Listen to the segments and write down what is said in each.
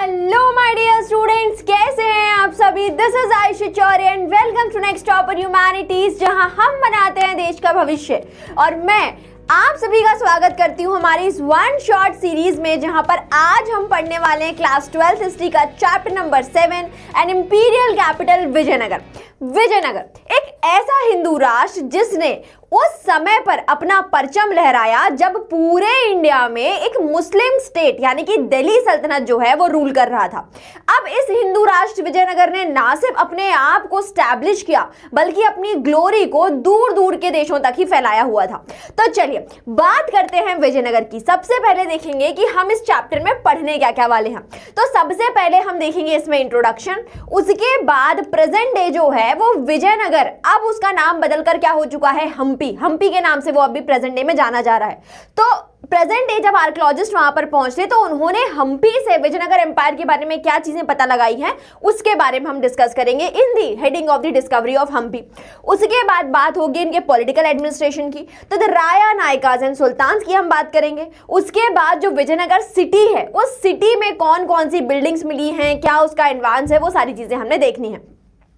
Hello my dear students, कैसे हैं आप सभी। This is Ayushi Chaure and welcome to next topper humanities, जहां हम बनाते हैं देश का भविष्य। और मैं आप सभी का स्वागत करती हूं हमारी इस वन शॉट सीरीज में, जहां पर आज हम पढ़ने वाले हैं क्लास 12th हिस्ट्री का chapter number 7 an imperial capital Vijayanagar. Vijayanagar एक ऐसा हिंदू राष्ट्र जिसने उस समय पर अपना परचम लहराया जब पूरे इंडिया में एक मुस्लिम स्टेट यानी कि दिल्ली सल्तनत जो है वो रूल कर रहा था। अब इस हिंदू राष्ट्र विजयनगर ने ना सिर्फ अपने आप को स्टैब्लिश किया बल्कि अपनी ग्लोरी को दूर दूर के देशों तक ही फैलाया हुआ था। तो चलिए बात करते हैं विजयनगर की। सबसे पहले देखेंगे कि हम इस चैप्टर में पढ़ने क्या क्या वाले हैं। तो सबसे पहले हम देखेंगे इसमें इंट्रोडक्शन, उसके बाद प्रेजेंट डे जो है वो विजयनगर, अब उसका नाम बदलकर क्या हो चुका है, हम्पी के नाम से वो अभी प्रेजेंट डे में जाना जा रहा है। तो प्रेजेंट डे जब आर्कियोलॉजिस्ट वहां पर पहुंचे तो उन्होंने हम्पी से विजयनगर एम्पायर के बारे में क्या चीजें पता लगाई हैं उसके बारे में हम डिस्कस करेंगे in the heading of the discovery of Hampi. उसके बाद बात होगी इनके पॉलिटिकल एडमिनिस्ट्रेशन की, तो द राया नायकाज एंड सुल्तान्स की हम बात करेंगे। उसके बाद जो विजयनगर सिटी है उस सिटी में कौन कौन सी बिल्डिंग्स मिली हैं, क्या उसका एडवांस है, वो सारी चीजें हमने देखनी है।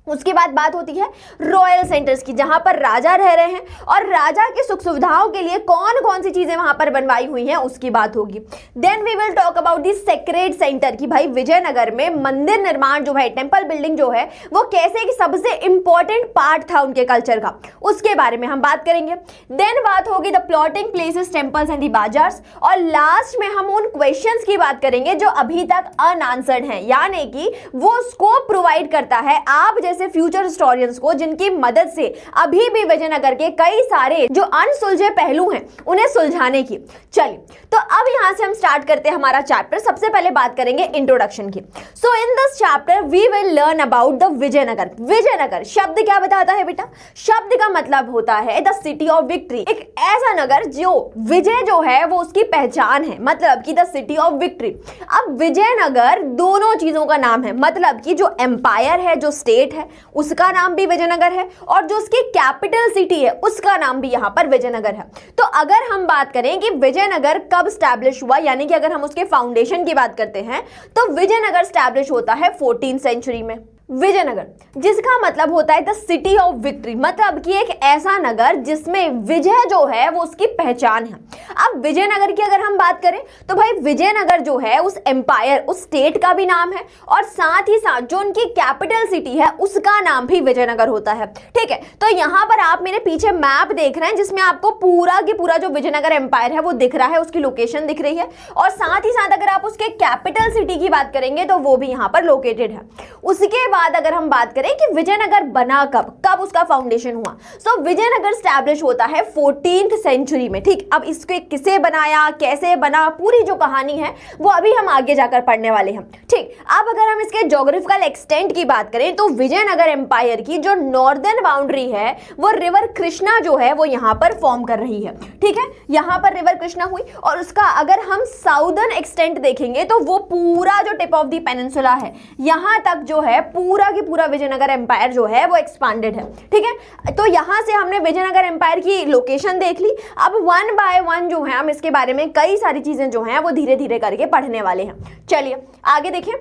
उसके बाद बात होती है रॉयल सेंटर्स की, जहां पर राजा रह रहे हैं और राजा की सुख सुविधाओं के लिए कौन कौन सी चीजें वहां पर बनवाई हुई हैं उसकी बात होगी। Then we will talk about the sacred centre की, भाई विजयनगर में मंदिर निर्माण जो है, टेंपल बिल्डिंग जो है वो कैसे कि सबसे इंपॉर्टेंट पार्ट था उनके कल्चर का, उसके बारे में हम बात करेंगे। देन बात होगी the plotting places, temples and the bazaars, और लास्ट में हम उन क्वेश्चंस की बात करेंगे जो अभी तक अनआंसर्ड हैं, यानी कि वो स्कोप प्रोवाइड करता है आप जैसे फ्यूचर हिस्टोरियंस को, जिनकी मदद से अभी भी विजयनगर के कई सारे जो अनसुलझे पहलू हैं उन्हें सुलझाने की। चलिए तो अब यहां से हम स्टार्ट करते हैं हमारा चैप्टर। सबसे पहले बात करेंगे इंट्रोडक्शन की। So in this chapter we will learn about the Vijayanagara. Vijayanagara शब्द क्या बताता है बेटा? शब्द का मतलब होता है द सिटी ऑफ विक्ट्री, एक ऐसा नगर जो विजय जो है वो उसकी पहचान है, मतलब कि द सिटी ऑफ विक्ट्री। अब विजयनगर दोनों चीजों का नाम है, मतलब कि जो एम्पायर है, जो स्टेट है उसका नाम भी विजयनगर है, और जो उसकी कैपिटल सिटी है उसका नाम भी यहां पर विजयनगर है। तो अगर हम बात करें कि विजयनगर कब स्टैब्लिश हुआ, यानी कि अगर हम उसके फाउंडेशन की बात करते हैं तो विजयनगर स्टैब्लिश होता है 14th सेंचुरी में। विजयनगर जिसका मतलब होता है द सिटी ऑफ विक्ट्री, मतलब कि एक ऐसा नगर जिसमें विजय जो है वो उसकी पहचान है। अब विजयनगर की अगर हम बात करें तो भाई विजयनगर जो है उस एम्पायर, उस स्टेट का भी नाम है, और साथ ही साथ जो उनकी कैपिटल सिटी है उसका नाम भी विजयनगर होता है। ठीक है, तो यहां पर आप मेरे पीछे मैप देख रहे हैं जिसमें आपको पूरा की पूरा जो विजयनगर एम्पायर है वो दिख रहा है, उसकी लोकेशन दिख रही है, और साथ ही साथ अगर आप उसके कैपिटल सिटी की बात करेंगे तो वो भी यहां पर लोकेटेड है। उसके बाद अगर हम बात करें कि विजयनगर बना कब उसका फाउंडेशन हुआ, सो विजयनगर स्टैब्लिश होता है 14th सेंचुरी में। ठीक, अब इसको किसे बनाया, कैसे बना, पूरी जो कहानी है वो अभी हम आगे जाकर पढ़ने वाले हैं। ठीक, अब अगर हम इसके ज्योग्राफिकल एक्सटेंट की बात करें तो विजयनगर एम्पायर की जो नॉर्दर्न बाउंड्री है वो रिवर कृष्णा जो है वो यहां पर फॉर्म कर रही है। ठीक है, यहां पर रिवर कृष्णा हुई, और उसका अगर हम साउदर्न एक्सटेंट देखेंगे तो वो पूरा जो टिप ऑफ द पेनिनसुला है यहां तक जो है पूरा की पूरा विजयनगर एम्पायर जो है वो एक्सपांडेड है। ठीक है, तो यहां से हमने विजयनगर एम्पायर की लोकेशन देख ली। अब वन बाय वन जो है हम इसके बारे में कई सारी चीजें जो हैं वो धीरे धीरे करके पढ़ने वाले हैं। चलिए आगे देखें।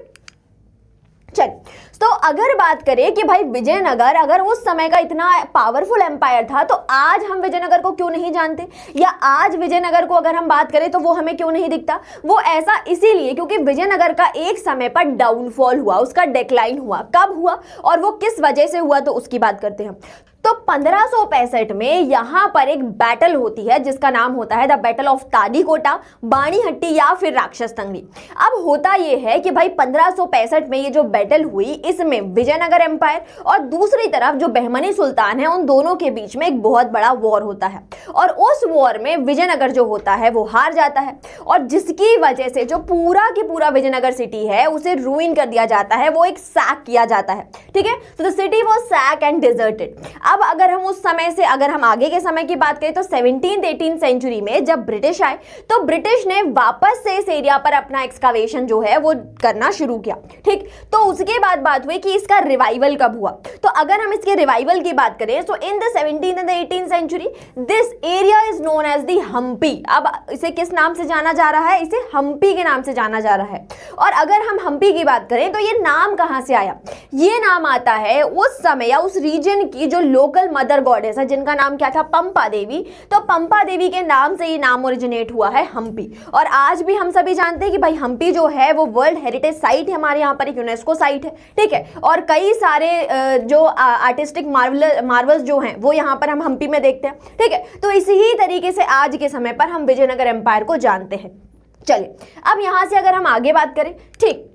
तो अगर बात करें कि भाई विजयनगर अगर उस समय का इतना पावरफुल एम्पायर था तो आज हम विजयनगर को क्यों नहीं जानते, या आज विजयनगर को अगर हम बात करें तो वो हमें क्यों नहीं दिखता? वो ऐसा इसीलिए क्योंकि विजयनगर का एक समय पर डाउनफॉल हुआ, उसका डिक्लाइन हुआ। कब हुआ और वो किस वजह से हुआ तो उसकी बात करते हैं। तो 1565 में यहां पर एक बैटल होती है जिसका नाम होता है द बैटल ऑफ ताडीकोटा, बाणीहट्टी या फिर राक्षस तंगड़ी। अब होता यह है कि भाई 1565 में ये जो बैटल हुई इसमें विजयनगर एम्पायर और दूसरी तरफ जो बहमनी सुल्तान है उन दोनों के बीच में एक बहुत बड़ा वॉर होता है, और उस वॉर में विजयनगर जो होता है वो हार जाता है, और जिसकी वजह से जो पूरा की पूरा विजयनगर सिटी है उसे रूइन कर दिया जाता है, वो एक सैक किया जाता है। ठीक है। तो the city was sack and deserted. अब अगर हम उस समय से अगर हम आगे के समय की बात करें तो 17th-18th सेंचुरी में जब ब्रिटिश आए तो ब्रिटिश ने वापस से इस एरिया पर अपना एक्सकावेशन जो है वो करना शुरू किया, ठीक। तो उसके बाद बात हुई कि इसका रिवाइवल कब हुआ। तो अगर हम इसके रिवाइवल की बात करें तो in the 17th and 18th century this area is known as the Hampi. अब इसे किस नाम से जाना जा रहा है? इसे हम्पी के नाम से जाना जा रहा है। और अगर हम हम्पी की बात करें तो ये नाम कहां से आया? ये नाम आता है उस समय या उस रीजन की जो लोकल मदर गॉडेस है जिनका नाम क्या था? पंपा देवी। तो पंपा देवी के नाम से ये नाम ओरिजिनेट हुआ है हम्पी। और आज भी हम सभी जानते हैं कि भाई हम्पी जो है वो वर्ल्ड हेरिटेज साइट है, हमारे यहाँ पर एक यूनेस्को साइट है, ठीक है। और कई सारे जो आर्टिस्टिक मार्वल्स जो हैं वो यहाँ पर हम हम्पी में देखते हैं, ठीक है। तो इसी तरीके से आज के समय पर हम विजयनगर एम्पायर को जानते हैं। चलिए अब यहां से अगर हम आगे बात करें, ठीक,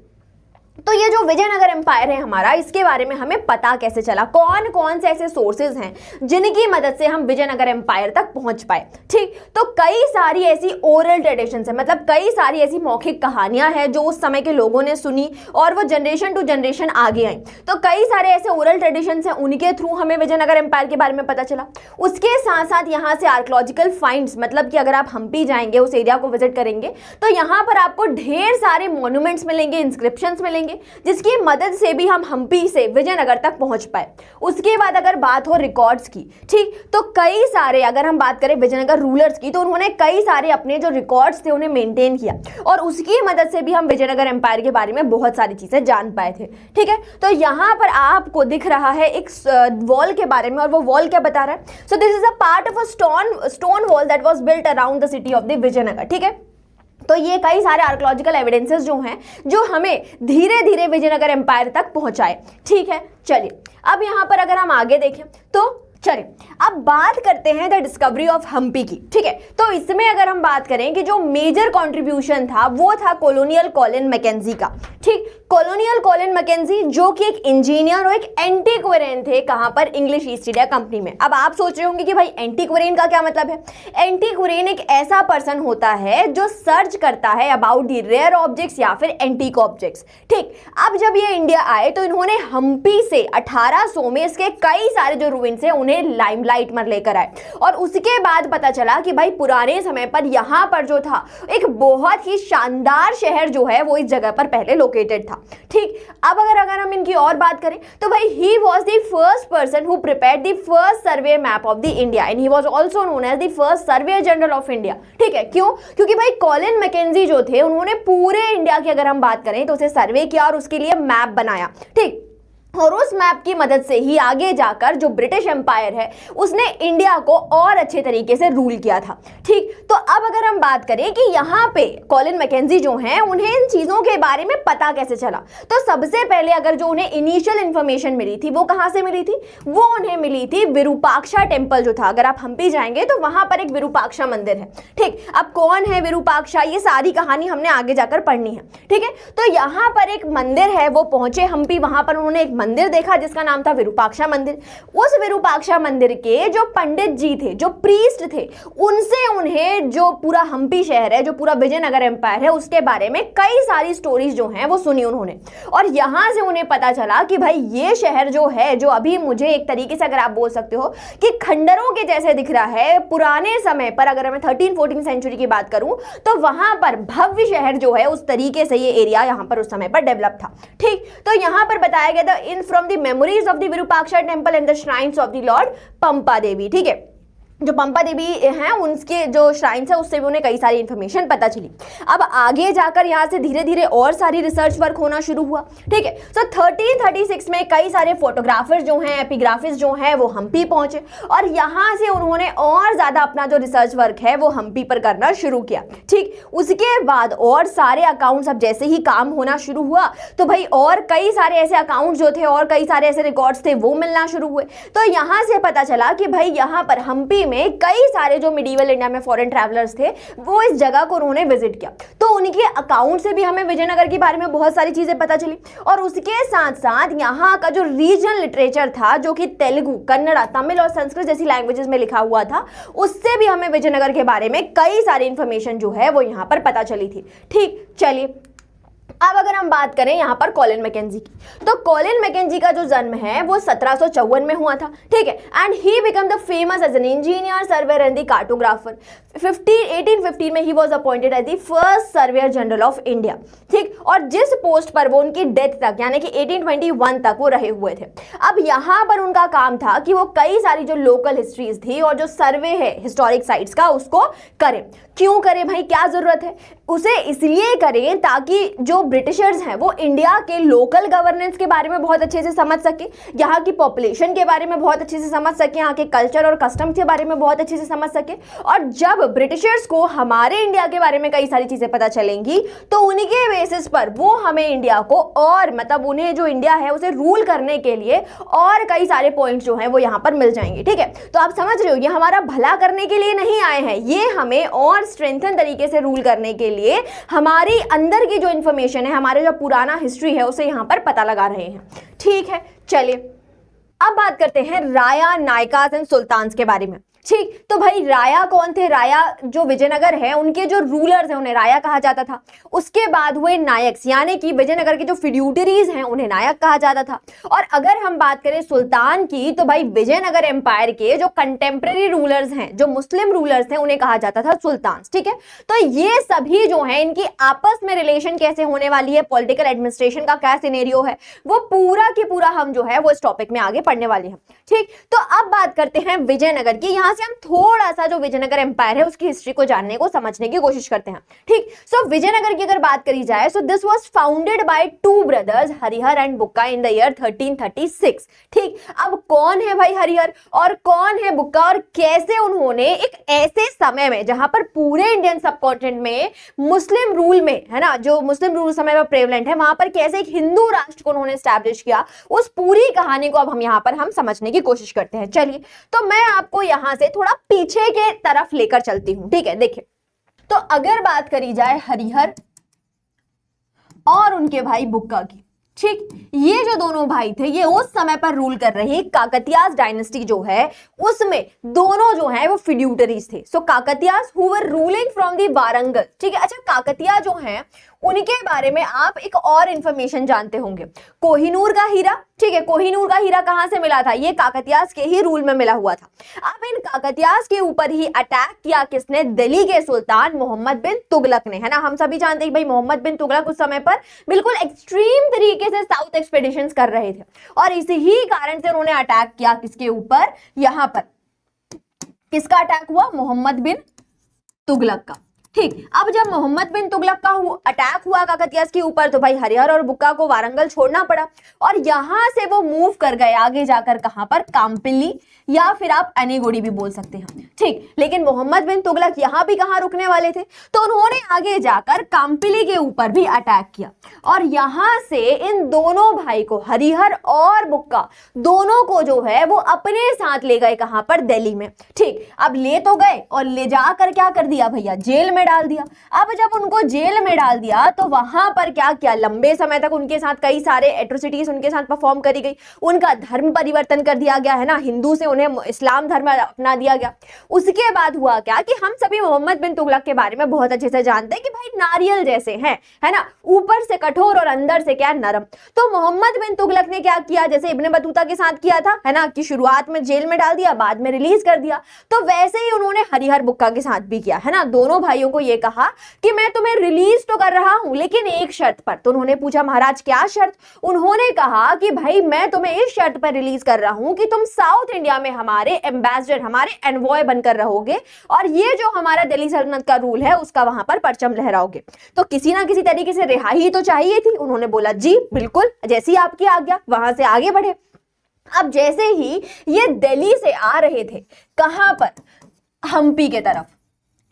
तो ये जो विजयनगर एम्पायर है हमारा, इसके बारे में हमें पता कैसे चला? कौन कौन से ऐसे सोर्सेज हैं जिनकी मदद से हम विजयनगर एम्पायर तक पहुंच पाए, ठीक। तो कई सारी ऐसी ओरल ट्रेडिशंस है, मतलब कई सारी ऐसी मौखिक कहानियां हैं जो उस समय के लोगों ने सुनी और वो जनरेशन टू जनरेशन आगे आई। तो कई सारे ऐसे ओरल ट्रेडिशंस हैं, उनके थ्रू हमें विजयनगर एम्पायर के बारे में पता चला। उसके साथ साथ यहाँ से आर्कियोलॉजिकल फाइंड्स, मतलब कि अगर आप हम्पी जाएंगे, उस एरिया को विजिट करेंगे तो यहाँ पर आपको ढेर सारे मॉन्यूमेंट्स मिलेंगे, इंस्क्रिप्शंस मिलेंगे, जिसकी मदद से भी हम हम्पी से विजयनगर तक पहुंच पाए। उसके बाद अगर बात हो रिकॉर्ड्स की, ठीक, तो कई सारे, अगर हम बात करें विजयनगर रूलर्स की, तो उन्होंने कई सारे अपने जो रिकॉर्ड्स थे उन्हें मेंटेन किया और उसकी मदद से भी हम विजयनगर एम्पायर के बारे में बहुत सारी चीजें जान पाए थे, ठीक है। तो यहां पर आपको दिख रहा है एक वॉल के बारे में, और वो वॉल क्या बता रहा है? So this is a part of a stone wall that was built around the city of the Vijayanagar, ठीक है। तो ये कई सारे आर्कियोलॉजिकल एविडेंसेस जो हैं जो हमें धीरे धीरे विजयनगर एम्पायर तक पहुंचाए, ठीक है। चलिए अब यहां पर अगर हम आगे देखें तो चलिए अब बात करते हैं द डिस्कवरी ऑफ हम्पी की, ठीक है। तो इसमें अगर हम बात करें कि जो मेजर कंट्रीब्यूशन था वो था कॉलोनियल कॉलिन मैकेंजी का, ठीक। कॉलोनियल कॉलिन मैकेंजी जो कि एक इंजीनियर और एक एंटीक्वेरियन थे, कहां पर? इंग्लिश ईस्ट इंडिया कंपनी में। अब आप सोच रहे होंगे कि भाई एंटीक्वेरियन का क्या मतलब है? एंटीक्वेरियन एक ऐसा पर्सन होता है जो सर्च करता है अबाउट द रेयर ऑब्जेक्ट्स या फिर एंटीक ऑब्जेक्ट्स, ठीक। अब जब ये इंडिया आए तो इन्होंने हम्पी से 1800 में इसके कई सारे जो रूइंस है उन्हें लाइमलाइट में लेकर आए और उसके बाद पता चला कि भाई पुराने समय पर यहां पर जो था एक बहुत ही शानदार शहर जो है वो इस जगह पर पहले लोकेटेड था, ठीक। अब अगर हम इनकी और बात करें तो भाई he was the first person who prepared the first survey map of the India and he was also known as the first surveyor general of India, ठीक है। क्यों? क्योंकि भाई कॉलिन मैकेंजी जो थे उन्होंने पूरे इंडिया की अगर हम बात करें तो उसे सर्वे किया और उसके लिए मैप बनाया, ठीक। और उस मैप की मदद से ही आगे जाकर जो ब्रिटिश एम्पायर है उसने इंडिया को और अच्छे तरीके से रूल किया था, ठीक। तो अब अगर हम बात करें कि यहाँ पे कॉलिन मैकेंजी जो हैं उन्हें इन चीज़ों के बारे में पता कैसे चला, तो सबसे पहले अगर जो उन्हें इनिशियल इंफॉर्मेशन मिली थी वो कहाँ से मिली थी? वो उन्हें मिली थी विरूपाक्षा टेम्पल जो था। अगर आप हम्पी जाएंगे तो वहाँ पर एक विरूपाक्षा मंदिर है, ठीक। अब कौन है विरूपाक्षा, ये सारी कहानी हमने आगे जाकर पढ़नी है, ठीक है। तो यहाँ पर एक मंदिर है, वो पहुंचे हम्पी, वहाँ पर उन्होंने एक मंदिर देखा जिसका नाम था विरूपाक्षा मंदिर। उस विरूपाक्षा मंदिर के जो पंडित जी थे, जो प्रीस्ट थे, उनसे उन्हें जो पूरा हम्पी शहर है, जो पूरा विजयनगर एम्पायर है, उसके बारे में कई सारी स्टोरीज जो हैं वो सुनी उन्होंने। और यहां से उन्हें पता चला कि भाई ये शहर जो है, जो अभी मुझे एक तरीके से अगर आप बोल सकते हो कि खंडरों के जैसे दिख रहा है, पुराने समय पर अगर मैं 13-14 सेंचुरी की बात करूं तो वहां पर भव्य शहर जो है उस तरीके से ये एरिया यहां पर उस समय पर डेवलप था, ठीक। तो यहां पर बताया गया था in from the memories of the Virupaksha temple and the shrines of the lord Pampa Devi, ठीक है। जो पंपा देवी हैं उनके जो श्राइन्स है उससे भी उन्हें कई सारी इंफॉर्मेशन पता चली। अब आगे जाकर यहाँ से धीरे धीरे और सारी रिसर्च वर्क होना शुरू हुआ, ठीक है। सो 1336 में कई सारे फोटोग्राफर्स जो हैं, एपिग्राफिस्ट जो हैं वो हम्पी पहुंचे और यहाँ से उन्होंने और ज़्यादा अपना जो रिसर्च वर्क है वो हम्पी पर करना शुरू किया, ठीक। उसके बाद और सारे अकाउंट्स, अब जैसे ही काम होना शुरू हुआ तो भाई और कई सारे ऐसे अकाउंट्स जो थे और कई सारे ऐसे रिकॉर्ड्स थे वो मिलना शुरू हुए। तो यहाँ से पता चला कि भाई यहाँ पर हम्पी में कई सारे जो मिडीवल इंडिया में फॉरेन ट्रैवलर्स थे वो इस जगह को उन्होंने विजिट किया। तो उनके अकाउंट से भी हमें विजयनगर के बारे में बहुत सारी चीजें पता चली और उसके साथ साथ यहाँ का जो रीजनल लिटरेचर था, जो कि तेलुगु, कन्नड़ा, तमिल और संस्कृत जैसी लैंग्वेजेस में लिखा हुआ था, उससे भी हमें विजयनगर के बारे में कई सारी इंफॉर्मेशन जो है वो यहाँ पर पता चली थी, ठीक। चलिए अब अगर हम बात करें यहाँ पर कॉलिन मैकेंजी की, तो कॉलिन मैकेंजी का जो जन्म है वो 1754 में हुआ था, ठीक है। And he become the famous as an engineer, surveyor and the cartographer. 1815 में he was appointed as the first surveyor general of India, ठीक। और जिस पोस्ट पर वो उनकी डेथ तक यानी कि 1821 तक वो रहे हुए थे। अब यहाँ पर उनका काम था कि वो कई सारी जो लोकल हिस्ट्रीज थी और जो सर्वे है हिस्टोरिक साइट्स का उसको करें। क्यों करें भाई, क्या जरूरत है उसे? इसलिए करें ताकि जो ब्रिटिशर्स हैं वो इंडिया के लोकल गवर्नेंस के बारे में बहुत अच्छे से समझ सके, यहाँ की पॉपुलेशन के बारे में बहुत अच्छे से समझ सके, यहाँ के कल्चर और कस्टम के बारे में बहुत अच्छे से समझ सके। और जब ब्रिटिशर्स को हमारे इंडिया के बारे में कई सारी चीजें पता चलेंगी तो उनके बेसिस पर वो हमें इंडिया को और मतलब उन्हें जो इंडिया है उसे रूल करने के लिए और कई सारे पॉइंट्स जो हैं वो यहाँ पर मिल जाएंगे, ठीक है। तो आप समझ रहे हो ये हमारा भला करने के लिए नहीं आए हैं, ये हमें और स्ट्रेंथन तरीके से रूल करने के लिए हमारी अंदर की जो इंफॉर्मेशन है, हमारे जो पुराना हिस्ट्री है उसे यहाँ पर पता लगा रहे हैं, ठीक है। चलिए अब बात करते हैं राया, नायकास एंड सुल्तान्स के बारे में, ठीक। तो भाई राया कौन थे? राया जो विजयनगर है उनके जो रूलर्स हैं उन्हें राया कहा जाता था। उसके बाद हुए नायक्स यानी कि विजयनगर के जो फ्यूडरीज हैं उन्हें नायक कहा जाता था। और अगर हम बात करें सुल्तान की तो भाई विजयनगर एम्पायर के जो कंटेम्प्रेरी रूलर्स हैं, जो मुस्लिम रूलर्स हैं, उन्हें कहा जाता था सुल्तान, ठीक है। तो ये सभी जो है इनकी आपस में रिलेशन कैसे होने वाली है, पॉलिटिकल एडमिनिस्ट्रेशन का क्या सिनेरियो है, वो पूरा की पूरा हम जो है वो इस टॉपिक में आगे पढ़ने वाले हैं, ठीक। तो अब बात करते हैं विजयनगर की। यहाँ से हम थोड़ा सा जो विजयनगर एम्पायर है उसकी हिस्ट्री को जानने को समझने की कोशिश करते हैं, ठीक। सो विजयनगर की अगर बात करी जाए सो this was founded by two brothers Harihar and Bukka in the year 1336, ठीक। अब कौन है भाई हरिहर और कौन है बुक्का और कैसे उन्होंने एक ऐसे समय में जहां पर पूरे इंडियन सबकॉन्टिनेंट में मुस्लिम रूल में है ना, जो मुस्लिम रूल समय में प्रेवलेंट है, वहां पर कैसे एक हिंदू राष्ट्र को उन्होंने स्टैब्लिश किया, उस पूरी कहानी को अब हम यहाँ पर हम समझने की कोशिश करते हैं। चलिए तो मैं आपको यहां से थोड़ा पीछे के तरफ लेकर चलती हूं, ठीक है। देखिए तो अगर बात करी जाए हरिहर और उनके भाई बुक्का की, ठीक, ये जो दोनों भाई थे ये उस समय पर रूल कर रही काकतियास डायनेस्टी जो है उसमें दोनों जो है वो फ्यूडरीज थे। So Kakatiyas who were ruling from the Warangal, ठीक है। अच्छा काकतिया जो हैं उनके बारे में आप एक और इंफॉर्मेशन जानते होंगे, कोहिनूर का हीरा, ठीक है। कोहिनूर का हीरा कहां से मिला था? ये काकतियास के ही रूल में मिला हुआ था। अब इन काकतियास के ऊपर ही अटैक किया किसने? दिल्ली के सुल्तान मोहम्मद बिन तुगलक ने, है ना। हम सभी जानते हैं भाई मोहम्मद बिन तुगलक उस समय पर बिल्कुल एक्सट्रीम तरीके से साउथ एक्सपेडिशंस कर रहे थे और इसी ही कारण से उन्होंने अटैक किया किसके ऊपर? यहां पर किसका अटैक हुआ? मोहम्मद बिन तुगलक का, ठीक। अब जब मोहम्मद बिन तुगलक का अटैक हुआ काकतियास के ऊपर तो भाई हरिहर और बुक्का को वारंगल छोड़ना पड़ा और यहां से वो मूव कर गए आगे जाकर कहां पर? काम्पिली या फिर आप अनेगोड़ी भी बोल सकते हैं, ठीक। लेकिन मोहम्मद बिन तुगलक यहां भी कहां रुकने वाले थे तो उन्होंने आगे जाकर काम्पिली के ऊपर भी अटैक किया और यहां से इन दोनों भाई को हरिहर और बुक्का दोनों को जो है वो अपने साथ ले गए कहां पर? दिल्ली में, ठीक। अब ले तो गए और ले जाकर क्या कर दिया भैया? जेल में डाल दिया। अब जब उनको जेल में डाल दिया तो वहां पर क्या किया? लंबे समय तक उनके साथ कई सारे एट्रोसिटीज उनके साथ परफॉर्म करी गई, उनका धर्म परिवर्तन कर दिया गया, है ना। हिंदू से उन्हें इस्लाम धर्म अपना दिया गया। उसके बाद हुआ क्या कि हम सभी मोहम्मद बिन तुगलक के बारे में बहुत अच्छे से जानते हैं कि भाई नारियल जैसे हैं, है ना, ऊपर से कठोर और अंदर से क्या? नरम। तो मोहम्मद बिन तुगलक ने क्या किया? जैसे इब्ने बतूता के साथ किया था, है ना, कि शुरुआत में जेल में डाल दिया बाद में रिलीज कर दिया, तो वैसे ही उन्होंने हरिहर बुक्का के साथ भी किया, है ना। दोनों भाइयों को ये कहा कि मैं तुम्हें रिलीज तो कर रहा हूं लेकिन एक शर्त पर। तो उन्होंने पूछा महाराज क्या शर्त? उन्होंने कहा कि भाई मैं तुम्हें इस शर्त पर रिलीज कर रहा हूं कि तुम साउथ इंडिया में हमारे एम्बेसडर, हमारे एनवॉय बनकर रहोगे और ये जो हमारा दिल्ली सल्तनत का रूल है उसका वहां पर परचम लहराओगे। तो किसी ना किसी तरीके से रिहाई तो चाहिए थी। उन्होंने बोला जी बिल्कुल, जैसी आपकी आज्ञा। वहां से आगे बढ़े। अब जैसे ही ये दिल्ली से आ रहे थे कहां पर? हम्पी के तरफ,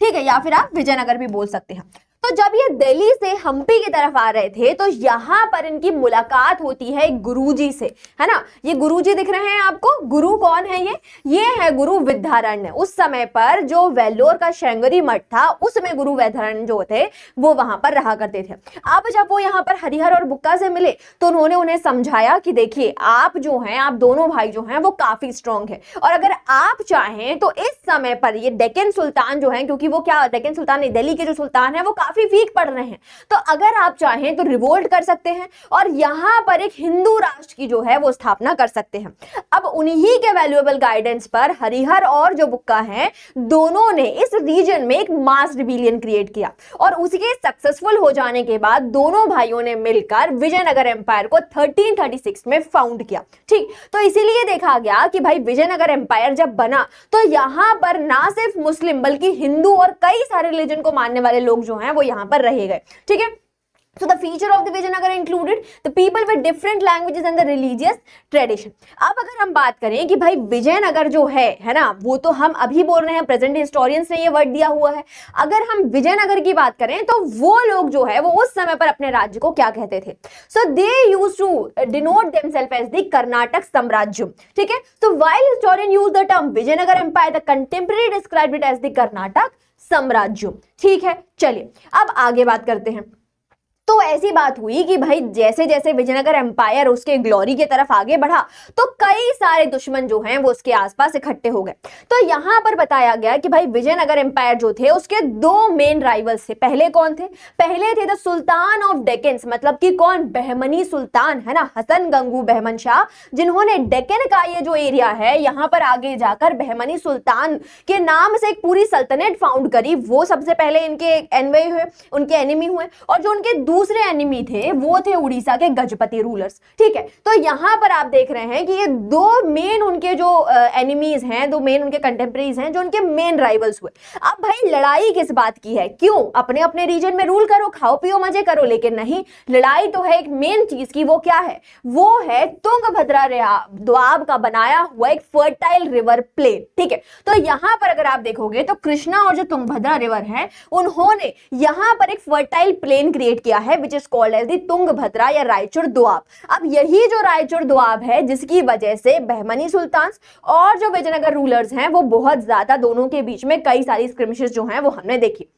ठीक है, या फिर आप विजयनगर भी बोल सकते हैं। तो जब ये दिल्ली से हम्पी की तरफ आ रहे थे तो यहां पर इनकी मुलाकात होती है गुरुजी से, है ना। ये गुरुजी दिख रहे हैं आपको। गुरु कौन है? ये है गुरु विद्यारण्य। उस समय पर जो वेल्लोर का श्रृंगेरी मठ था उसमें गुरु विद्यारण्य जो थे वो वहां पर रहा करते थे। अब जब वो यहाँ पर हरिहर और बुक्का से मिले तो उन्होंने उन्हें समझाया कि देखिए आप जो हैं, आप दोनों भाई जो हैं वो काफी स्ट्रॉन्ग है और अगर आप चाहें तो इस समय पर ये डेक्कन सुल्तान जो है, क्योंकि वो क्या डेक्कन सुल्तान नहीं, दिल्ली के जो सुल्तान है वो काफी वीक पड़ रहे हैं। तो अगर आप चाहें तो रिवोल्ट कर सकते हैं और यहां पर एक हिंदू राष्ट्र की जो है वो स्थापना कर सकते हैं। अब उन्हीं के वैल्यूएबल गाइडेंस पर हरिहर और जो बुक्का है, दोनों ने इस रीजन में एक मास रिबेलियन क्रिएट किया और उसके सक्सेसफुल हो जाने के बाद दोनों भाइयों ने मिलकर विजयनगर एम्पायर को 1336 में फाउंड किया। ठीक, तो इसीलिए देखा गया कि भाई विजयनगर एम्पायर जब बना तो यहां पर ना सिर्फ मुस्लिम बल्कि हिंदू और कई सारे रिलीजन को मानने वाले लोग जो हैं वो यहां पर रहे गए। ठीक है, so the feature of the Vijayanagar included the people with different languages and the religious tradition। अब अगर हम बात करें कि भाई विजयनगर जो है ना, वो तो हम अभी बोल रहे हैं, प्रेजेंट हिस्टोरियंस ने ये वर्ड दिया हुआ है। अगर हम विजयनगर की बात करें तो वो लोग जो है वो उस समय पर अपने राज्य को क्या कहते थे? so they used to denote themselves as the Karnataka साम्राज्य। ठीक है, so while historian use the term Vijayanagar empire, the contemporary described it as the Karnataka साम्राज्य। ठीक है, चलिए अब आगे बात करते हैं। तो ऐसी बात हुई कि भाई जैसे जैसे विजयनगर एम्पायर उसके ग्लोरी की तरफ आगे बढ़ा तो कई सारे दुश्मन जो हैं वो उसके आसपास इकट्ठे हो गए। तो यहां पर बताया गया कि भाई विजयनगर एम्पायर जो थे उसके दो मेन राइवल्स थे। पहले कौन थे? पहले थे द सुल्तान ऑफ डेक्कन, मतलब कि कौन? बहमनी सुल्तान, है ना, हसन गंगू बहमन शाह, जिन्होंने डेक्कन का ये जो एरिया है यहां पर आगे जाकर बहमनी सुल्तान के नाम से एक पूरी सल्तनत फाउंड करी। वो सबसे पहले इनके एनवे हुए, उनके एनिमी हुए, और जो उनके दूसरे एनिमी थे वो थे उड़ीसा के गजपति रूलर्स। ठीक है, तो यहां पर आप देख रहे हैं कि ये दो मेन उनके जो एनिमीज हैं, दो मेन उनके कंटेम्परेरीज हैं, जो उनके मेन राइवल्स हुए। अब भाई लड़ाई किस बात की है? क्यों? अपने अपने रीजन में रूल करो, खाओ पियो मजे करो, लेकिन नहीं, लड़ाई तो है एक मेन चीज की। वो क्या है? वो है तुंगभद्रा दोआब का बनाया हुआ एक फर्टाइल रिवर प्लेन। ठीक है, तो यहां पर अगर आप देखोगे तो कृष्णा और जो तुंगभद्रा रिवर है उन्होंने यहां पर एक फर्टाइल प्लेन क्रिएट किया है which is called as the Tungabhadra या रायचूर दोआब। अब यही जो रायचूर दोआब है जिसकी वजह से बहमनी सुल्तान और जो विजयनगर रूलर्स हैं वो बहुत ज्यादा, दोनों के बीच में कई सारी स्क्रिमिशेस जो हैं वो हमने देखी।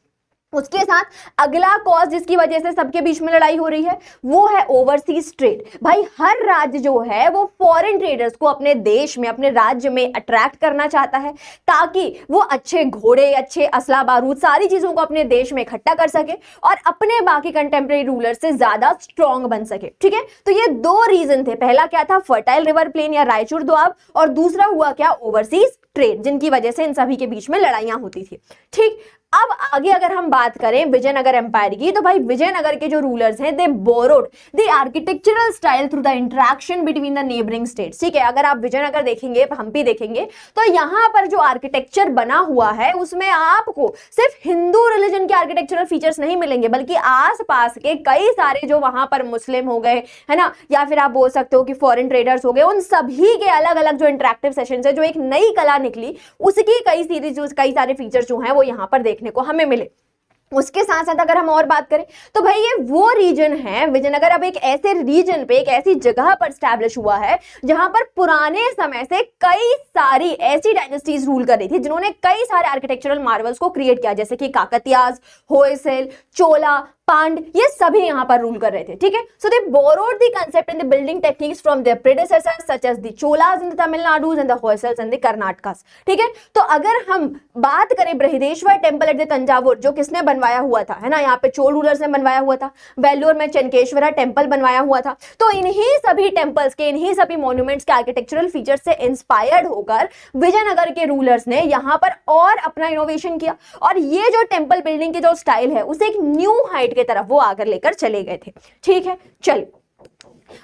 उसके साथ अगला कॉज जिसकी वजह से सबके बीच में लड़ाई हो रही है वो है ओवरसीज ट्रेड। भाई हर राज्य जो है वो फॉरेन ट्रेडर्स को अपने देश में, अपने राज्य में अट्रैक्ट करना चाहता है ताकि वो अच्छे घोड़े, अच्छे असला बारूद, सारी चीजों को अपने देश में इकट्ठा कर सके और अपने बाकी कंटेम्परेरी रूलर से ज्यादा स्ट्रॉन्ग बन सके। ठीक है, तो ये दो रीजन थे। पहला क्या था? फर्टाइल रिवर प्लेन या रायचूर दोआब, और दूसरा हुआ क्या? ओवरसीज ट्रेड, जिनकी वजह से इन सभी के बीच में लड़ाइयां होती थी। ठीक, अब आगे अगर हम बात करें विजयनगर एम्पायर की तो भाई विजयनगर के जो रूलर्स हैं they borrowed the architectural style through the interaction between the neighbouring states. ठीक है, अगर आप विजयनगर देखेंगे, हम्पी देखेंगे, तो यहां पर जो आर्किटेक्चर बना हुआ है उसमें आपको सिर्फ हिंदू रिलीजन के आर्किटेक्चरल फीचर्स नहीं मिलेंगे बल्कि आसपास के कई सारे जो वहां पर मुस्लिम हो गए, है ना, या फिर आप बोल सकते हो कि फॉरेन ट्रेडर्स हो गए, उन सभी के अलग अलग जो इंटरेक्टिव सेशंस है, जो एक नई कला निकली, उसकी कई सारे फीचर्स जो हैं वो यहां पर देखने को हमें मिले। उसके साथ साथ अगर हम और बात करें तो भाई ये वो रीजन है, विजयनगर अब एक ऐसे रीजन पे, एक ऐसी जगह पर स्टैब्लिश हुआ है जहां पर पुराने समय से कई सारी ऐसी डायनेस्टीज रूल कर रही थी जिन्होंने कई सारे आर्किटेक्चरल मार्वल्स को क्रिएट किया, जैसे कि काकतियाज, होयसल, चोला, पांड, ये सभी यहां पर रूल कर रहे थे। ठीक है, so they borrowed the concept and the building techniques from their predecessors such as the Cholas in the Tamil Nadu and the Hoysalas in the Karnatakas. ठीक है, तो अगर हम बात करें Brihadeeswara temple at the Thanjavur, जो किसने बनवाया हुआ था, है ना, यहाँ पे चोल रूलर्स ने बनवाया हुआ था। वेल्लोर में चनकेश्वरा टेंपल बनवाया हुआ था। तो इन्हीं सभी टेंपल्स के, इन्हीं सभी मॉन्यूमेंट्स के आर्किटेक्चरल फीचर से इंस्पायर्ड होकर विजयनगर के रूलर्स ने यहाँ पर और अपना इनोवेशन किया और ये जो टेंपल बिल्डिंग की जो स्टाइल है उसे एक न्यू हाइट की तरफ वो आकर लेकर चले गए थे। ठीक है, चलिए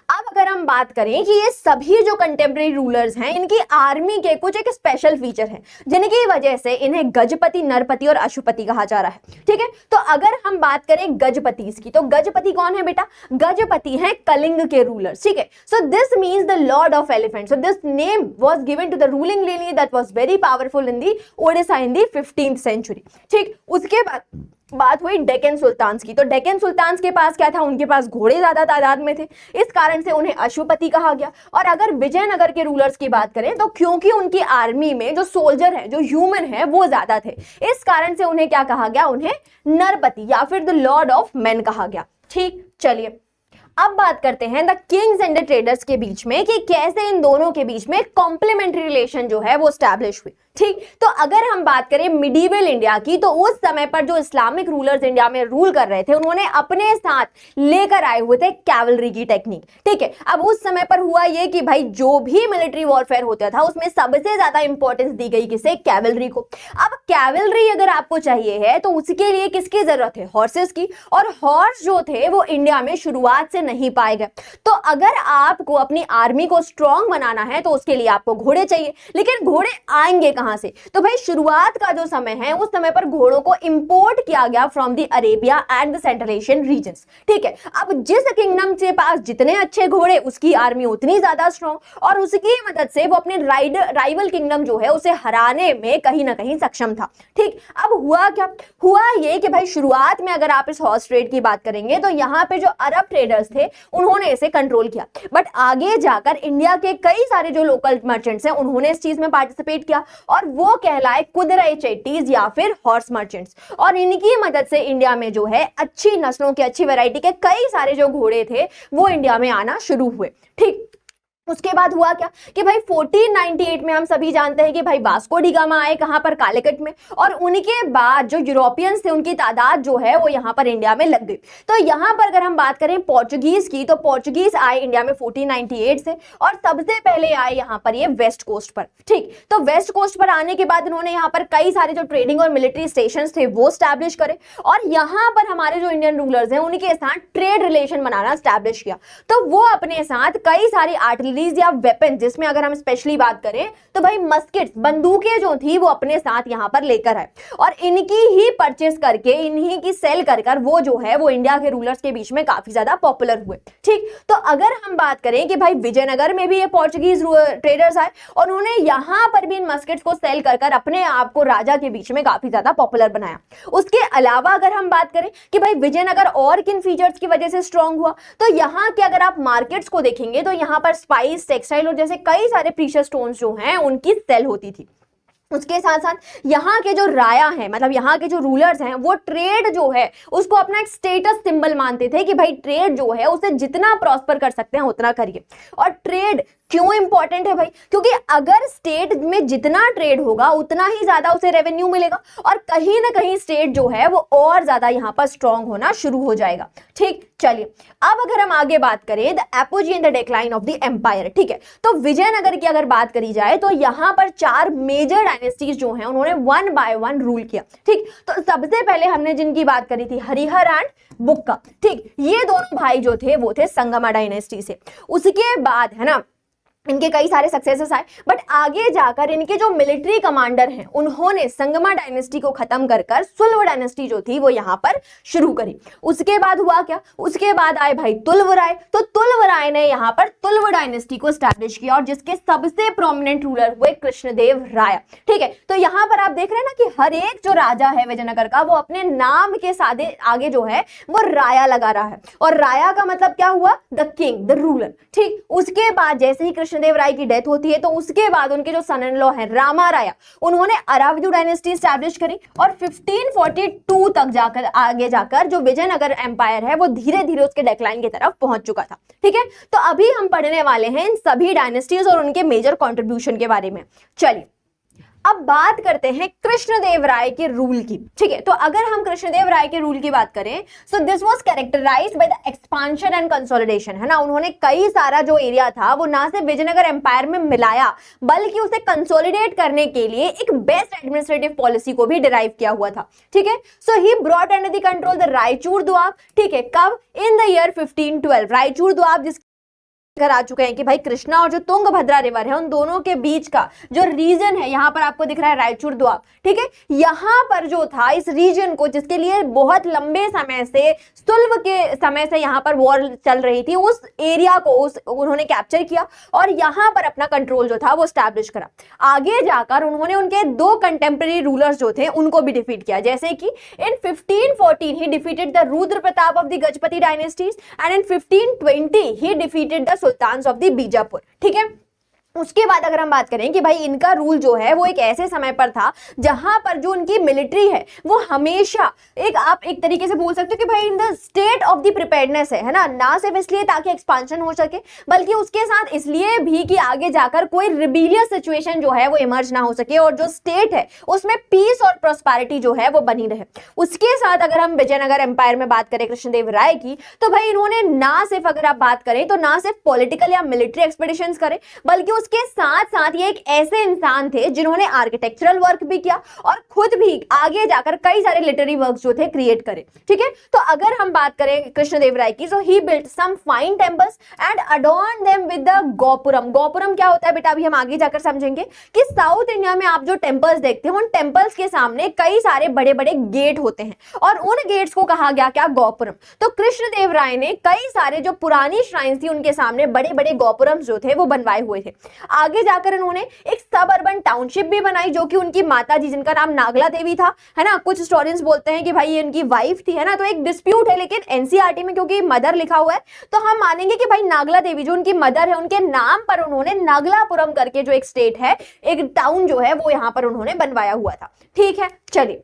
अब अगर हम बात करें कि ये सभी जो कंटेम्परेरी रूलर्स हैं इनकी आर्मी के कुछ एक स्पेशल फीचर हैं जिनकी वजह से इन्हें गजपति, नरपति और अशुपति कहा जा रहा है। ठीक है, तो अगर हम बात करें गजपति की, तो गजपति कौन है बेटा? गजपति हैं कलिंग के रूलर्स। ठीक है, so this means the lord of elephant. So this name was given to the ruling lineage that was very powerful in the Odisha in the 15th century. ठीक, उसके बाद बात हुई डेक्कन सुल्तान्स की। तो डेक्कन सुल्तान्स के पास क्या था? उनके पास घोड़े ज्यादा तादाद में थे, इस कारण से उन्हें अशुपति कहा गया। और अगर विजयनगर के रूलर्स की बात करें तो क्योंकि उनकी आर्मी में जो सोल्जर है, जो ह्यूमन है, वो ज्यादा थे, इस कारण से उन्हें क्या कहा गया? उन्हें नरपति या फिर द लॉर्ड ऑफ मेन कहा गया। ठीक, चलिए अब बात करते हैं the Kings and the traders के बीच में कि कैसे इन दोनों के बीच में कॉम्प्लीमेंट्री रिलेशन जो है वो स्टैब्लिश हुई। ठीक, तो अगर हम बात करें मिडीवल इंडिया की, तो उस समय पर जो इस्लामिक रूलर्स इंडिया में रूल कर रहे थे, उन्होंने अपने साथ लेकर आए हुए थे कैवलरी की टेक्निक। ठीक है, अब उस समय पर हुआ ये कि भाई जो भी मिलिट्री वॉरफेयर होता था उसमें सबसे ज्यादा इंपॉर्टेंस दी गई किसे? कैवलरी को। अब कैवलरी अगर आपको चाहिए है तो उसके लिए किसकी जरूरत है? हॉर्सेस की। और हॉर्स जो थे वो इंडिया में शुरुआत से नहीं पाए गए। तो अगर आपको अपनी आर्मी को स्ट्रॉन्ग बनाना है तो उसके लिए आपको घोड़े चाहिए, लेकिन घोड़े आएंगे कहां से? तो भाई शुरुआत का जो समय है उस समय पर घोड़ों को इंपोर्ट किया गया from the Arabia and the central Asian regions. ठीक है, अब जिस किंगडम के पास जितने अच्छे घोड़े उसकी आर्मी उतनी ज्यादा स्ट्रॉन्ग, और उसकी मदद से वो अपने राइवल किंगडम जो है उसे हराने में कहीं ना कहीं सक्षम था। ठीक, अब हुआ क्या? हुआ ये कि भाई शुरुआत में अगर आप इस हॉर्स ट्रेड की बात करेंगे तो यहाँ पे जो अरब ट्रेडर्स थे उन्होंने इसे कंट्रोल किया, बट आगे जाकर इंडिया के कई सारे जो लोकल मर्चेंट्स हैं उन्होंने इस चीज में पार्टिसिपेट किया, और वो कहलाए कुदरई चेट्टीज या फिर हॉर्स मर्चेंट्स। और इनकी मदद से इंडिया में जो है अच्छी नस्लों के, अच्छी वैरायटी के कई सारे जो घोड़े थे वो इंडिया में आना शुरू हुए। ठीक, उसके बाद हुआ क्या कि भाई 1498 में हम सभी जानते हैं कि भाई वास्को डी गामा आए, कहां पर? कालीकट में। और उनके बाद जो यूरोपियंस थे उनकी तादाद जो है वो यहां पर इंडिया में लग गई। तो यहां पर अगर हम बात करें पोर्चुगीज की, तो पोर्चुगीज आए इंडिया में 1498 से, और सबसे पहले आए यहां पर ये वेस्ट कोस्ट पर। ठीक, तो वेस्ट कोस्ट पर आने के बाद उन्होंने यहां पर कई सारे जो ट्रेडिंग और मिलिट्री स्टेशन थे वो स्टैब्लिश करे, और यहां पर हमारे जो इंडियन रूलर्स हैं उनके साथ ट्रेड रिलेशन बनाना स्टैब्लिश किया। तो वो अपने साथ कई सारी आर्टिलरी या वेपन, जिसमें अगर हम स्पेशली बात करें तो भाई मस्केट्स, बंदूकें जो थी वो अपने साथ यहां पर लेकर आए, और इनकी ही परचेस करके, इन्हीं की सेल कर वो जो है वो इंडिया के रूलर्स के बीच में काफी ज्यादा पॉपुलर हुए। ठीक, तो अगर हम बात करें कि भाई विजयनगर में भी ये पोर्चुगीज ट्रेडर्स आए और उन्होंने यहां पर भी इन मस्केट्स को सेल कर अपने आप को राजा के बीच में काफी ज्यादा पॉपुलर बनाया। उसके अलावा अगर हम बात करें कि भाई विजयनगर और किन फीचर्स की वजह से स्ट्रांग हुआ, तो यहाँ के अगर आप मार्केट्स को देखेंगे तो यहाँ पर स्पाइस, टेक्सटाइल और जैसे कई सारे प्रीशियस स्टोन्स जो हैं उनकी सेल होती थी। उसके साथ साथ यहाँ के जो राया हैं, मतलब यहाँ के जो रूलर्स हैं, वो ट्रेड जो है उसको अपना एक स्टेटस सिंबल मानते थे कि भाई ट्रेड जो है उसे जितना प्रॉस्पर कर सकते हैं उतना करिए। और ट्रेड क्यों इंपॉर्टेंट है भाई? क्योंकि अगर स्टेट में जितना ट्रेड होगा उतना ही ज्यादा उसे रेवेन्यू मिलेगा, और कहीं ना कहीं स्टेट जो है वो और ज्यादा यहाँ पर स्ट्रांग होना शुरू हो जाएगा। ठीक, चलिए अब अगर हम आगे बात करें the apogee and the decline of the empire. ठीक है, तो विजयनगर की अगर बात करी जाए तो यहाँ पर 4 मेजर डायनेस्टीज जो हैं उन्होंने 1 बाय 1 रूल किया। ठीक, तो सबसे पहले हमने जिनकी बात करी थी हरिहर एंड बुक्का। ठीक, ये दोनों भाई जो थे वो थे संगमा डायनेस्टी से। उसके बाद है ना इनके कई सारे सक्सेसेस आए, बट आगे जाकर इनके जो मिलिट्री कमांडर हैं उन्होंने संगमा डायनेस्टी को खत्म कर सुल्व डायनेस्टी जो थी वो यहाँ पर शुरू करी। उसके बाद हुआ क्या? उसके बाद आए भाई तुल्व राय। तो तुल्व राय ने यहाँ पर तुल्व डायनेस्टी को स्टैब्लिश किया, और जिसके सबसे प्रोमिनेंट रूलर हुए कृष्णदेव राय। ठीक है, तो यहाँ पर आप देख रहे हैं ना कि हर एक जो राजा है विजयनगर का वो अपने नाम के साथ आगे जो है वो राया लगा रहा है, और राया का मतलब क्या हुआ? The king, the ruler. ठीक, उसके बाद जैसे ही कृष्णदेव राय की डेथ होती है तो उसके बाद उनके जो सन इन लॉ है रामा राया, उन्होंने अरावली डायनेस्टी स्टैब्लिश करी, और 1542 तक जाकर आगे जाकर जो विजयनगर एम्पायर है वो धीरे धीरे उसके डिक्लाइन की तरफ पहुंच चुका था। ठीक है, तो अभी हम पढ़ने वाले हैं इन सभी डायनेस्टीज और उनके मेजर कंट्रीब्यूशन के बारे में। चलिए अब बात करते हैं कृष्णदेव राय के रूल की। ठीक है, तो अगर हम कृष्णदेव राय के रूल की बात करें, so this was characterized by the expansion and consolidation. है ना, उन्होंने कई सारा जो एरिया था वो ना सिर्फ विजयनगर एम्पायर में मिलाया बल्कि उसे कंसोलिडेट करने के लिए एक बेस्ट एडमिनिस्ट्रेटिव पॉलिसी को भी डिराइव किया हुआ था। ठीक है, so he brought under the control the Raichur Doab. ठीक है, कब? In the year 1512। Raichur Doab जिस आ चुके हैं कि भाई कृष्णा और जो तुंगभद्रा रिवर है उन दोनों के बीच का जो रीजन है, यहां पर आपको दिख रहा है रायचूर दोआब। ठीक है, यहां पर जो था इस रीजन को, जिसके लिए बहुत लंबे समय से सुल्व के समय से यहां पर वॉर चल रही थी, उस एरिया को उन्होंने कैप्चर किया और यहां पर अपना कंट्रोल जो था वो स्टैब्लिश करा। आगे जाकर उन्होंने उनके 2 कंटेम्प्रेरी रूलर्स जो थे उनको भी डिफीट किया, जैसे कि in 1514 he defeated the Rudra Pratap of the Gajapati dynasties, and in 1520 he defeated the sultans of the Bijapur. ठीक है, उसके बाद अगर हम बात करें कि भाई इनका रूल जो है वो एक ऐसे समय पर था जहां पर जो उनकी मिलिट्री है वो हमेशा आप एक तरीके से बोल सकते हो कि भाई in the state of the preparedness है ना सिर्फ इसलिए ताकि एक्सपांशन हो सके, बल्कि उसके साथ इसलिए भी कि आगे जाकर कोई रिबेलियस सिचुएशन जो है वो इमर्ज ना हो सके और जो स्टेट है उसमें पीस और प्रोस्पेरिटी जो है वो बनी रहे। उसके साथ अगर हम विजयनगर एम्पायर में बात करें कृष्णदेव राय की, तो भाई इन्होंने ना सिर्फ अगर आप बात करें तो ना सिर्फ पॉलिटिकल या मिलिट्री एक्सपेडिशंस करे, बल्कि उसके साथ साथ ये एक ऐसे इंसान थे जिन्होंने आर्किटेक्चरल वर्क भी किया और खुद भी आगे जाकर कई सारे लिटरेरी वर्क्स जो थे क्रिएट करे। ठीक है, तो अगर हम बात करें कृष्णदेव राय की, so he built some fine temples and adorn them with the gopuram. Gopuram क्या होता है बेटा, अभी हम आगे जाकर समझेंगे कि साउथ इंडिया में आप जो टेंपल्स देखते हैं उन टेंपल्स के सामने कई सारे बड़े बड़े गेट होते हैं और उन गेट्स को कहा गया क्या, गोपुरम। तो कृष्णदेव राय ने कई सारे जो पुरानी श्राइन्स थी उनके सामने बड़े बड़े गोपुरम्स जो थे वो बनवाए हुए थे। आगे जाकर इन्होंने एक सब अर्बन टाउनशिप भी बनाई जो कि उनकी माता जी जिनका नाम नागला देवी था, है ना। कुछ हिस्टोरियंस बोलते हैं कि भाई ये उनकी वाइफ थी, है ना, तो एक डिस्प्यूट है, लेकिन एनसीईआरटी में क्योंकि मदर लिखा हुआ है तो हम मानेंगे कि भाई नागला देवी जो उनकी मदर है उनके नाम पर उन्होंने नागलापुरम करके जो एक स्टेट है, एक टाउन जो है वो यहां पर उन्होंने बनवाया हुआ था। ठीक है, चलिए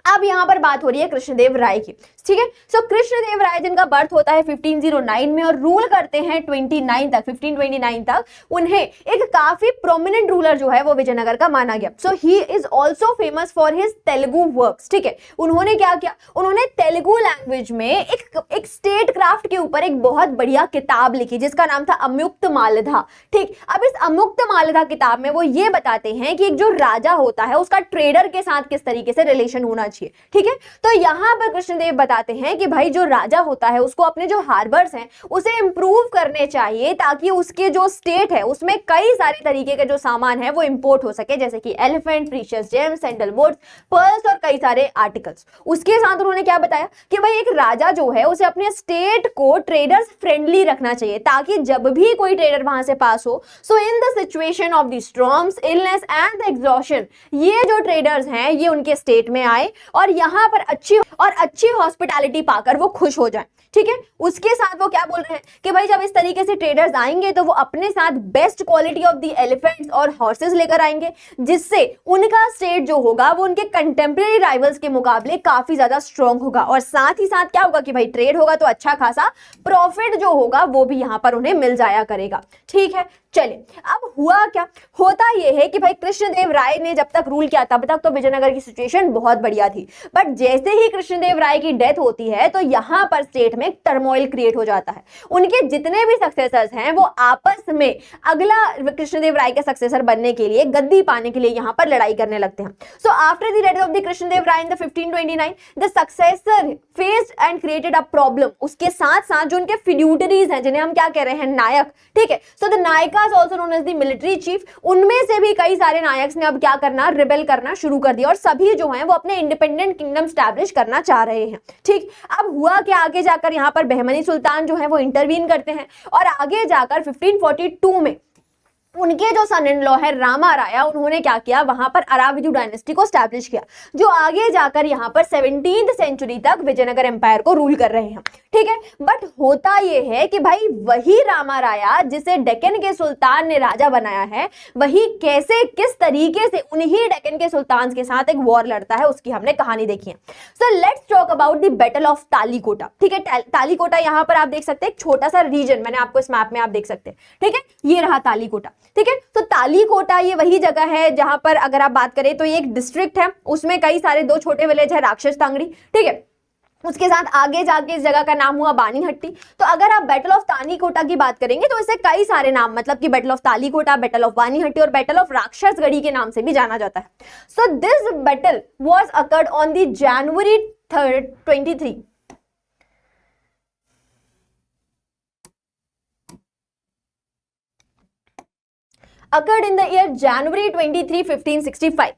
अब यहां पर बात हो रही है कृष्णदेव राय की। ठीक है, सो कृष्णदेव राय जिनका बर्थ होता है 1509 में और रूल करते हैं 1529 तक। उन्हें एक काफी प्रोमिनेंट रूलर जो है वो विजयनगर का माना गया। So he is also famous for his Telugu works. ठीक है, उन्होंने क्या किया, उन्होंने तेलुगु लैंग्वेज में एक स्टेट क्राफ्ट के ऊपर एक बहुत बढ़िया किताब लिखी जिसका नाम था अमुक्त मालधा। ठीक, अब इस अमुक्त मालधा किताब में वो ये बताते हैं कि एक जो राजा होता है उसका ट्रेडर के साथ किस तरीके से रिलेशन होना चाहिए। ठीक है, तो यहां पर कृष्णदेव बताते हैं कि भाई जो राजा होता है उसको अपने जो हार्बर्स हैं उसे इंप्रूव करने चाहिए ताकि उसके जो स्टेट है उसमें कई सारे तरीके के जो सामान है वो इंपोर्ट हो सके, जैसे कि elephant, precious James, sandalwood, pearls और कई सारे आर्टिकल्स। उसके साथ उन्होंने क्या बताया कि भाई एक राजा जो है उसे अपने स्टेट को ट्रेडर्स फ्रेंडली रखना चाहिए ताकि जब भी कोई ट्रेडर वहां से पास हो, so in the situation of the storms, illness and the exhaustion, ये जो ट्रेडर्स हैं ये उनके स्टेट में आए और यहां पर अच्छी हॉस्पिटैलिटी पाकर वो खुश हो जाए। ठीक है, उसके साथ वो क्या बोल रहे हैं कि भाई जब इस तरीके से ट्रेडर्स आएंगे तो वो अपने साथ best quality of the elephants और हॉर्सेस लेकर आएंगे, जिससे उनका स्टेट जो होगा वो उनके कंटेम्परेरी राइवल्स के मुकाबले काफी ज्यादा स्ट्रॉन्ग होगा। और साथ ही साथ क्या होगा कि भाई ट्रेड होगा तो अच्छा खासा प्रॉफिट जो होगा वो भी यहां पर उन्हें मिल जाया करेगा। ठीक है, चलिए अब हुआ क्या, होता यह है कि भाई कृष्णदेव राय ने जब तक रूल किया तब तक तो विजयनगर की सिचुएशन बहुत बढ़िया थी, बट जैसे ही कृष्णदेव राय की डेथ होती है तो यहां पर स्टेट में टर्मोइल क्रिएट हो जाता है। उनके जितने भी सक्सेसर्स हैं वो आपस में अगला कृष्णदेव राय के सक्सेसर बनने के लिए, गद्दी पाने के लिए यहां पर लड़ाई करने लगते हैं। So after the death of the Krishnadeva Raya in the 1529 the successor faced and created a problem. उसके साथ साथ जो उनके फ्यूडरीज हैं जिन्हें हम क्या कह रहे हैं, नायक। ठीक है, so the Nykaa also known as the military chief, उनमें से भी कई सारे नायक्स ने अब क्या करना, रिबेल करना शुरू कर दिया और सभी जो हैं वो अपने इंडिपेंडेंट किंगडम स्टैब्लिश करना चाह रहे हैं। ठीक, अब हुआ कि आगे जाकर यहां पर बहमनी सुल्तान जो है वो इंटरवीन करते हैं और आगे जाकर 1542 में उनके जो सन इन लॉ है रामा राया, उन्होंने क्या किया, वहां पर अरावली डायनेस्टी को स्टैब्लिश किया जो आगे जाकर यहां पर 17th सेंचुरी तक विजयनगर एम्पायर को रूल कर रहे हैं। ठीक है, बट होता यह है कि भाई वही रामा राया जिसे डेक्कन के सुल्तान ने राजा बनाया है, वही कैसे किस तरीके से उन्हीं डेक्कन के सुल्तान के साथ एक वॉर लड़ता है उसकी हमने कहानी देखी है। So let's talk about the battle of Talikota. ठीक है, तालीकोटा यहां पर आप देख सकते हैं एक छोटा सा रीजन, मैंने आपको इस मैप में आप देख सकते हैं। ठीक है, ये रहा तालीकोटा। ठीक है, तो तालीकोटा ये वही जगह है जहां पर अगर आप बात करें तो ये एक डिस्ट्रिक्ट है, उसमें कई सारे दो छोटे विलेज है, राक्षस तांगड़ी। ठीक है, उसके साथ आगे जाके इस जगह का नाम हुआ बानीहट्टी। तो अगर आप बैटल ऑफ तालीकोटा की बात करेंगे तो इसे कई सारे नाम, मतलब कि battle of Talikota, battle of Banihatti और बैटल ऑफ राक्षसगढ़ी के नाम से भी जाना जाता है। So this battle was occurred on the January 3rd 23 occurred in the year January 23, 1565।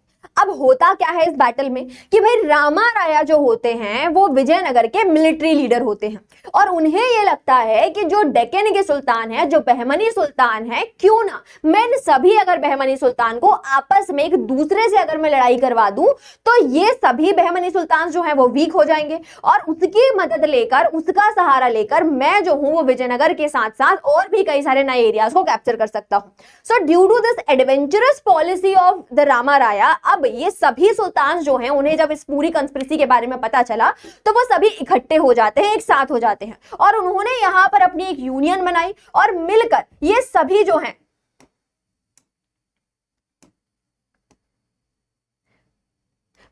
अब होता क्या है इस बैटल में कि भाई रामा राया जो होते हैं वो विजयनगर के मिलिट्री लीडर होते हैं और उन्हें ये लगता है कि जो डेक्कन के सुल्तान है, जो बहमनी सुल्तान है, क्यों ना मैं इन सभी अगर बहमनी सुल्तान को आपस में एक दूसरे से अगर मैं लड़ाई करवा दूं तो ये सभी बहमनी सुल्तान जो है वो वीक हो जाएंगे और उसकी मदद लेकर, उसका सहारा लेकर मैं जो हूं वो विजयनगर के साथ साथ और भी कई सारे नए एरियाज को कैप्चर कर सकता हूं। So due to this adventurous policy of the Rama Raya, अब ये सभी सुल्तान जो हैं उन्हें जब इस पूरी कंस्पिरेसी के बारे में पता चला तो वो सभी इकट्ठे हो जाते हैं, एक साथ हो जाते हैं और उन्होंने यहां पर अपनी एक यूनियन बनाई और मिलकर ये सभी जो हैं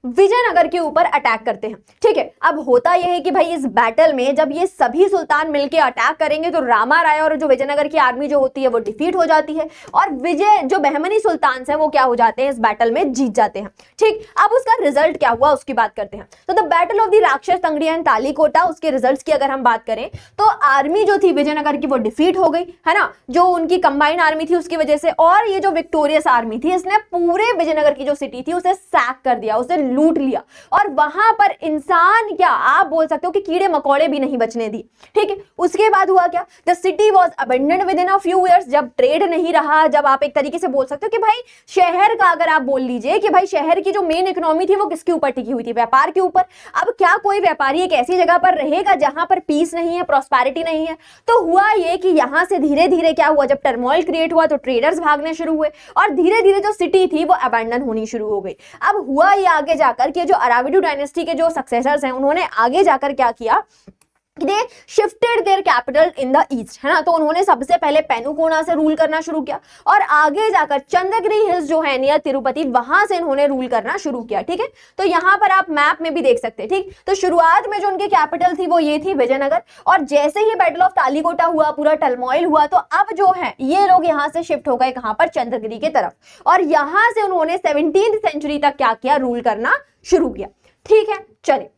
विजयनगर के ऊपर अटैक करते हैं। ठीक है, अब होता यह है कि भाई इस बैटल में जब ये सभी सुल्तान मिलकर अटैक करेंगे तो रामा राया और जो विजयनगर की आर्मी जो होती है वो डिफीट हो जाती है और विजय जो बहमनी सुल्तान है वो क्या हो जाते हैं, इस बैटल में जीत जाते हैं। ठीक, अब उसका रिजल्ट क्या हुआ उसकी बात करते हैं। तो द बैटल ऑफ द राक्षस तंगड़ी एंड तालीकोटा, उसके रिजल्ट्स की अगर हम बात करें तो आर्मी जो थी विजयनगर की वो डिफीट हो गई, है ना, जो उनकी कंबाइंड आर्मी थी उसकी वजह से, और ये जो विक्टोरियस आर्मी थी इसने पूरे विजयनगर की जो सिटी थी उसे सैक कर दिया, उसे लूट लिया और वहां पर इंसान क्या आप बोल सकते हो कि कीड़े मकोड़े भी नहीं बचने दी। ठीक है, उसके बाद हुआ क्या, the city was abandoned within a few years. जब ट्रेड नहीं रहा, जब आप एक तरीके से बोल सकते हो कि भाई शहर का अगर आप बोल लीजिए कि भाई शहर की जो मेन इकोनॉमी थी वो किसके ऊपर टिकी हुई थी, व्यापार के ऊपर। अब क्या कोई व्यापारी एक ऐसी जगह पर रहेगा जहां पर पीस नहीं है, प्रॉस्पेरिटी नहीं है? तो हुआ ये कि यहां से धीरे धीरे क्या हुआ, जब टर्मोइल क्रिएट हुआ तो ट्रेडर्स भागने शुरू हुए और धीरे धीरे जो सिटी थी वो अबैंडन होनी शुरू हो गई। अब हुआ ये आगे जाकर कि जो अराविडू डायनेस्टी के जो सक्सेसर्स हैं उन्होंने आगे जाकर क्या किया, they shifted their capital in the east, है ना। तो उन्होंने सबसे पहले पेनुकोना से रूल करना शुरू किया और आगे जाकर चंद्रगिरी हिल्स जो है नियर तिरुपति, वहां से इन्होंने रूल करना शुरू किया। ठीक है, तो यहां पर आप मैप में भी देख सकते हैं। ठीक, तो शुरुआत में जो उनकी कैपिटल थी वो ये थी विजयनगर और जैसे ही बैटल ऑफ तालीकोटा हुआ, पूरा टर्मोइल हुआ, तो अब जो है ये लोग यहां से शिफ्ट हो गए कहां पर, चंद्रगिरी के तरफ, और यहां से उन्होंने 17वीं सेंचुरी तक क्या किया, रूल करना शुरू किया। ठीक है, चलिए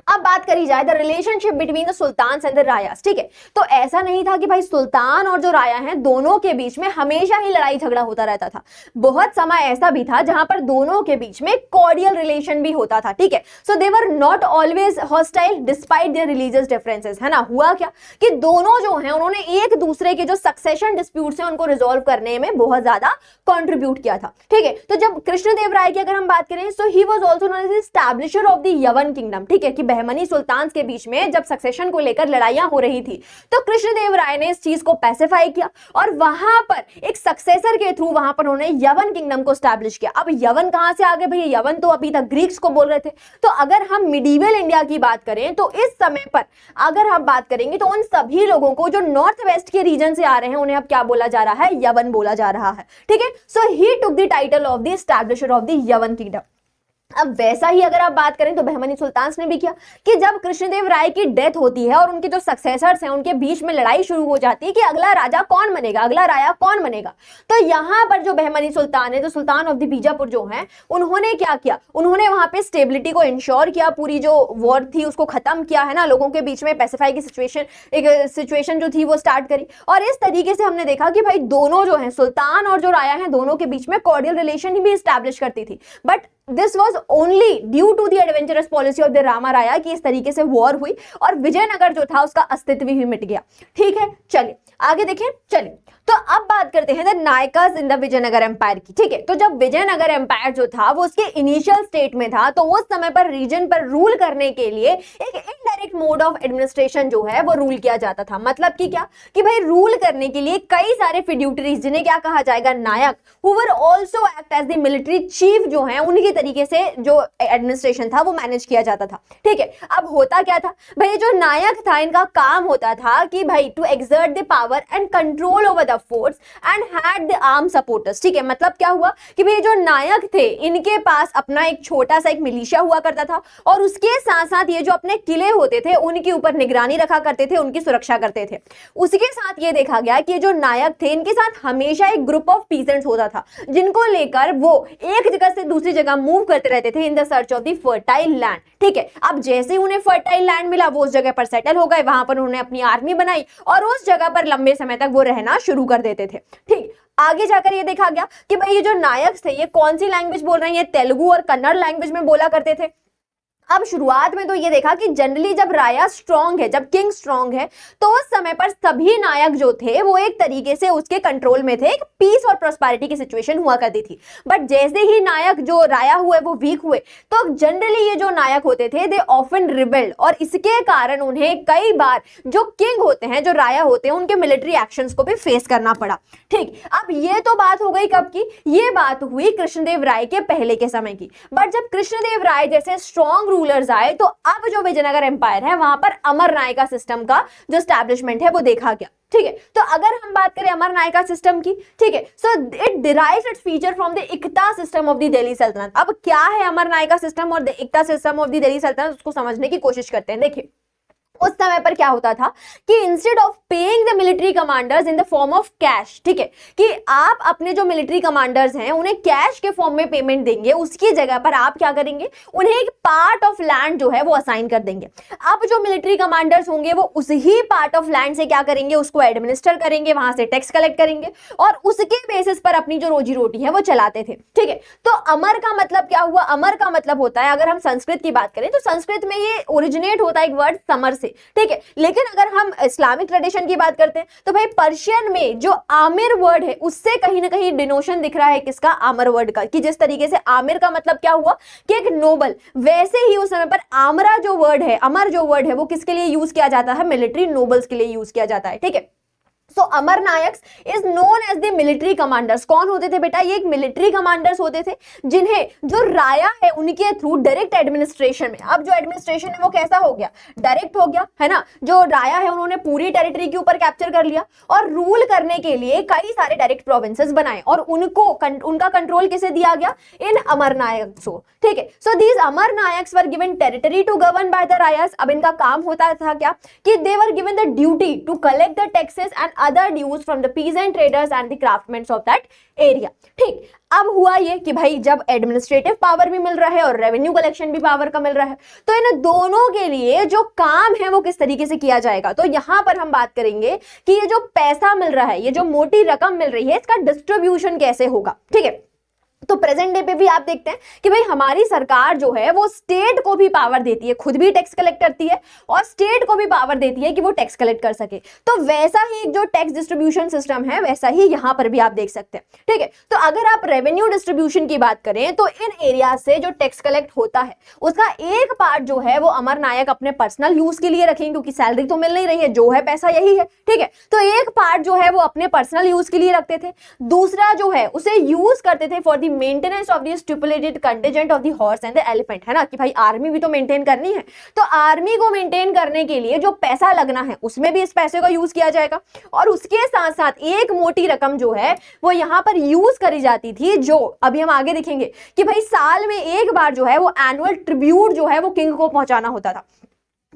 अब बात करी जाए the relationship between the sultan and the Rayas. ठीक है, तो ऐसा नहीं था कि भाई सुल्तान और जो राया हैं दोनों के बीच में हमेशा ही लड़ाई झगड़ा होता रहता था। बहुत समय ऐसा भी था जहां पर दोनों के बीच में कॉर्डियल रिलेशन भी होता था। ठीक है, so they were not always hostile despite their religious differences, है ना। हुआ क्या कि दोनों जो हैं उन्होंने एक दूसरे के जो सक्सेशन डिस्प्यूट्स हैं उनको रिजॉल्व करने में बहुत ज्यादा कंट्रीब्यूट किया था। ठीक है, तो जब कृष्णदेव राय की अगर हम बात करें so he was also known as establisher of the Yavana kingdom. ठीक है, कि बहमनी सुल्तान के बीच में जब सक्सेशन को लेकर लड़ाइयां हो रही थी तो कृष्णदेव राय ने इस चीज को पैसिफाई किया और वहां पर एक सक्सेसर के थ्रू वहां पर उन्होंने यवन किंगडम को स्टैब्लिश किया। अब यवन कहां से आ गए भैया, यवन तो अभी तक ग्रीक्स को बोल रहे थे। तो अगर हम मिडीवल इंडिया की बात करें तो इस समय पर अगर हम बात करेंगे तो उन सभी लोगों को जो नॉर्थ वेस्ट के रीजन से आ रहे हैं उन्हें अब क्या बोला जा रहा है, यवन बोला जा रहा है। ठीक है, so he took the title of the establisher of the Yavana kingdom. अब वैसा ही अगर आप बात करें तो बहमनी सुल्तान ने भी किया कि जब कृष्णदेव राय की डेथ होती है और उनके जो सक्सेसर्स हैं उनके बीच में लड़ाई शुरू हो जाती है कि अगला राजा कौन बनेगा, अगला राया कौन बनेगा, तो यहां पर जो बहमनी सुल्तान है, जो सुल्तान ऑफ द बीजापुर जो है, उन्होंने क्या किया, उन्होंने वहां पे स्टेबिलिटी को इंश्योर किया, पूरी जो वॉर थी उसको खत्म किया, है ना, लोगों के बीच में पैसिफाई की सिचुएशन जो थी वो स्टार्ट करी। और इस तरीके से हमने देखा कि भाई दोनों जो है सुल्तान और जो राया है दोनों के बीच में कॉर्डियल रिलेशन भी स्टैब्लिश करती थी। But this was only due to the adventurous policy of the Rama Raya कि इस तरीके से वॉर हुई और विजयनगर जो था उसका अस्तित्व ही मिट गया। ठीक है, चलिए आगे देखें। चलिए तो अब बात करते हैं the Nayakas in the Vijayanagara empire की। ठीक है, तो जब विजयनगर एम्पायर जो था वो उसके इनिशियल स्टेट में था तो उस समय पर रीजन पर रूल करने के लिए एक इनडायरेक्ट मोड ऑफ एडमिनिस्ट्रेशन जो है वो रूल किया जाता था। मतलब कि क्या कि भाई रूल करने के लिए कई सारे फिड्यूटरीज जिन्हें क्या कहा जाएगा, Nayak, who were also act as the military chief जो है, उनकी तरीके से जो एडमिनिस्ट्रेशन था वो मैनेज किया जाता था। ठीक है, अब होता क्या था भाई, जो नायक था इनका काम होता था कि भाई to exert the power and control over the force and had the arm supporters. ठीक है, मतलब क्या हुआ कि भाई जो नायक थे इनके पास अपना एक छोटा सा एक मिलिशिया हुआ करता था और उसके साथ साथ ये जो अपने किले होते थे उनके ऊपर निगरानी रखा करते थे, उनकी सुरक्षा करते थे। उसके साथ ये देखा गया कि जो नायक थे इनके साथ हमेशा एक ग्रुप ऑफ पीसेंट्स होता था जिनको लेकर वो एक जगह से दूसरी जगह मूव करते रहते थे in the search of the fertile land. ठीक है, अब जैसे उन्हें फर्टाइल लैंड मिला वो उस जगह पर सेटल हो गए, वहां पर उन्होंने अपनी आर्मी बनाई और उस जगह पर लंबे समय तक वो रहना शुरू कर देते थे। ठीक, आगे जाकर ये देखा गया कि भाई ये जो नायक थे ये कौन सी लैंग्वेज बोल रहे हैं, ये तेलुगु और कन्नड़ लैंग्वेज में बोला करते थे। अब शुरुआत में तो ये देखा कि जनरली जब राया स्ट्रांग है, जब किंग स्ट्रांग है, तो उस समय पर सभी नायक जो थे वो एक तरीके से उसके कंट्रोल में थे, एक पीस और प्रोस्पेरिटी की सिचुएशन हुआ करती थी। बट जैसे ही नायक जो राया हुए वो वीक हुए, तो जनरली ये जो नायक होते थे दे ऑफन रिबेल्ड, और इसके कारण उन्हें कई बार जो किंग होते हैं, जो राया होते हैं, उनके मिलिट्री एक्शंस को भी फेस करना पड़ा। ठीक, अब ये तो बात हो गई कब की, ये बात हुई कृष्णदेव राय के पहले के समय की। बट जब कृष्णदेव राय जैसे स्ट्रॉन्ग रूलर्स आए, तो अब जो विजयनगर एम्पायर है वहां पर अमर नायका सिस्टम का जो एस्टैब्लिशमेंट है वो देखा गया। ठीक है, तो अगर हम बात करें अमर नायका सिस्टम की, ठीक है, so it derives its feature from the iqta system of the Delhi Sultanate. अब क्या है अमर नायका सिस्टम और the iqta system of the Delhi Sultanate, उसको समझने की कोशिश करते हैं। देखिए उस समय पर क्या होता था कि instead of paying the military commanders in the form of cash, ठीक है, कि आप अपने जो मिलिट्री कमांडर्स हैं उन्हें कैश के फॉर्म में पेमेंट देंगे, उसकी जगह पर आप क्या करेंगे, उन्हें एक पार्ट ऑफ लैंड जो है वो असाइन कर देंगे। अब जो मिलिट्री कमांडर्स होंगे वो उस ही पार्ट ऑफ लैंड से क्या करेंगे, उसको एडमिनिस्टर करेंगे, वहां से टैक्स कलेक्ट करेंगे और उसके बेसिस पर अपनी जो रोजी रोटी है वो चलाते थे। ठीक है, तो अमर का मतलब क्या हुआ, अमर का मतलब होता है, अगर हम संस्कृत की बात करें तो संस्कृत में ये ओरिजिनेट होता है एक वर्ड समर से। ठीक है, लेकिन अगर हम इस्लामिक ट्रेडिशन की बात करते हैं तो भाई पर्शियन में जो आमिर वर्ड है उससे कहीं ना कहीं डिनोशन दिख रहा है किसका, आमिर वर्ड का, कि जिस तरीके से आमिर का मतलब क्या हुआ कि एक नोबल, वैसे ही उस समय पर आमरा जो वर्ड है, अमर जो वर्ड है वो किसके लिए यूज किया जाता है, मिलिट्री नोबल्स के लिए यूज किया जाता है। ठीक है, so Amara Nayaks is known as the military commanders. कौन होते थे बेटा, ये एक मिलिट्री कमांडर्स होते थे जिन्हें जो राया है उनके थ्रू डायरेक्ट एडमिनिस्ट्रेशन में, अब जो एडमिनिस्ट्रेशन है वो कैसा हो गया, डायरेक्ट हो गया, है ना। जो राया है उन्होंने पूरी टेरिटरी के ऊपर कैप्चर कर लिया और रूल करने के लिए कई सारे डायरेक्ट प्रोविंसेस बनाए और उनको उनका कंट्रोल किसे दिया गया, इन अमर नायक्स को। ठीक है, so these Amara Nayaks were given territory to govern by the Rayas. अब इनका काम होता था क्या कि they were given the duty to collect the taxes and other dues from the peasant traders and the craftsmen of that area। ठीक, अब हुआ ये कि भाई जब एडमिनिस्ट्रेटिव पावर भी मिल रहा है और रेवेन्यू कलेक्शन भी पावर का मिल रहा है, तो इन दोनों के लिए जो काम है वो किस तरीके से किया जाएगा। तो यहां पर हम बात करेंगे कि ये जो पैसा मिल रहा है, ये जो मोटी रकम मिल रही है, इसका डिस्ट्रीब्यूशन कैसे होगा। ठीक है, तो प्रेजेंट डे पे भी आप देखते हैं कि भाई हमारी सरकार जो है वो स्टेट को भी पावर देती है, खुद भी टैक्स कलेक्ट करती है और स्टेट को भी पावर देती है कि वो टैक्स कलेक्ट कर सके। तो वैसा ही जो टैक्स डिस्ट्रीब्यूशन सिस्टम है वैसा ही यहां पर भी आप देख सकते हैं। ठीक है, तो अगर आप रेवेन्यू डिस्ट्रीब्यूशन की बात करें तो इन एरिया से जो टैक्स कलेक्ट होता है उसका एक पार्ट जो है वो अमर नायक अपने पर्सनल यूज के लिए रखेंगे, क्योंकि सैलरी तो मिल नहीं रही है, जो है पैसा यही है। ठीक है, तो एक पार्ट जो है वो अपने पर्सनल यूज के लिए रखते थे, दूसरा जो है उसे यूज करते थे for the maintenance of the stipulated contingent of the horse and the elephant, है ना, कि भाई आर्मी भी तो मेंटेन करनी है, तो आर्मी को मेंटेन करने के लिए जो पैसा लगना है उसमें भी इस पैसे का यूज किया जाएगा। और उसके साथ साथ एक मोटी रकम जो है वो यहां पर यूज करी जाती थी, जो अभी हम आगे देखेंगे कि भाई साल में एक बार जो है वो एनुअल ट्रिब्यूट जो है वो किंग को पहुंचाना होता था,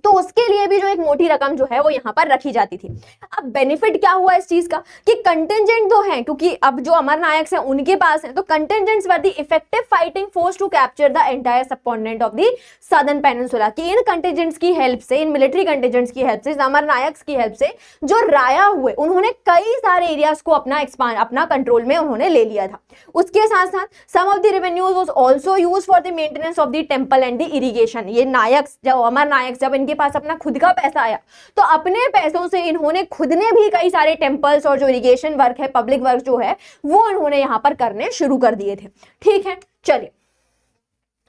तो उसके लिए भी जो एक मोटी रकम जो है वो यहां पर रखी जाती थी। अब बेनिफिट क्या हुआ इस चीज का कि कंटिजेंट तो है, क्योंकि अब जो अमर नायक्स हैं उनके पास है, तो contingents were the effective fighting force to capture the entire subcontinent of the southern peninsula, कि इन कंटिजेंट्स की हेल्प से, इन मिलिट्री कंटिजेंट्स की हेल्प से, अमर नायक्स की हेल्प से जो राया हुए उन्होंने कई सारे एरियाज को अपना कंट्रोल में उन्होंने ले लिया था। उसके साथ साथ some of the revenues was also used for the maintenance of the temple and the irrigation. ये नायक्स, जब अमर नायक्स, जब इनके पास अपना खुद का पैसा आया तो अपने पैसों से इन्होंने खुद ने भी कई सारे टेंपल्स और जो इरिगेशन वर्क है, पब्लिक वर्क जो है वो इन्होंने यहां पर करने शुरू कर दिए थे। ठीक है, चलिए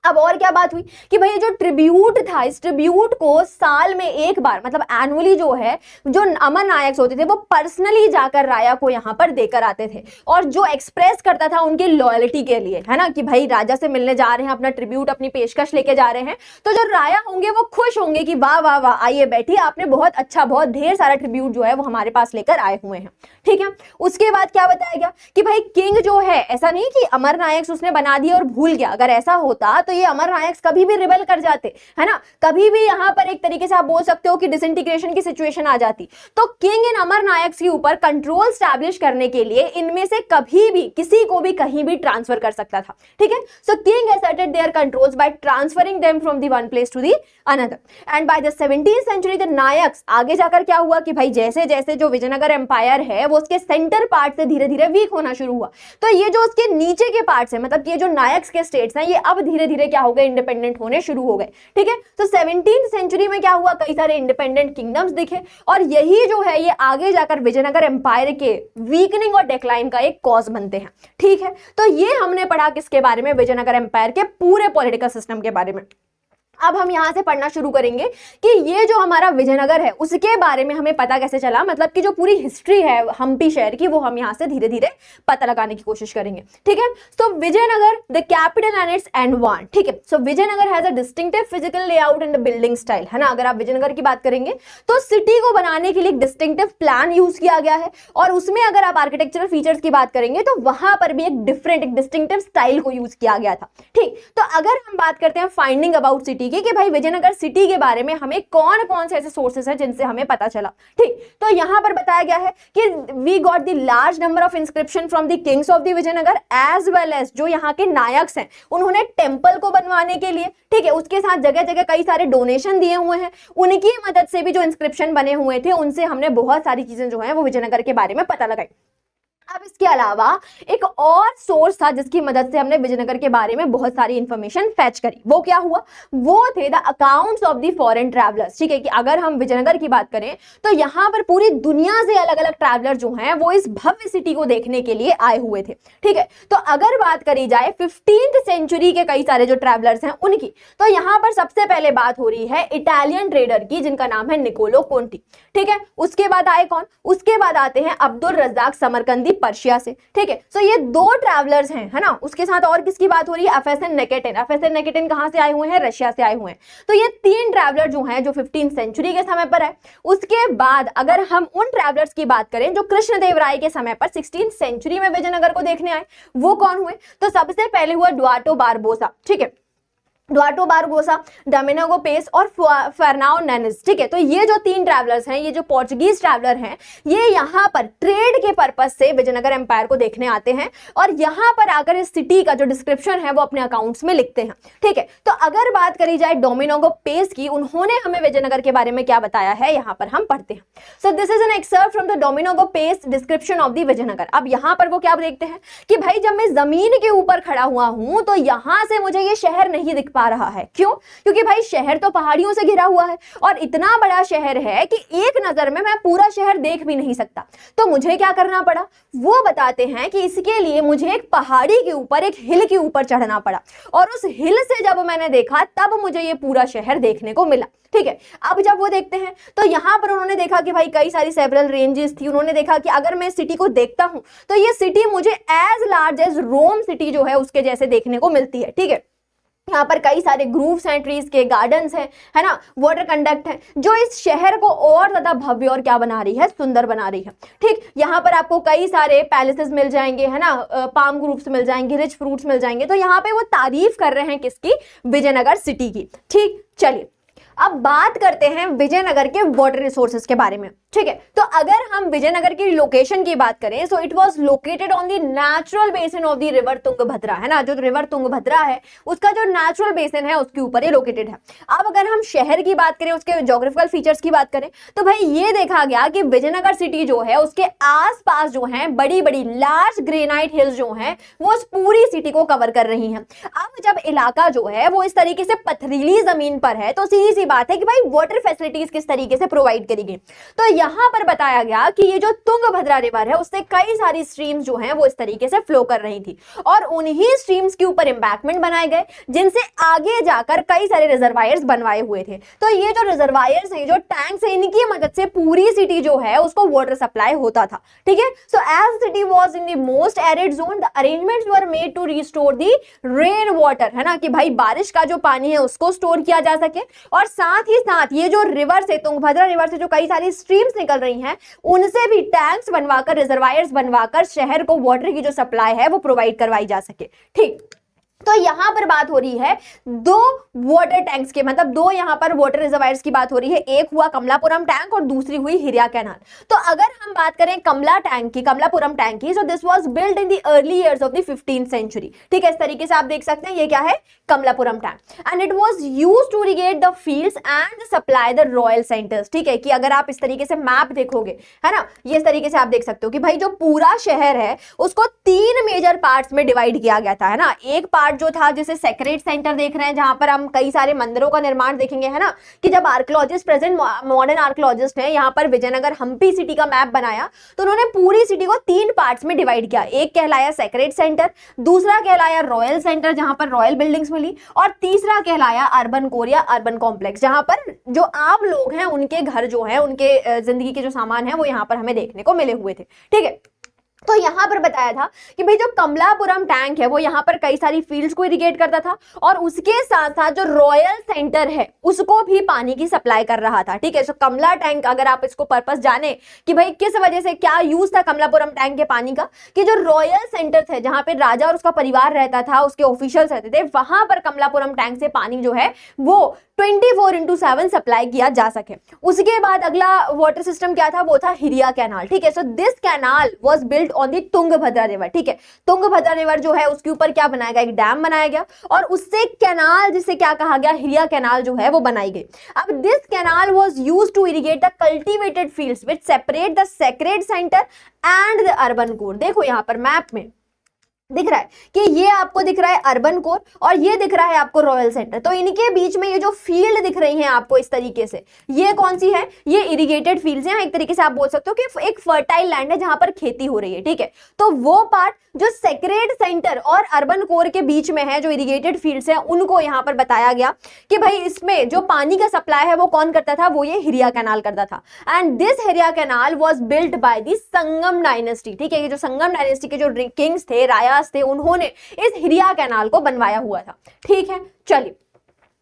अब और क्या बात हुई कि भाई जो ट्रिब्यूट था, इस ट्रिब्यूट को साल में एक बार, मतलब एनुअली जो है, जो अमर नायक्स होते थे वो पर्सनली जाकर राया को यहाँ पर देकर आते थे और जो एक्सप्रेस करता था उनकी लॉयल्टी के लिए, है ना, कि भाई राजा से मिलने जा रहे हैं, अपना ट्रिब्यूट, अपनी पेशकश लेके जा रहे हैं, तो जो राया होंगे वो खुश होंगे कि वाह वाह वाह, आइए बैठिए, आपने बहुत अच्छा, बहुत ढेर सारा ट्रिब्यूट जो है वो हमारे पास लेकर आए हुए हैं। ठीक है, उसके बाद क्या बताया गया कि भाई किंग जो है, ऐसा नहीं कि अमर नायक्स उसने बना दिया और भूल गया, अगर ऐसा होता तो ये अमरनायक कभी भी रिबेल कर जाते, है ना, कभी भी यहाँ पर एक तरीके से आप बोल सकते हो कि डिसइंटीग्रेशन की सिचुएशन आ जाती। तो किंग इन अमरनायक के ऊपर कंट्रोल स्टैब्लिश करने के लिए इनमें से कभी भी किसी को भी कहीं भी ट्रांसफर कर सकता था, ठीक है। सो king asserted their controls by transferring them from the one place to the another, and by the 17th century the Nayaks, आगे जाकर क्या हुआ कि भाई जैसे जैसे जो विजयनगर एम्पायर है वो उसके सेंटर पार्ट से धीरे धीरे वीक होना शुरू हुआ, तो ये जो उसके नीचे के पार्ट्स है, मतलब ये जो नायक्स के स्टेट्स हैं, ये अब धीरे धीरे क्या हो गए, इंडिपेंडेंट होने शुरू हो गए, ठीक है। तो 17th सेंचुरी में क्या हुआ, कई सारे इंडिपेंडेंट किंगडम्स दिखे, और यही जो है ये आगे जाकर विजयनगर एम्पायर के वीकनिंग और डिक्लाइन का एक कॉज बनते हैं, ठीक है। तो ये हमने पढ़ा किसके बारे में, विजयनगर एम्पायर के पूरे पॉलिटिकल सिस्टम के बारे में। अब हम यहां से पढ़ना शुरू करेंगे कि ये जो हमारा विजयनगर है उसके बारे में हमें पता कैसे चला, मतलब कि जो पूरी हिस्ट्री है हम्पी शहर की वो हम यहां से धीरे धीरे पता लगाने की कोशिश करेंगे, ठीक है। So Vijayanagara the capital and its advantage, ठीक है। So Vijayanagara has a distinctive physical layout and building style, है ना। अगर आप विजयनगर की बात करेंगे तो सिटी को बनाने के लिए एक डिस्टिंक्टिव प्लान यूज किया गया है, और उसमें अगर आप आर्किटेक्चरल फीचर्स की बात करेंगे तो वहां पर भी एक डिफरेंट, एक डिस्टिंक्टिव स्टाइल को यूज किया गया था, ठीक। तो अगर हम बात करते हैं फाइंडिंग अबाउट सिटी कि भाई विजयनगर सिटी के बारे में हमें कौन कौन से ऐसे सोर्सेस हैं जिनसे हमें पता चला, ठीक। तो यहां पर बताया गया है कि we got the large number of inscription from the kings of the Vijayanagar as well as जो यहाँ के नायक्स हैं उन्होंने टेंपल को बनवाने के लिए, ठीक है, उसके साथ जगह जगह कई सारे डोनेशन दिए हुए हैं, उनकी मदद से भी जो इंस्क्रिप्शन बने हुए थे उनसे हमने बहुत सारी चीजें जो है वो विजयनगर के बारे में पता लगाई। अब इसके अलावा एक और सोर्स था जिसकी मदद से हमने विजयनगर के बारे में बहुत सारी इंफॉर्मेशन फैच करी, वो क्या हुआ, वो थे the accounts of the foreign travellers, ठीक है। कि अगर हम विजयनगर की बात करें तो यहाँ पर पूरी दुनिया से अलग अलग ट्रैवलर जो हैं वो इस भव्य सिटी को देखने के लिए आए हुए थे, ठीक है। तो अगर बात करी जाए 15th सेंचुरी के कई सारे जो ट्रैवलर्स हैं उनकी, तो यहाँ पर सबसे पहले बात हो रही है इटालियन ट्रेडर की जिनका नाम है निकोलो कोंटी, ठीक है। उसके बाद आए कौन, उसके बाद आते हैं अब्दुल रज्जाक समरकंदी पर्शिया से, ठीक है। सो ये दो ट्रैवलर्स हैं, है ना। उसके साथ और किसकी बात हो रही है, एफएसएन नेकेटिन। एफएसएन नेकेटिन कहां से आए हुए हैं, रशिया से आए हुए हैं। तो ये तीन ट्रैवलर जो हैं जो 15th सेंचुरी के समय पर है। उसके बाद अगर हम उन ट्रैवलर्स की बात करें जो कृष्णदेवराय के समय पर 16th सेंचुरी में विजयनगर को देखने आए, वो कौन हुए, तो सबसे पहले हुआ डुआर्टो बारबोसा, ठीक है। डुआर्टो बारबोसा, डोमिनिगो पेस और फर्नाओ नेनिस, ठीक है। तो ये जो तीन ट्रैवलर्स हैं, ये जो पोर्चुगीज ट्रैवलर हैं, ये यहाँ पर ट्रेड के पर्पस से विजयनगर एम्पायर को देखने आते हैं और यहाँ पर आकर इस सिटी का जो डिस्क्रिप्शन है वो अपने अकाउंट्स में लिखते हैं, ठीक है। तो अगर बात करी जाए डोमिनिगो पेस की, उन्होंने हमें विजयनगर के बारे में क्या बताया है, यहाँ पर हम पढ़ते हैं। So this is an excerpt from the Domingo Paes description of the Vijayanagara. अब यहाँ पर वो क्या देखते हैं कि भाई जब मैं जमीन के ऊपर खड़ा हुआ हूं तो यहां से मुझे ये शहर नहीं दिख पा रहा है, क्यों, क्योंकि भाई शहर तो पहाड़ियों से घिरा हुआ है और इतना बड़ा शहर है कि एक नजर में मैं पूरा शहर देख भी नहीं सकता। तो मुझे क्या करना पड़ा, वो बताते हैं कि इसके लिए मुझे एक पहाड़ी के ऊपर, एक हिल के ऊपर चढ़ना पड़ा और उस हिल से जब मैंने देखा तब मुझे ये पूरा शहर देखने को मिला, ठीक है। अब जब वो देखते हैं तो यहां पर उन्होंने देखा कि भाई कई सारी सेवरल रेंजेस थी। उन्होंने देखा कि अगर मैं सिटी को देखता हूं तो ये सिटी मुझे एज लार्ज एज रोम सिटी जो है उसके जैसे देखने को मिलती है, ठीक है। यहाँ पर कई सारे ग्रूव्स हैं, ट्रीज के गार्डन्स हैं, है ना, वाटर कंडक्ट है, जो इस शहर को और ज्यादा भव्य और क्या बना रही है, सुंदर बना रही है, ठीक। यहाँ पर आपको कई सारे पैलेसेस मिल जाएंगे, है ना, पाम ग्रुप्स मिल जाएंगे, रिच फ्रूट्स मिल जाएंगे। तो यहाँ पे वो तारीफ कर रहे हैं किसकी, विजयनगर सिटी की, ठीक। चलिए अब बात करते हैं विजयनगर के वाटर रिसोर्सेज के बारे में, ठीक है। तो अगर हम विजयनगर की लोकेशन की बात करें, so it was located on the natural basin of the river Tungabhadra, है ना। जो रिवर तुंगभद्रा है उसका जो नेचुरल बेसिन है उसके ऊपर ये लोकेटेड है। अब अगर हम शहर की बात करें, उसके ज्योग्राफिकल फीचर्स की बात करें, तो भाई ये देखा गया कि विजयनगर सिटी जो है उसके आसपास जो है बड़ी बड़ी लार्ज ग्रेनाइट हिल्स जो है वो उस पूरी सिटी को कवर कर रही हैं। अब जब इलाका जो है वो इस तरीके से पथरीली जमीन पर है तो सीधी बात है कि भाई वाटर फैसिलिटीज किस तरीके से प्रोवाइड करी गई। तो यहां पर बताया गया कि ये जो तुंगभद्रा रिवर है उससे कई सारी स्ट्रीम्स जो हैं वो इस तरीके से फ्लो कर रही थी और उन्हीं स्ट्रीम्स के ऊपर एम्बैंकमेंट बनाए गए जिनसे आगे जाकर कई सारे रिजर्वायर्स बनवाए हुए थे। तो ये जो रिजर्वायर्स हैं, जो टैंक्स हैं, इनकी मदद से पूरी सिटी जो है उसको वाटर सप्लाई होता था, ठीक है। So as city was in the most arid zone, the arrangements were made to restore the rain water, है ना, कि भाई बारिश का जो पानी है उसको स्टोर किया जा सके और साथ ही साथ ये जो रिवर से, तुंगभद्रा रिवर से जो कई सारी स्ट्रीम्स निकल रही हैं उनसे भी टैंक्स बनवाकर, रिजर्वायर्स बनवाकर शहर को वाटर की जो सप्लाई है वो प्रोवाइड करवाई जा सके, ठीक। तो यहां पर बात हो रही है दो वाटर टैंक्स के, मतलब दो यहां पर वाटर रिजर्वायर्स की बात हो रही है। एक हुआ कमलापुरम टैंक और दूसरी हुई हिरिया कैनाल। तो अगर हम बात करें कमलापुरम टैंक की, so this was build in the early years of the 15th century. ठीक है, इस तरीके से आप देख सकते हैं, ये क्या है, Kamalapuram tank, and it was used to irrigate the fields and supply the royal centres. ठीक है, कि अगर आप इस तरीके से मैप देखोगे, है ना, ये इस तरीके से आप देख सकते हो कि भाई जो पूरा शहर है उसको 3 मेजर पार्ट्स में डिवाइड किया गया था, है ना। एक पार्ट जो था जिसे सेक्रेड सेंटर देख रहे हैं, जहां पर हम कई सारे मंदिरों का निर्माण देखेंगे, है ना, कि जब आर्कियोलॉजिस्ट, प्रेजेंट मॉडर्न आर्कियोलॉजिस्ट हैं, यहां पर विजयनगर हम्पी सिटी का मैप बनाया तो उन्होंने पूरी सिटी को 3 पार्ट्स में डिवाइड किया। एक कहलाया सेक्रेड सेंटर, दूसरा कहलाया रॉयल सेंटर जहां पर रॉयल बिल्डिंग्स मिली, और तीसरा कहलाया अर्बन कोर या अर्बन कॉम्प्लेक्स, जहां पर जो आम लोग हैं उनके घर जो है, उनके जिंदगी के जो सामान है वो यहां पर हमें देखने को मिले हुए थे। ठीक है, तो यहां पर बताया था कि भाई जो कमलापुरम टैंक है वो यहां पर कई सारी फील्ड्स को इरिगेट करता था, और उसके साथ साथ जो रॉयल सेंटर है उसको भी पानी की सप्लाई कर रहा था। ठीक है, तो कमला टैंक, अगर आप इसको पर्पस जाने कि भाई किस वजह से क्या यूज था कमलापुरम टैंक के पानी का, कि जो रॉयल सेंटर थे जहां पे राजा और उसका परिवार रहता था, उसके ऑफिशियल्स रहते थे, वहां पर कमलापुरम टैंक से पानी जो है वो 24/7 सप्लाई किया जा सके। उसके बाद अगला वाटर सिस्टम क्या था, वो था हिरिया कैनाल। ठीक है, so this canal was built on the Tungabhadra river. ठीक है, तुंगभद्रा रिवर जो है उसके ऊपर क्या बनाया गया, एक डैम बनाया गया, और उससे कैनाल, जिसे क्या कहा गया, हिरिया कैनाल जो है वो बनाई गई। अब this canal was used to irrigate the cultivated fields which separate the sacred centre and the urban core. देखो यहां पर मैप में दिख रहा है कि ये आपको दिख रहा है अर्बन कोर और ये दिख रहा है आपको रॉयल सेंटर। तो इनके बीच में ये जो फील्ड दिख रही हैं आपको इस तरीके से, ये कौन सी है, ये इरिगेटेड फील्ड्स हैं। एक तरीके से आप बोल सकते हो कि एक फर्टाइल लैंड है जहां पर खेती हो रही है। ठीक है, तो वो पार्ट जो सेक्रेड सेंटर और अर्बन कोर के बीच में है, जो इरिगेटेड फील्ड्स हैं, उनको यहां पर बताया गया कि भाई इसमें जो पानी का सप्लाई है वो कौन करता था, वो ये हिरिया कैनाल करता था। And this Hiriya canal was built by the Sangama dynasty. ठीक है, ये जो संगम डायनेस्टी के जो किंग्स थे, राजा थे, उन्होंने इस हिरिया कैनाल को बनवाया हुआ था। ठीक है, चलिए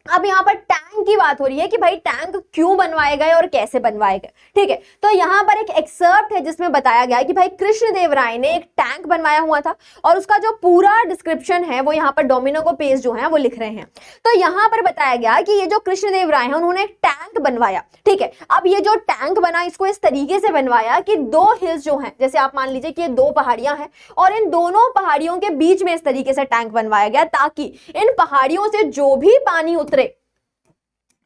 अब यहां पर टैंक की बात हो रही है कि भाई टैंक क्यों बनवाए गए और कैसे बनवाए गए। ठीक है, तो यहां पर एक एक्सर्प्ट है जिसमें बताया गया है कि भाई कृष्णदेवराय ने एक टैंक बनवाया हुआ था, और उसका जो पूरा डिस्क्रिप्शन है वो यहां पर डोमिनो पेज जो है वो लिख रहे हैं। तो यहां पर बताया गया कि ये जो कृष्णदेवराय है उन्होंने एक टैंक बनवाया। ठीक है, अब ये जो टैंक बना इसको इस तरीके से बनवाया कि 2 हिल्स जो हैं, जैसे आप मान लीजिए कि ये 2 पहाड़ियां हैं और इन दोनों पहाड़ियों के बीच में इस तरीके से टैंक बनवाया गया, ताकि इन पहाड़ियों से जो भी पानी उतरे,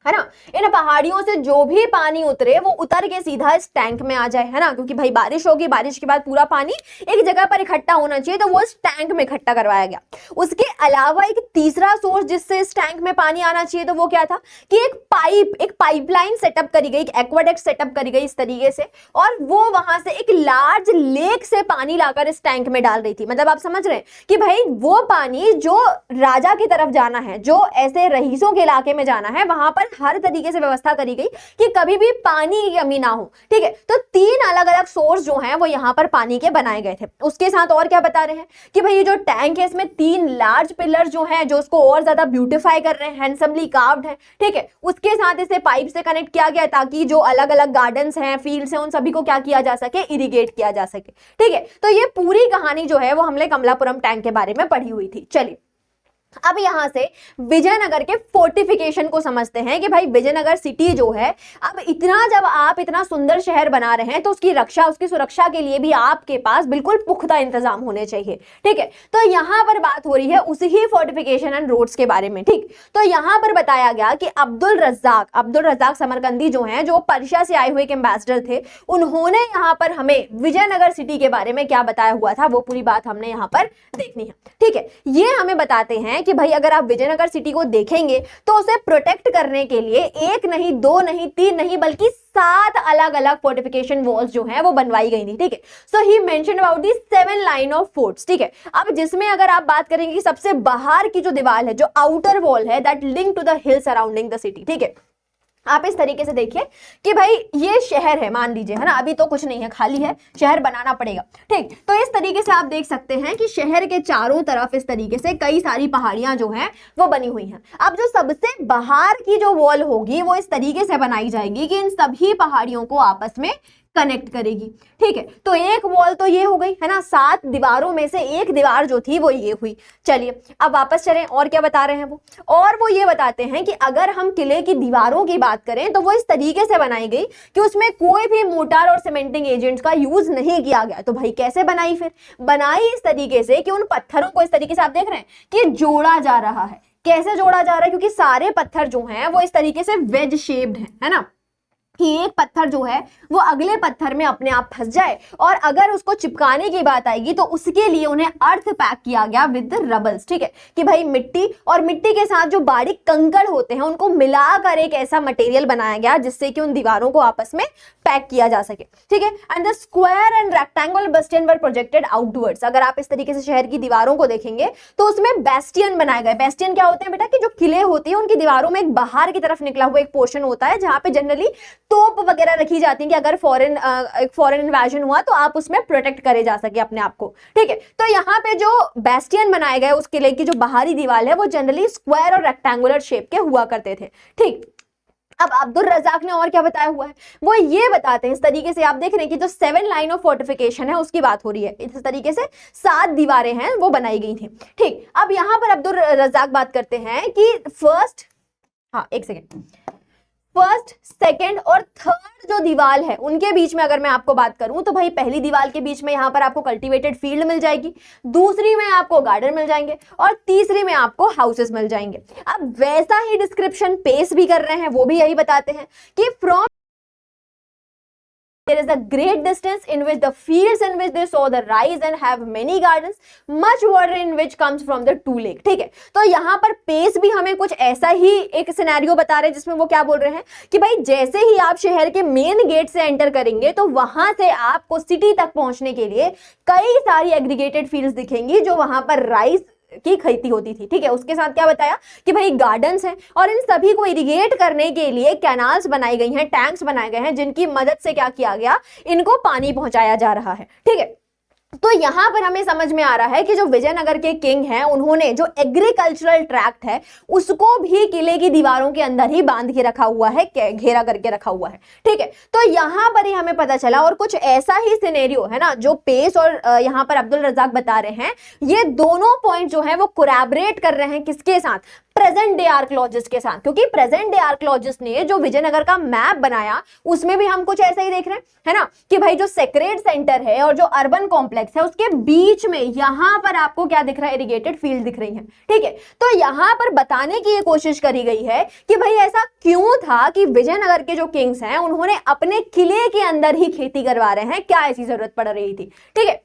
है ना, इन पहाड़ियों से जो भी पानी उतरे वो उतर के सीधा इस टैंक में आ जाए, है ना, क्योंकि भाई बारिश होगी, बारिश के बाद पूरा पानी एक जगह पर इकट्ठा होना चाहिए, तो वो इस टैंक में इकट्ठा करवाया गया। उसके अलावा एक तीसरा सोर्स जिससे इस टैंक में पानी आना चाहिए, तो वो क्या था कि एक पाइपलाइन सेटअप करी गई, एक एक्वाडक्ट सेटअप करी गई इस तरीके से, और वो वहां से एक लार्ज लेक से पानी लाकर इस टैंक में डाल रही थी। मतलब आप समझ रहे हैं कि भाई वो पानी जो राजा की तरफ जाना है, जो ऐसे रईसों के इलाके में जाना है, वहां पर हर तरीके से व्यवस्था करी गई कि कभी भी पानी की कमी ना हो। ठीक है, तो 3 अलग अलग सोर्स जो हैं वो यहां पर पानी के बनाए गए थे। उसके साथ और क्या बता रहे हैं कि भाई ये जो टैंक है इसमें 3 लार्ज पिलर जो हैं, जो उसको और ज्यादा ब्यूटिफाई कर रहे हैं, हैंडसमली कार्व्ड है। ठीक है, उसके साथ इसे पाइप से कनेक्ट किया गया ताकि जो अलग अलग गार्डन्स हैं, फील्ड्स हैं, उन सभी को क्या किया जा सके, इरिगेट किया जा सके। ठीक है, तो ये पूरी कहानी जो है वो हमने कमलापुरम टैंक के बारे में पढ़ी हुई थी। चलिए अब यहां से विजयनगर के फोर्टिफिकेशन को समझते हैं कि भाई विजयनगर सिटी जो है, अब जब आप इतना सुंदर शहर बना रहे हैं तो उसकी रक्षा, उसकी सुरक्षा के लिए भी आपके पास बिल्कुल पुख्ता इंतजाम होने चाहिए। ठीक है, तो यहां पर बात हो रही है उसी ही फोर्टिफिकेशन एंड रोड्स के बारे में। ठीक, तो यहां पर बताया गया कि अब्दुल रज्जाक समरकंदी जो हैं, जो पर्शिया से आए हुए एक एम्बेसडर थे, उन्होंने यहां पर हमें विजयनगर सिटी के बारे में क्या बताया हुआ था, वो पूरी बात हमने यहां पर देखनी है। ठीक है, ये हमें बताते हैं कि भाई अगर आप विजयनगर सिटी को देखेंगे तो उसे प्रोटेक्ट करने के लिए 1 नहीं, 2 नहीं, 3 नहीं, बल्कि 7 अलग अलग फोर्टिफिकेशन वॉल्स जो हैं वो बनवाई गई थी। ठीक है, so he mentioned about the 7 line of forts. ठीक है, अब जिसमें अगर आप बात करेंगे कि सबसे बाहर की जो दीवार है, जो आउटर वॉल है, that link to the hill surrounding the city. ठीक है, आप इस तरीके से देखिए कि भाई ये शहर है, मान लीजिए, है ना, अभी तो कुछ नहीं है, खाली है, शहर बनाना पड़ेगा। ठीक, तो इस तरीके से आप देख सकते हैं कि शहर के चारों तरफ इस तरीके से कई सारी पहाड़ियां जो हैं वो बनी हुई हैं। अब जो सबसे बाहर की जो वॉल होगी वो इस तरीके से बनाई जाएगी कि इन सभी पहाड़ियों को आपस में कनेक्ट करेगी। ठीक है, तो एक वॉल तो ये हो गई है ना, 7 दीवारों में से एक दीवार जो थी वो ये हुई। चलिए अब वापस चलें, और क्या बता रहे हैं वो, और वो ये बताते हैं कि अगर हम किले की दीवारों की बात करें तो वो इस तरीके से बनाई गई कि उसमें कोई भी मोर्टार और सीमेंटिंग एजेंट्स का यूज नहीं किया गया। तो भाई कैसे बनाई, फिर बनाई इस तरीके से कि उन पत्थरों को इस तरीके से आप देख रहे हैं कि जोड़ा जा रहा है। कैसे जोड़ा जा रहा है, क्योंकि सारे पत्थर जो हैं वो इस तरीके से वेज शेप्ड है ना, कि एक पत्थर जो है वो अगले पत्थर में अपने आप फंस जाए, और अगर उसको चिपकाने की बात आएगी तो उसके लिए उन्हें अर्थ पैक किया गया विद रबल्स। ठीक है, कि भाई मिट्टी और मिट्टी के साथ जो बारीक कंकड़ होते हैं उनको मिलाकर एक ऐसा मटेरियल बनाया गया जिससे कि उन दीवारों को आपस में पैक किया जा सके। ठीक है, and the square and rectangular bastion were projected outwards. अगर आप इस तरीके से शहर की दीवारों को देखेंगे तो उसमें बेस्टियन बनाए गए। बेस्टियन क्या होते हैं बेटा, कि जो किले होती है उनकी दीवारों में एक बाहर की तरफ निकला हुआ एक पोर्शन होता है जहां पे जनरली तोप वगैरह रखी जाती है कि अगर फॉरेन इन्वेजन हुआ तो आप उसमें प्रोटेक्ट करे जा सके अपने आप को। ठीक है, तो यहाँ पे जो बेस्टियन बनाए गए उस किले की जो बाहरी दीवार है वो जनरली स्क्वायर और रेक्टेंगुलर शेप के हुआ करते थे। ठीक, अब अब्दुल रजाक ने और क्या बताया हुआ है, वो ये बताते हैं इस तरीके से, आप देख रहे हैं कि जो 7 लाइन ऑफ फोर्टिफिकेशन है उसकी बात हो रही है। इस तरीके से 7 दीवारें हैं वो बनाई गई थी। ठीक, अब यहां पर अब्दुल रजाक बात करते हैं कि फर्स्ट सेकंड और थर्ड जो दीवार है उनके बीच में अगर मैं आपको बात करूं तो भाई पहली दीवार के बीच में यहां पर आपको कल्टीवेटेड फील्ड मिल जाएगी, दूसरी में आपको गार्डन मिल जाएंगे, और तीसरी में आपको हाउसेस मिल जाएंगे। अब वैसा ही डिस्क्रिप्शन पेश भी कर रहे हैं, वो भी यही बताते हैं कि from there is a great distance in which the fields in which they saw the rise and have many gardens, much water in which comes from the two lake। ठीक है, तो यहाँ पर पेस भी हमें कुछ ऐसा ही एक सिनेरियो बता रहे हैं जिसमें वो क्या बोल रहे हैं कि भाई जैसे ही आप शहर के मेन गेट से एंटर करेंगे तो वहां से आपको सिटी तक पहुंचने के लिए कई सारी एग्रीगेटेड फील्ड्स दिखेंगी जो वहां पर राइस की खेती होती थी। ठीक है, उसके साथ क्या बताया कि भाई गार्डन्स हैं और इन सभी को इरिगेट करने के लिए कैनाल्स बनाई गई हैं, टैंक्स बनाए गए हैं जिनकी मदद से क्या किया गया, इनको पानी पहुंचाया जा रहा है। ठीक है, तो यहां पर हमें समझ में आ रहा है कि जो विजयनगर के किंग हैं उन्होंने जो एग्रीकल्चरल ट्रैक्ट है उसको भी किले की दीवारों के अंदर ही बांध के रखा हुआ है, घेरा करके रखा हुआ है। ठीक है, तो यहां पर ही हमें पता चला, और कुछ ऐसा ही सिनेरियो है ना जो पेस और यहां पर अब्दुल रजाक बता रहे हैं, ये दोनों पॉइंट जो है वो कोलैबोरेट कर रहे हैं किसके साथ, प्रेजेंट डे आर्कियोलॉजिस्ट के साथ। क्योंकि प्रेजेंट डे आर्कियोलॉजिस्ट ने जो विजयनगर का मैप बनाया उसमें भी हम कुछ ऐसा ही देख रहे हैं, है ना, कि भाई जो सेक्रेड सेंटर है और जो अर्बन कॉम्प्लेक्स है उसके बीच में यहां पर आपको क्या दिख रहा है, इरिगेटेड फील्ड दिख रही है। ठीक है, तो यहां पर बताने की ये कोशिश करी गई है कि भाई ऐसा क्यों था कि विजयनगर के जो किंग्स हैं उन्होंने अपने किले के अंदर ही खेती करवा रहे हैं, क्या ऐसी जरूरत पड़ रही थी। ठीक है,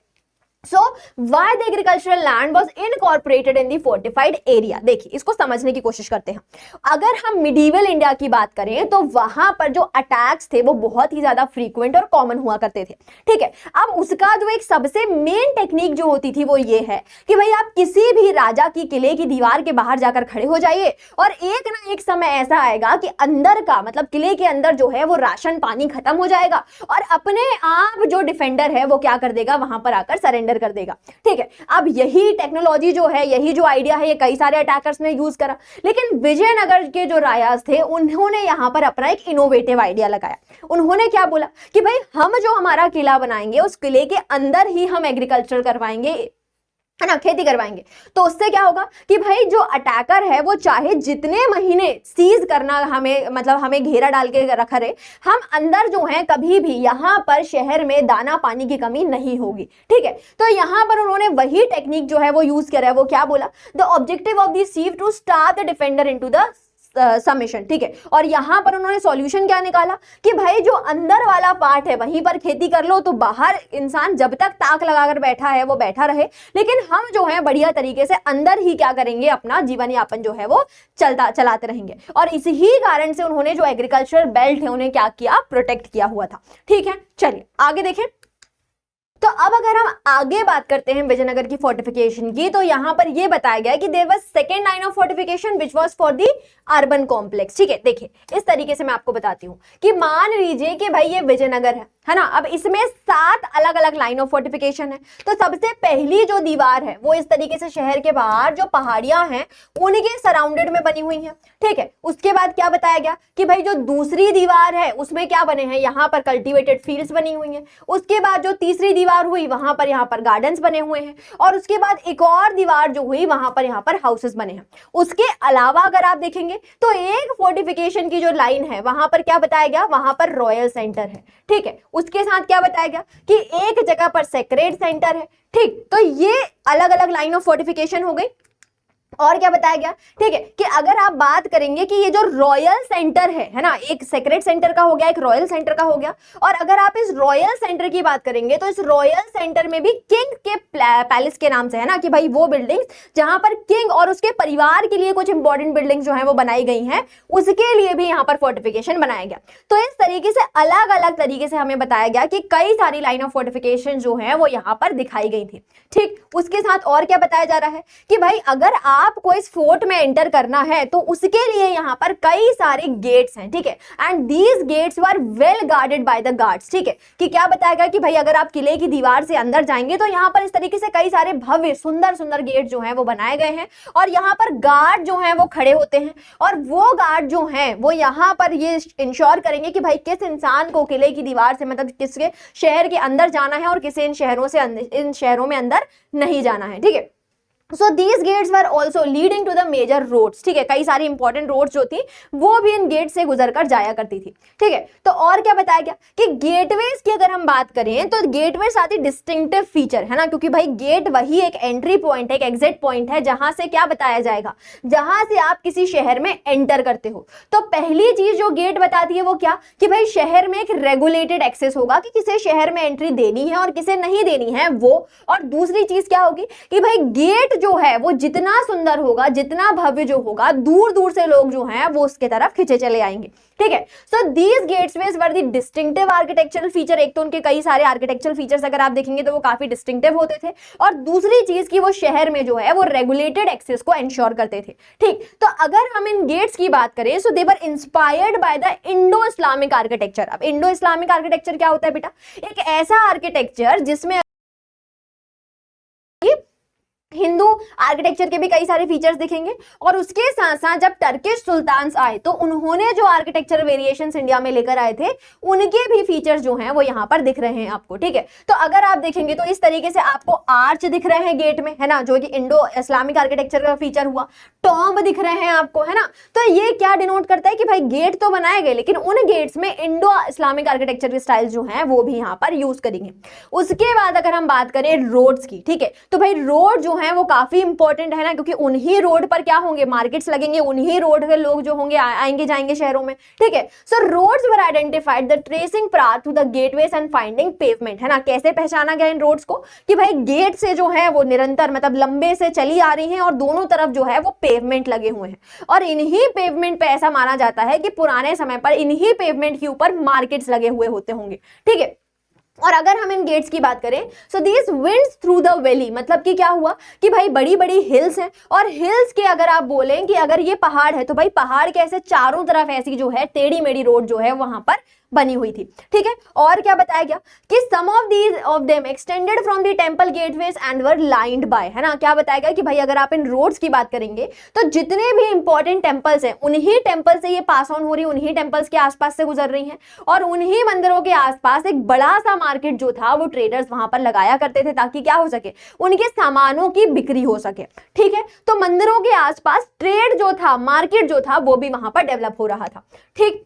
So why the agricultural land was incorporated in the fortified area। देखिए इसको समझने की कोशिश करते हैं। अगर हम मिडीवल इंडिया की बात करें तो वहां पर जो अटैक्स थे वो बहुत ही ज्यादा फ्रीक्वेंट और कॉमन हुआ करते थे। ठीक है, अब उसका जो एक सबसे मेन टेक्निक जो होती थी वो ये है कि भाई आप किसी भी राजा की किले की दीवार के बाहर जाकर खड़े हो जाइए और एक ना एक समय ऐसा आएगा कि अंदर का मतलब किले के अंदर जो है वो राशन पानी खत्म हो जाएगा और अपने आप जो डिफेंडर है वो क्या कर देगा, वहां पर आकर सरेंडर कर देगा। ठीक है, अब यही टेक्नोलॉजी जो है, यही जो आइडिया है, ये कई सारे अटैकर्स ने यूज करा, लेकिन विजयनगर के जो राजास थे उन्होंने यहां पर अपना एक इनोवेटिव आइडिया लगाया। उन्होंने क्या बोला कि भाई हम जो हमारा किला बनाएंगे उस किले के अंदर ही हम एग्रीकल्चर करवाएंगे, है ना, खेती करवाएंगे। तो उससे क्या होगा कि भाई जो अटैकर है वो चाहे जितने महीने सीज करना हमें मतलब हमें घेरा डाल के रखा रहे, हम अंदर जो है कभी भी यहाँ पर शहर में दाना पानी की कमी नहीं होगी। ठीक है, तो यहाँ पर उन्होंने वही टेक्निक जो है वो यूज करा है। वो क्या बोला, the objective of the siege to start the defender into the submission. ठीक है, और यहां पर उन्होंने सॉल्यूशन क्या निकाला कि भाई जो अंदर वाला पार्ट है वहीं पर खेती कर लो, तो बाहर इंसान जब तक ताक लगाकर बैठा है वो बैठा रहे, लेकिन हम जो है बढ़िया तरीके से अंदर ही क्या करेंगे, अपना जीवन यापन जो है वो चलाते रहेंगे। और इसी ही कारण से उन्होंने जो एग्रीकल्चरल बेल्ट है उन्हें क्या किया, प्रोटेक्ट किया हुआ था। ठीक है, चलिए आगे देखें। तो अब अगर हम आगे बात करते हैं विजयनगर की फोर्टिफिकेशन की, तो यहां पर यह बताया गया कि there was second line of fortification which was for the urban complex. ठीक है, देखिए इस तरीके से मैं आपको बताती हूं कि मान लीजिए कि भाई ये विजयनगर है, है ना। अब इसमें 7 अलग अलग लाइन ऑफ फोर्टिफिकेशन है। तो सबसे पहली जो दीवार है वो इस तरीके से शहर के बाहर जो पहाड़ियां हैं उनके सराउंडेड में बनी हुई हैं, ठीक है। उसके बाद क्या बताया गया कि भाई जो दूसरी दीवार है उसमें क्या बने हैं, यहाँ पर कल्टीवेटेड फील्ड्स बनी हुई हैं। उसके बाद जो तीसरी दीवार हुई वहां पर यहाँ पर गार्डन्स बने हुए हैं, और उसके बाद एक और दीवार जो हुई वहां पर यहाँ पर हाउसेस बने हैं। उसके अलावा अगर आप देखेंगे तो एक फोर्टिफिकेशन की जो लाइन है वहां पर क्या बताया गया, वहां पर रॉयल सेंटर है, ठीक है। उसके साथ क्या बताया गया कि एक जगह पर सेक्रेड सेंटर है, ठीक। तो ये अलग अलग लाइन ऑफ फोर्टिफिकेशन हो गई। और क्या बताया गया, ठीक है, कि अगर आप बात करेंगे कि ये जो रॉयल सेंटर है ना, एक सेक्रेड सेंटर का हो गया, एक रॉयल सेंटर का हो गया, और अगर आप इस रॉयल सेंटर की बात करेंगे तो इस रॉयल सेंटर में भी किंग के पैलेस के नाम से है ना, कि भाई वो बिल्डिंग्स जहां पर किंग और उसके परिवार के लिए कुछ इंपॉर्टेंट बिल्डिंग्स जो है वो बनाई गई हैं, उसके लिए भी यहाँ पर फोर्टिफिकेशन बनाया गया। तो इस तरीके से अलग अलग तरीके से हमें बताया गया कि कई सारी लाइन ऑफ फोर्टिफिकेशन जो है वो यहाँ पर दिखाई गई थी, ठीक। उसके साथ और क्या बताया जा रहा है कि भाई अगर आपको इस फोर्ट में एंटर करना है तो उसके लिए यहाँ पर कई सारे गेट्स हैं, ठीक है। And these gates were well guarded by the guards, ठीक है। कि क्या बताया गया कि भाई अगर आप किले की दीवार से अंदर जाएंगे तो यहाँ पर इस तरीके से कई सारे भव्य सुंदर सुंदर गेट जो हैं वो बनाए गए हैं, और यहाँ पर गार्ड जो हैं वो खड़े होते हैं, और वो गार्ड जो हैं वो यहाँ पर ये इंश्योर करेंगे कि भाई किस इंसान को किले की दीवार से मतलब किसके शहर के अंदर जाना है और किसे इन शहरों में अंदर नहीं जाना है, ठीक है। So these gates were also leading to the major roads, ठीक है। कई सारी इंपॉर्टेंट रोड्स जो थी वो भी इन गेट से गुजर कर जाया करती थी, ठीक है। तो और क्या बताया गया कि गेटवेज की अगर हम बात करें तो गेटवेज आती डिस्टिंक्टिव फीचर है ना, क्योंकि भाई गेट वही एक एंट्री पॉइंट है, एक एग्जिट पॉइंट है, जहां से क्या बताया जाएगा, जहां से आप किसी शहर में एंटर करते हो। तो पहली चीज जो गेट बताती है वो क्या, कि भाई शहर में एक रेगुलेटेड एक्सेस होगा कि किसे शहर में एंट्री देनी है और किसे नहीं देनी है वो। और दूसरी चीज क्या होगी कि भाई गेट जो है वो जितना सुंदर होगा, जितना भव्य जो होगा, दूर दूर से लोग जो हैं वो उसके तरफ खिंचे चले आएंगे, ठीक है। So these gateways were the distinctive architectural feature. एक तो उनके कई सारे आर्किटेक्चरल फीचर्स अगर आप देखेंगे तो वो काफी डिस्टिंक्टिव होते थे, और दूसरी चीज की वो शहर में जो है वो रेगुलेटेड एक्सेस को एंश्योर करते थे, ठीक। तो अगर हम इन गेट्स की बात करें so they were inspired by the Indo Islamic architecture. अब इंडो इस्लामिक आर्किटेक्चर क्या होता है बेटा, एक ऐसा आर्किटेक्चर जिसमें हिंदू आर्किटेक्चर के भी कई सारे फीचर्स दिखेंगे, और उसके साथ साथ जब टर्किश सुल्तान्स आए तो उन्होंने जो आर्किटेक्चर वेरिएशंस इंडिया में लेकर आए थे उनके भी फीचर्स जो हैं वो यहाँ पर दिख रहे हैं आपको, ठीक है। तो अगर आप देखेंगे तो इस तरीके से आपको आर्च दिख रहे हैं गेट में, है ना, जो कि इंडो इस्लामिक आर्किटेक्चर का फीचर हुआ। टॉम्ब दिख रहे हैं आपको, है ना। तो ये क्या डिनोट करता है कि भाई गेट तो बनाए गए लेकिन उन गेट्स में इंडो इस्लामिक आर्किटेक्चर के स्टाइल जो हैं वो भी यहाँ पर यूज करेंगे। उसके बाद अगर हम बात करें रोड्स की, ठीक है, तो भाई रोड जो है वो काफी इंपॉर्टेंट है ना, क्योंकि उन्हीं रोड पर क्या होंगे, मार्केट्स लगेंगे, उन्हीं रोड के लोग जो होंगे आएंगे जाएंगे शहरों में, ठीक है। So roads were identified the tracing path to the gateways and finding pavement, है ना। कैसे पहचाना गया इन रोड्स को कि भाई गेट से जो है वो निरंतर मतलब लंबे से चली आ रही हैं और दोनों तरफ जो है वो पेवमेंट लगे हुए हैं, और इन्हीं पेवमेंट पे ऐसा माना जाता है कि पुराने समय पर इन्हीं पेवमेंट के ऊपर मार्केट्स लगे हुए होते होंगे, ठीक है। और अगर हम इन गेट्स की बात करें so these winds through the valley, मतलब कि क्या हुआ कि भाई बड़ी बड़ी हिल्स हैं, और हिल्स के अगर आप बोलें कि अगर ये पहाड़ है तो भाई पहाड़ के ऐसे चारों तरफ ऐसी जो है टेढ़ी मेढ़ी रोड जो है वहां पर बनी हुई थी, ठीक है। और क्या बताया गया कि some of them extended from the temple gateways and were lined by, है ना। क्या बताया गया कि भाई अगर आप इन रोड्स की बात करेंगे तो जितने भी इंपॉर्टेंट टेंपल्स हैं उन्हीं टेंपल से ये पास ऑन हो रही, उन्हीं टेंपल्स के आसपास से गुजर रही हैं, और उन्हीं मंदिरों के आसपास एक बड़ा सा मार्केट जो था वो ट्रेडर्स वहां पर लगाया करते थे ताकि क्या हो सके, उनके सामानों की बिक्री हो सके, ठीक है। तो मंदिरों के आसपास ट्रेड जो था, मार्केट जो था वो भी वहां पर डेवलप हो रहा था, ठीक।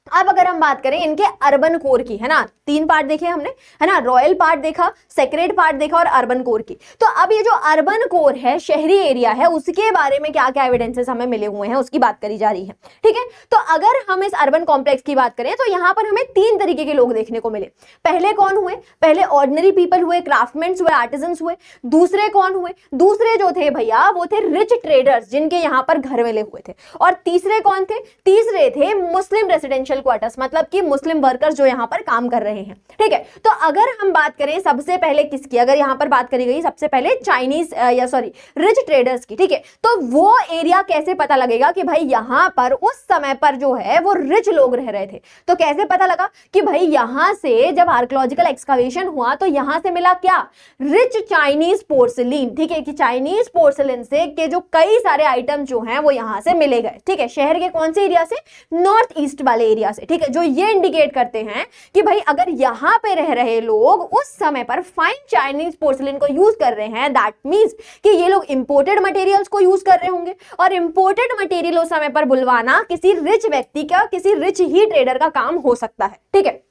अब अगर हम बात करें इनके अर्बन कोर की, है ना, 3 पार्ट देखे हमने, है ना, रॉयल पार्ट देखा, सेक्रेड पार्ट देखा और अर्बन कोर की। तो अब ये जो अर्बन कोर है, शहरी एरिया है, उसके बारे में क्या क्या एविडेंसेस हमें मिले हुए हैं उसकी बात करी जा रही है, ठीक है। तो अगर हम इस अर्बन कॉम्प्लेक्स की बात करें तो यहाँ पर हमें 3 तरीके के लोग देखने को मिले। पहले कौन हुए, पहले ऑर्डिनरी पीपल हुए, क्राफ्टमैन्स हुए, आर्टिजन्स हुए। दूसरे कौन हुए, दूसरे जो थे भैया वो थे रिच ट्रेडर्स जिनके यहाँ पर घर मिले हुए थे। और तीसरे कौन थे, तीसरे थे मुस्लिम रेसिडेंशियल रेजिडेंशियल क्वार्टर्स, मतलब कि मुस्लिम वर्कर्स जो यहाँ पर काम कर रहे हैं, ठीक है। तो अगर हम बात करें सबसे पहले किसकी, अगर यहाँ पर बात करी गई सबसे पहले चाइनीज या सॉरी रिच ट्रेडर्स की, ठीक है, तो वो एरिया कैसे पता लगेगा कि भाई यहाँ पर उस समय पर जो है वो रिच लोग रह रहे थे। तो कैसे पता लगा कि भाई यहां से जब आर्कियोलॉजिकल एक्सकवेशन हुआ तो यहां से मिला क्या, रिच चाइनीज पोर्सिलीन, ठीक है, कि चाइनीज पोर्सिलीन से के जो कई सारे आइटम जो हैं वो यहां से मिले गए, ठीक है, शहर के कौन से एरिया से, नॉर्थ ईस्ट वाले एरिया से, ठीक है, जो ये इंडिकेट करते हैं कि भाई अगर यहां पे रह रहे लोग उस समय पर फाइन चाइनीज पोर्सिलीन को यूज कर रहे हैं, दैट मींस कि ये लोग इंपोर्टेड मटेरियल्स को यूज कर रहे होंगे, और इंपोर्टेड मटेरियल उस समय पर बुलवाना किसी रिच व्यक्ति का, किसी रिच ही ट्रेडर का काम हो सकता है, ठीक है।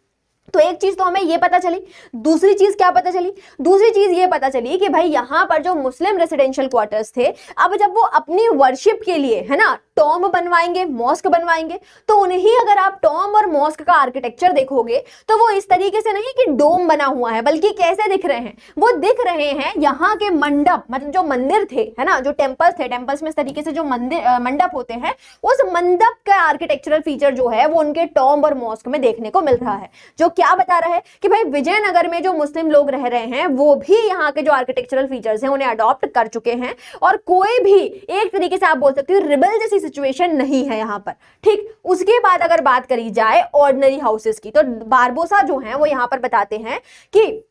तो एक चीज तो हमें ये पता चली, दूसरी चीज क्या पता चली, दूसरी चीज ये पता चली कि भाई यहां पर जो मुस्लिम रेसिडेंशियल क्वार्टर्स थे, अब जब वो अपनी वर्शिप के लिए, है ना, टॉम बनवाएंगे, मॉस्क बनवाएंगे, तो उन्हीं अगर आप टॉम और मॉस्क का आर्किटेक्चर देखोगे तो वो इस तरीके से नहीं कि डोम बना हुआ है, बल्कि कैसे दिख रहे हैं, वो दिख रहे हैं यहाँ के मंडप, मतलब जो मंदिर थे, है ना, जो टेम्पल्स थे, टेम्पल्स में इस तरीके से जो मंदिर मंडप होते हैं, उस मंडप का आर्किटेक्चरल फीचर जो है वो उनके टॉम और मॉस्क में देखने को मिल रहा है, जो क्या बता रहा है कि भाई विजयनगर में जो मुस्लिम लोग रह रहे हैं वो भी यहाँ के जो आर्किटेक्चरल फीचर्स हैं उन्हें अडॉप्ट कर चुके हैं, और कोई भी एक तरीके से आप बोल सकते हो रिबेल जैसी सिचुएशन नहीं है यहाँ पर, ठीक। उसके बाद अगर बात करी जाए ऑर्डिनरी हाउसेस की, तो बारबोसा जो हैं वो यहाँ पर बताते हैं कि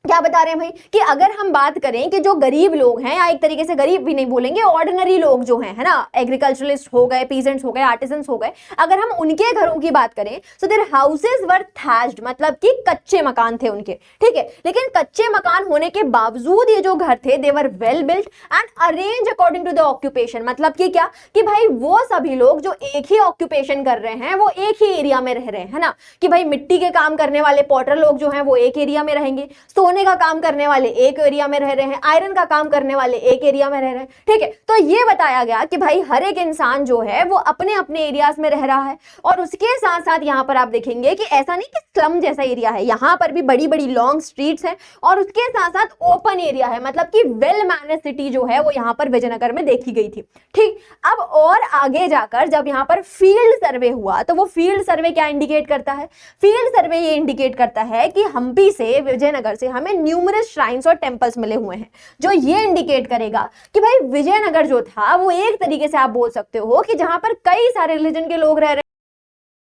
क्या बता रहे हैं भाई कि अगर हम बात करें कि जो गरीब लोग हैं, या एक तरीके से गरीब भी नहीं बोलेंगे, ऑर्डिनरी लोग जो हैं, है ना, एग्रीकल्चरलिस्ट हो गए, पीजेंट्स हो गए, आर्टिजन्स हो गए, अगर हम उनके घरों की बात करें तो देयर हाउसेस वर थैच्ड, मतलब कि कच्चे मकान थे उनके, ठीक है। लेकिन कच्चे मकान होने के बावजूद ये जो घर थे they were well built and arrange according to the occupation, मतलब कि क्या कि भाई वो सभी लोग जो एक ही ऑक्यूपेशन कर रहे हैं वो एक ही एरिया में रह रहे हैं, है ना, कि भाई मिट्टी के काम करने वाले पॉटर लोग जो हैं वो एक एरिया में रहेंगे, सोने का काम करने वाले एक एरिया में रह रहे हैं, आयरन का काम करने वाले एक एरिया में रह रहे हैं, ठीक है। तो ये बताया गया कि भाई हर एक इंसान जो है वो अपने अपने एरियाज में रह रहा है, और उसके साथ साथ यहाँ पर आप देखेंगे कि ऐसा नहीं कि स्लम जैसा एरिया है, यहाँ पर भी बड़ी बड़ी लॉन्ग स्ट्रीट्स हैं, और उसके साथ साथ ओपन एरिया है, मतलब कि वेल मैनेज सिटी जो है वो यहाँ पर विजयनगर में देखी गई थी, ठीक। अब और आगे जाकर जब यहाँ पर फील्ड सर्वे हुआ तो वो फील्ड सर्वे क्या इंडिकेट करता है, फील्ड सर्वे ये इंडिकेट करता है कि हम्पी से, विजयनगर से हमें न्यूमरस श्राइन्स और टेंपल्स मिले हुए हैं, जो ये इंडिकेट करेगा कि भाई विजयनगर जो था वो एक तरीके से आप बोल सकते हो कि जहां पर कई सारे रिलीजन के लोग रह रहे हैं,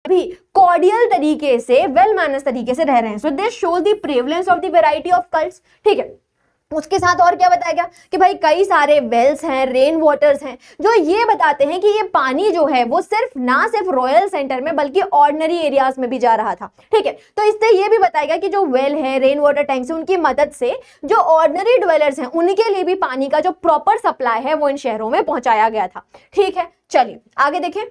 भी कॉर्डियल तरीके से, वेल मैनर्स तरीके से रह रहे हैं। So this shows the prevalence of the variety of cults, ठीक है। उसके साथ और क्या बताया गया कि भाई कई सारे वेल्स हैं, रेन वाटर्स हैं, जो ये बताते हैं कि ये पानी जो है वो ना सिर्फ रॉयल सेंटर में बल्कि ऑर्डिनरी एरियाज में भी जा रहा था, ठीक है। तो इससे ये भी बताया गया कि जो वेल है, रेन वाटर टैंक्स है, उनकी मदद से जो ऑर्डिनरी ड्वेलर्स हैं उनके लिए भी पानी का जो प्रॉपर सप्लाई है वो इन शहरों में पहुंचाया गया था, ठीक है। चलिए आगे देखें,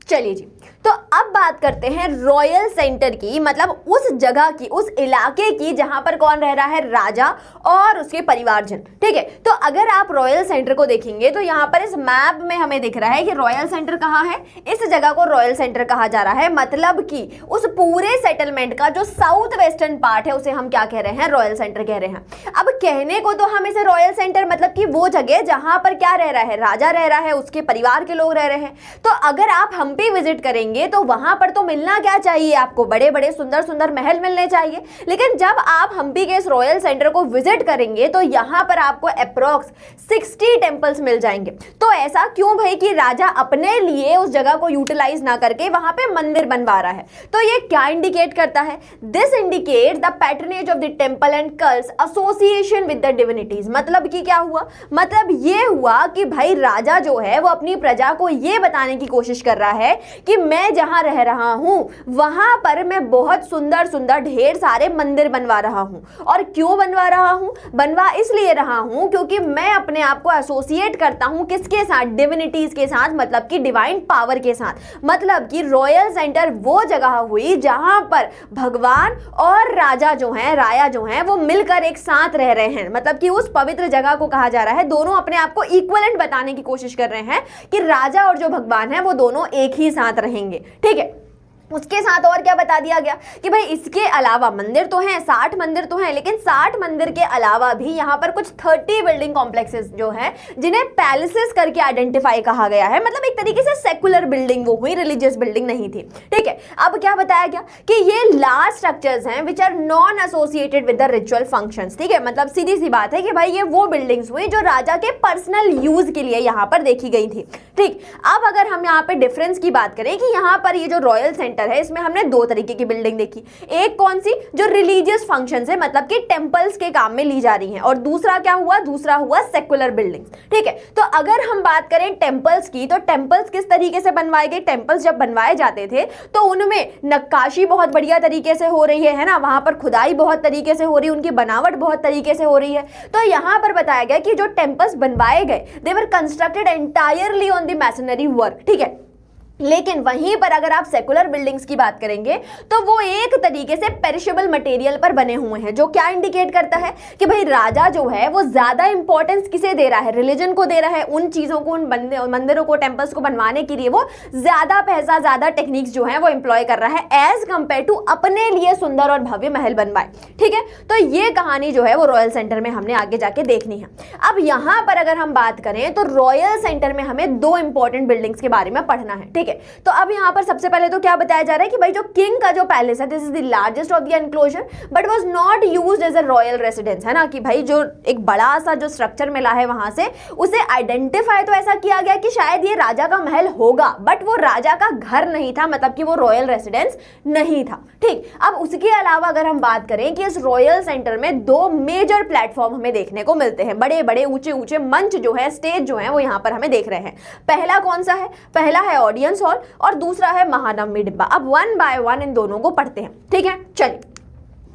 चलिए जी, तो अब बात करते हैं रॉयल सेंटर की, मतलब उस जगह की, उस इलाके की जहां पर कौन रह रहा है, राजा और उसके परिवारजन, ठीक है। तो अगर आप रॉयल सेंटर को देखेंगे तो यहाँ पर इस मैप में हमें दिख रहा है कि रॉयल सेंटर कहाँ है, इस जगह को रॉयल सेंटर कहा जा रहा है, मतलब कि उस पूरे सेटलमेंट का जो साउथ वेस्टर्न पार्ट है उसे हम क्या कह रहे हैं, रॉयल सेंटर कह रहे हैं। अब कहने को तो हम इसे रॉयल सेंटर मतलब कि वो जगह जहां पर क्या रह रहा है, राजा रह रहा है, उसके परिवार के लोग रह रहे हैं। तो अगर आप हम्पी विजिट करेंगे तो वहां पर तो मिलना क्या चाहिए आपको, बड़े बड़े सुंदर सुंदर महल मिलने चाहिए, लेकिन जब आप हम्पी के इस रॉयल सेंटर को विजिट करेंगे तो यहां पर आपको अप्रोक्स 60 टेंपल्स मिल जाएंगे। तो ऐसा क्यों भाई कि राजा अपने लिए उस जगह को यूटिलाइज ना करके वहां पे मंदिर बनवा रहा है। तो ये क्या इंडिकेट करता है, this indicate the patronage of the temple and cults association with the divinities. मतलब कि क्या हुआ, मतलब ये हुआ कि भाई राजा जो है वो अपनी प्रजा को ये बताने की कोशिश कर रहा है कि मैं जहां रह रहा हूं वहां पर मैं बहुत सुंदर सुंदर ढेर सारे मंदिर बनवा रहा हूं। और क्यों बनवा रहा हूं, बनवा इसलिए रहा हूं क्योंकि मैं अपने आप को एसोसिएट करता हूं किसके साथ, डिविनिटीज के साथ, मतलब कि डिवाइन पावर के साथ। मतलब कि रॉयल सेंटर वो जगह हुई जहां पर भगवान और राजा जो हैं, राया जो हैं, वो मिलकर एक साथ रह रहे हैं। मतलब कि उस पवित्र जगह को कहा जा रहा है, दोनों अपने आप को इक्विवेलेंट बताने की कोशिश कर रहे हैं कि राजा और जो भगवान है वो दोनों एक ही साथ रहेंगे, ठीक है। उसके साथ और क्या बता दिया गया कि भाई इसके अलावा मंदिर तो हैं, 60 मंदिर तो हैं, लेकिन 60 मंदिर के अलावा भी यहाँ पर कुछ 30 बिल्डिंग कॉम्प्लेक्सेस जो हैं जिन्हें पैलेसेस करके आइडेंटिफाई कहा गया है। मतलब एक तरीके से सेकुलर बिल्डिंग वो हुई, रिलीजियस बिल्डिंग नहीं थी। ठीक है, अब क्या बताया गया कि ये लार्ज स्ट्रक्चर्स हैं which are non associated with the ritual functions. ठीक है, मतलब सीधी सी बात है कि भाई ये वो बिल्डिंग्स हुई जो राजा के पर्सनल यूज के लिए यहाँ पर देखी गई थी। ठीक, अब अगर हम यहाँ पे डिफरेंस की बात करें कि यहाँ पर ये जो रॉयल सेंटर है इसमें हमने दो तरीके की बिल्डिंग देखी। एक कौन सी, जो रिलीजियस फंक्शन है, मतलब कि टेंपल्स के काम में ली जा रही हैं, और दूसरा क्या हुआ, दूसरा हुआ सेकुलर बिल्डिंग्स। ठीक है, तो अगर हम बात करें टेंपल्स की, तो टेंपल्स किस तरीके से बनवाए गए, टेंपल्स जब बनवाए जाते थे तो उनमें नक्काशी बहुत बढ़िया तरीके से हो रही है ना, वहां पर खुदाई बहुत तरीके से हो रही है, उनकी बनावट बहुत तरीके से हो रही है। तो यहां पर बताया गया कि जो टेंपल्स बनवाए गए they were constructed entirely on the masonry work. ठीक है, लेकिन वहीं पर अगर आप सेकुलर बिल्डिंग्स की बात करेंगे तो वो एक तरीके से पेरिशेबल मटेरियल पर बने हुए हैं, जो क्या इंडिकेट करता है कि भाई राजा जो है वो ज्यादा इंपॉर्टेंस किसे दे रहा है, रिलीजन को दे रहा है, उन चीजों को, उन मंदिरों को, टेंपल्स को बनवाने के लिए वो ज्यादा पैसा, ज्यादा टेक्निक्स जो है वो एम्प्लॉय कर रहा है एज कंपेयर टू अपने लिए सुंदर और भव्य महल बनवाए। ठीक है, तो ये कहानी जो है वो रॉयल सेंटर में हमने आगे जाके देखनी है। अब यहां पर अगर हम बात करें तो रॉयल सेंटर में हमें दो इंपॉर्टेंट बिल्डिंग्स के बारे में पढ़ना है। ठीक है, तो अब यहां पर सबसे पहले तो क्या बताया जा रहा है कि भाई जो किंग का जो पैलेस है, this is the largest of the enclosure but was not used as a royal residence, है ना, कि भाई जो एक बड़ा सा जो स्ट्रक्चर मिला है वहां से उसे आइडेंटिफाई तो ऐसा किया गया कि शायद ये राजा का महल होगा, बट वो राजा का घर नहीं था, मतलब कि वो रॉयल रेसिडेंस नहीं था। ठीक, अब उसके अलावा अगर हम बात करें कि इस रॉयल सेंटर में दो मेजर प्लेटफॉर्म हमें देखने को मिलते हैं, बड़े बड़े ऊंचे ऊंचे मंच जो है, स्टेज जो है वो यहां पर हमें देख रहे हैं। पहला कौन सा है, पहला है ऑडियंस हॉल और दूसरा है महानवमी डिब्बा। अब वन बाय वन इन दोनों को पढ़ते हैं। ठीक है, चलिए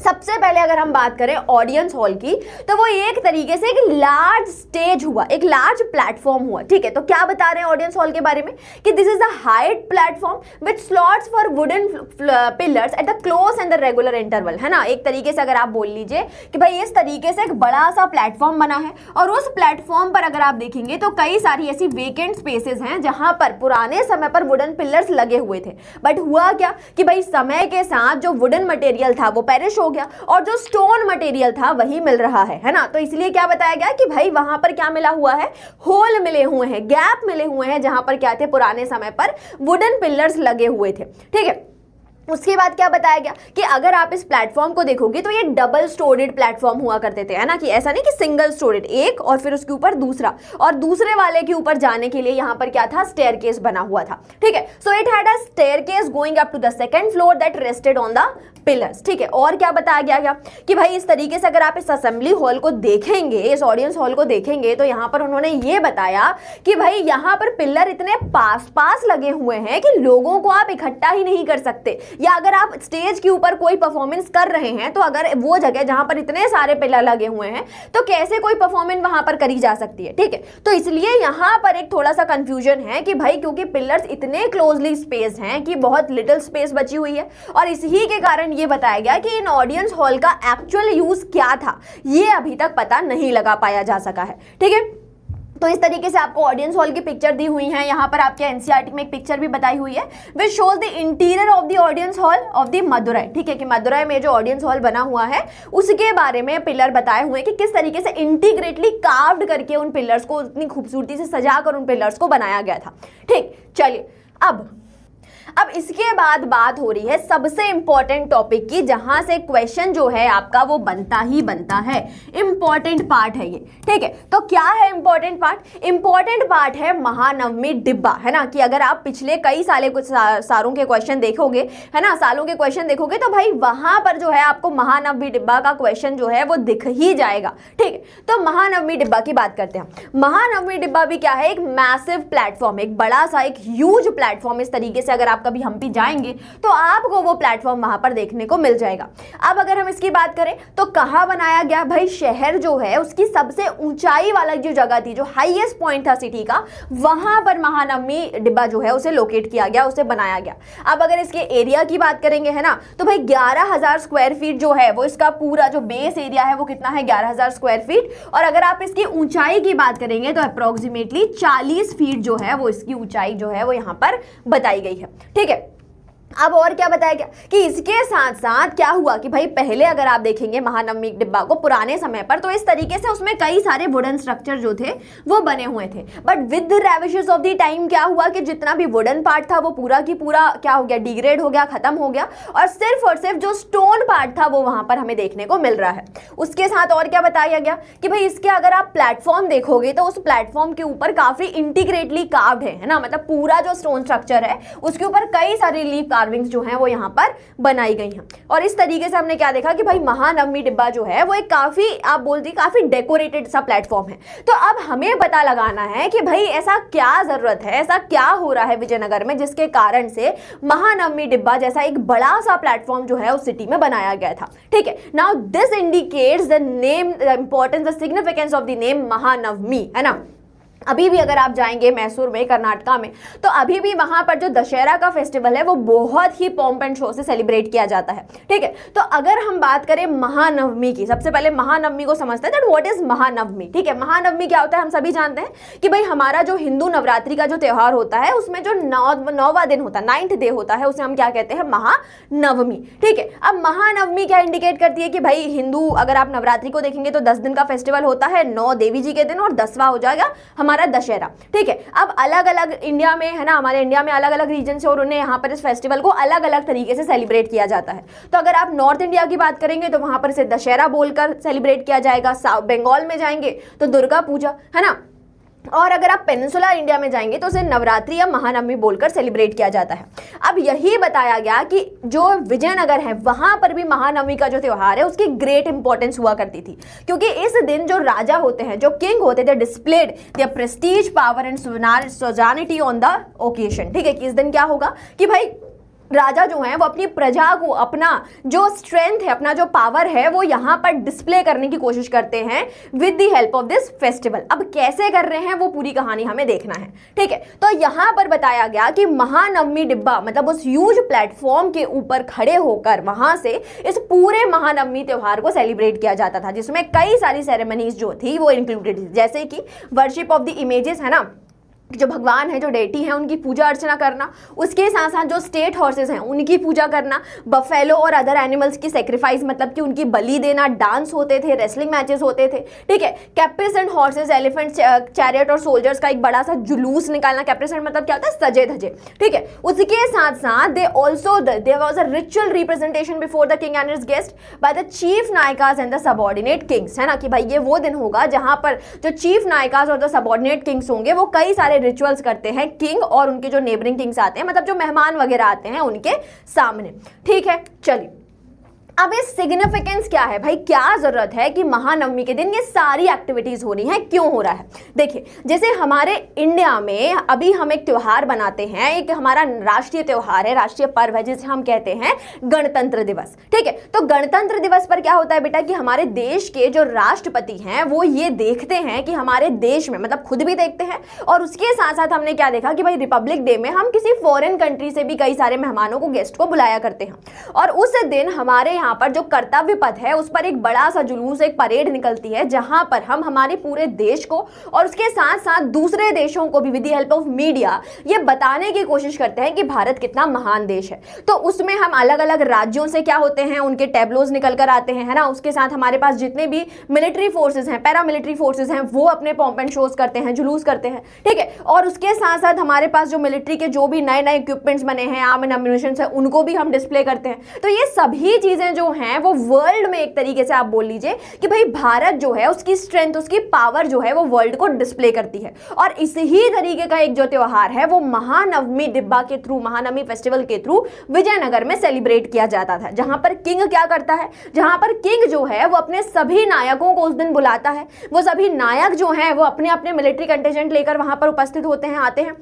सबसे पहले अगर हम बात करें ऑडियंस हॉल की, तो वो एक तरीके से एक लार्ज स्टेज हुआ, एक लार्ज प्लेटफॉर्म हुआ। ठीक है, तो क्या बता रहे हैं ऑडियंस हॉल के बारे में कि this is a height platform with slots for wooden pillars at the close and the regular interval, है ना। एक तरीके से अगर आप बोल लीजिए कि भाई इस तरीके से एक बड़ा सा प्लेटफॉर्म बना है और उस प्लेटफॉर्म पर अगर आप देखेंगे तो कई सारी ऐसी वेकेंट स्पेसेस हैं जहां पर पुराने समय पर वुडन पिलर्स लगे हुए थे, बट हुआ क्या कि भाई समय के साथ जो वुडन मटेरियल था वो पेरिश हो गया और जो स्टोन मटेरियल था वही मिल रहा है ना। तो इसलिए क्या बताया गया कि भाई वहां पर क्या मिला हुआ है, होल मिले हुए हैं, गैप मिले हुए हैं, जहां पर क्या थे, पुराने समय पर वुडन पिलर्स लगे हुए थे। ठीक है, उसके बाद क्या बताया गया कि अगर आप इस प्लेटफॉर्म को देखोगे तो ये डबल स्टोरेड प्लेटफॉर्म हुआ करते थे, है ना, कि ऐसा नहीं कि सिंगल स्टोरेड, एक और फिर उसके ऊपर दूसरा, और दूसरे वाले के ऊपर जाने के लिए यहाँ पर क्या था, स्टेयरकेस बना हुआ था। ठीक है, so it had a staircase going up to the second floor that rested on the pillars. ठीक है, और क्या बताया गया कि भाई इस तरीके से अगर आप इस असेंबली हॉल को देखेंगे, इस ऑडियंस हॉल को देखेंगे, तो यहाँ पर उन्होंने ये बताया कि भाई यहाँ पर पिलर इतने पास पास लगे हुए हैं कि लोगों को आप इकट्ठा ही नहीं कर सकते, या अगर आप स्टेज के ऊपर कोई परफॉर्मेंस कर रहे हैं तो अगर वो जगह जहां पर इतने सारे पिलर लगे हुए हैं तो कैसे कोई परफॉर्मेंस वहां पर करी जा सकती है। ठीक है, तो इसलिए यहां पर एक थोड़ा सा कंफ्यूजन है कि भाई क्योंकि पिलर्स इतने क्लोजली स्पेस हैं कि बहुत लिटिल स्पेस बची हुई है, और इसी के कारण ये बताया गया कि इन ऑडियंस हॉल का एक्चुअल यूज क्या था ये अभी तक पता नहीं लगा पाया जा सका है। ठीक है, तो इस तरीके से आपको ऑडियंस हॉल की पिक्चर दी हुई है, यहाँ पर आपके एनसीईआरटी में एक पिक्चर भी बताई हुई है which shows the interior of the audience hall of the Madurai. ठीक है, कि मदुरई में जो ऑडियंस हॉल बना हुआ है उसके बारे में पिलर बताए हुए हैं कि किस तरीके से इंटीग्रेटली कार्व्ड करके उन पिलर्स को इतनी खूबसूरती से सजाकर उन पिलर्स को बनाया गया था। ठीक, चलिए अब इसके बाद बात हो रही है सबसे इंपॉर्टेंट टॉपिक की, जहां से क्वेश्चन जो है आपका वो बनता ही बनता है, इंपॉर्टेंट पार्ट है ये। ठीक है, तो क्या है इंपॉर्टेंट पार्ट? इंपॉर्टेंट पार्ट है महानवमी डिब्बा, है ना, कि अगर आप पिछले कई सालों के क्वेश्चन देखोगे, है ना, सालों के क्वेश्चन देखोगे तो भाई वहां पर जो है आपको महानवमी डिब्बा का क्वेश्चन जो है वो दिख ही जाएगा। ठीक है, तो महानवमी डिब्बा की बात करते हैं। महानवमी डिब्बा भी क्या है, एक मैसिव प्लेटफॉर्म, एक बड़ा सा, एक ह्यूज प्लेटफॉर्म। इस तरीके से अगर आप कभी हम्पी जाएंगे तो आपको वो प्लेटफॉर्म वहां पर देखने को मिल जाएगा। अब अगर हम इसकी बात करें तो कहां बनाया गया, भाई शहर जो है उसकी सबसे ऊंचाई वाला जो जगह थी, जो हाईएस्ट पॉइंट था सिटी का, वहां पर महानवमी डिब्बा जो है उसे लोकेट किया गया, उसे बनाया गया। अब अगर इसके एरिया की बात करेंगे, है ना, तो भाई 11,000 स्क्वायर फीट जो है वो इसका पूरा जो बेस एरिया है वो कितना है, 11,000 स्क्वायर फीट। और अगर आप इसकी ऊंचाई की बात करेंगे तो अप्रोक्सीमेटली 40 फीट जो है वो इसकी ऊंचाई जो है वो यहां पर बताई गई है। ठीक है, अब और क्या बताया गया कि इसके साथ साथ क्या हुआ कि भाई पहले अगर आप देखेंगे महानवमी डिब्बा को पुराने समय पर, तो इस तरीके से उसमें कई सारे वुडन स्ट्रक्चर जो थे वो बने हुए थे, but with the ravages of the time क्या हुआ कि जितना भी वुडन पार्ट था वो पूरा की पूरा क्या हो गया, डिग्रेड हो गया, खत्म हो गया, और सिर्फ जो स्टोन पार्ट था वो वहां पर हमें देखने को मिल रहा है। उसके साथ और क्या बताया गया कि भाई इसके अगर आप प्लेटफॉर्म देखोगे तो उस प्लेटफॉर्म के ऊपर काफी इंटीग्रेटली कार्व्ड है ना, मतलब पूरा जो स्टोन स्ट्रक्चर है उसके ऊपर कई सारे लीफ कार्विंग्स जो हैं वो यहाँ पर बनाई गई हैं। और इस तरीके से हमने क्या देखा कि भाई महानवमी डिब्बा जो है वो एक काफी, आप बोलती काफी डेकोरेटेड सा प्लेटफॉर्म है। तो अब हमें पता लगाना है कि भाई ऐसा क्या जरूरत है, ऐसा क्या हो रहा है विजयनगर में जिसके कारण से महानवमी डिब्बा जैसा एक बड़ा सा प्लेटफॉर्म जो है उस सिटी में बनाया गया था। ठीक है, now this indicates the name, the importance, the significance of the name Mahanavami, है ना। अभी भी अगर आप जाएंगे मैसूर में, कर्नाटका में, तो अभी भी वहां पर जो दशहरा का फेस्टिवल है वो बहुत ही पॉम्प एंड शो से सेलिब्रेट किया जाता है। ठीक है, तो अगर हम बात करें महानवमी की, सबसे पहले महानवमी को समझते हैं दैट व्हाट इज महानवमी। ठीक है, महानवमी क्या होता है, हम सभी जानते हैं कि भाई हमारा जो हिंदू नवरात्रि का जो त्योहार होता है उसमें जो नौवां दिन होता है, 9th डे होता है, उसे हम क्या कहते हैं, महानवमी। ठीक है, अब महानवमी क्या इंडिकेट करती है कि भाई हिंदू, अगर आप नवरात्रि को देखेंगे तो 10 दिन का फेस्टिवल होता है, 9 देवी जी के दिन, और 10वां हो जाएगा हमारा दशहरा। ठीक है, अब अलग अलग इंडिया में, है ना, हमारे इंडिया में अलग अलग रीजन से और उन्हें यहाँ पर इस फेस्टिवल को अलग अलग तरीके से सेलिब्रेट किया जाता है। तो अगर आप नॉर्थ इंडिया की बात करेंगे तो वहां पर इसे दशहरा बोलकर सेलिब्रेट किया जाएगा, साउथ बंगाल में जाएंगे तो दुर्गा पूजा, है ना, और अगर आप पेनिनसुलर इंडिया में जाएंगे तो उसे नवरात्रि या महानवमी बोलकर सेलिब्रेट किया जाता है। अब यही बताया गया कि जो विजयनगर है वहां पर भी महानवमी का जो त्योहार है उसकी ग्रेट इंपॉर्टेंस हुआ करती थी, क्योंकि इस दिन जो राजा होते हैं, जो किंग होते थे, displayed their prestige, power and sovereignty on the occasion. ठीक है, कि इस दिन क्या होगा कि भाई राजा जो हैं वो अपनी प्रजा को अपना जो स्ट्रेंथ है, अपना जो पावर है वो यहाँ पर डिस्प्ले करने की कोशिश करते हैं with the help of this festival. अब कैसे कर रहे हैं वो पूरी कहानी हमें देखना है। ठीक है, तो यहाँ पर बताया गया कि महानवमी डिब्बा मतलब उस ह्यूज प्लेटफॉर्म के ऊपर खड़े होकर वहां से इस पूरे महानवमी त्योहार को सेलिब्रेट किया जाता था, जिसमें कई सारी सेरेमनीज जो थी वो इंक्लूडेड थी, जैसे कि वर्शिप ऑफ द इमेजेस, है ना, जो भगवान है, जो डेटी है, उनकी पूजा अर्चना करना, उसके साथ साथ जो स्टेट हॉर्सेस हैं उनकी पूजा करना, बफेलो और अदर एनिमल्स की सेक्रीफाइस मतलब कि उनकी बलि देना, डांस होते थे, रेसलिंग मैचेस होते थे। ठीक है, कैप्रिसेंट हॉर्सेस, एलिफेंट, चैरियट और सोल्जर्स का एक बड़ा सा जुलूस निकालना। कैप्रिसेंट मतलब क्या होता है, सजे धजे। ठीक है, उसके साथ साथ there was a ritual representation before the king and his guest by the chief Nayakas and the subordinate kings, है ना, कि भाई ये वो दिन होगा जहां पर जो चीफ नायकास और द सबऑर्डिनेट किंग्स होंगे वो कई सारे रिचुअल्स करते हैं किंग और उनके जो नेबरिंग किंग्स आते हैं, मतलब जो मेहमान वगैरह आते हैं उनके सामने। ठीक है, चलिए अब इस सिग्निफिकेंस क्या है भाई, क्या जरूरत है कि महानवमी के दिन ये सारी एक्टिविटीज हो रही हैं, क्यों हो रहा है। देखिए, जैसे हमारे इंडिया में अभी हम एक त्योहार बनाते हैं, एक हमारा राष्ट्रीय त्योहार है, राष्ट्रीय पर्व है जिसे हम कहते हैं गणतंत्र दिवस। ठीक है, तो गणतंत्र दिवस पर क्या होता है बेटा कि हमारे देश के जो राष्ट्रपति हैं वो ये देखते हैं कि हमारे देश में, मतलब खुद भी देखते हैं, और उसके साथ साथ हमने क्या देखा कि भाई रिपब्लिक डे में हम किसी फॉरेन कंट्री से भी कई सारे मेहमानों को, गेस्ट को बुलाया करते हैं, और उस दिन हमारे यहाँ पर जो कर्तव्य पथ है उस पर एक बड़ा सा जुलूस, एक परेड निकलती है जहां पर हम हमारे पूरे देश को और उसके साथ साथ दूसरे देशों को भी with the help of media ये बताने की कोशिश करते हैं कि भारत कितना महान देश है। तो उसमें हम अलग अलग राज्यों से क्या होते हैं उनके टैबलोज निकल कर आते हैं, है ना, उसके साथ हमारे पास जितने भी मिलिट्री फोर्सेज हैं, पैरामिलिट्री फोर्सेज हैं, वो अपने पॉम्प एंड शोज करते हैं, जुलूस करते हैं। ठीक है, और उसके साथ साथ हमारे पास जो मिलिट्री के जो भी नए नए इक्विपमेंट्स बने हैं, आर्म एंड एम्यूनिशन है, उनको भी हम डिस्प्ले करते हैं। तो ये सभी चीजें जो हैं वो वर्ल्ड में एक तरीके से आप बोल लीजिए कि भाई भारत जो है उसकी स्ट्रेंथ, उसकी पावर जो है वो वर्ल्ड को डिस्प्ले करती है। और इसी तरीके का एक जो त्योहार है वो महानवमी डिब्बा के थ्रू, महानवमी फेस्टिवल के थ्रू विजयनगर में सेलिब्रेट किया जाता था, जहां पर किंग क्या करता है, जहां पर किंग जो है वो अपने सभी नायकों को उस दिन बुलाता है। वो सभी नायक जो हैं वो अपने अपने मिलिट्री कंटिजेंट लेकर वहां पर उपस्थित होते हैं, आते हैं,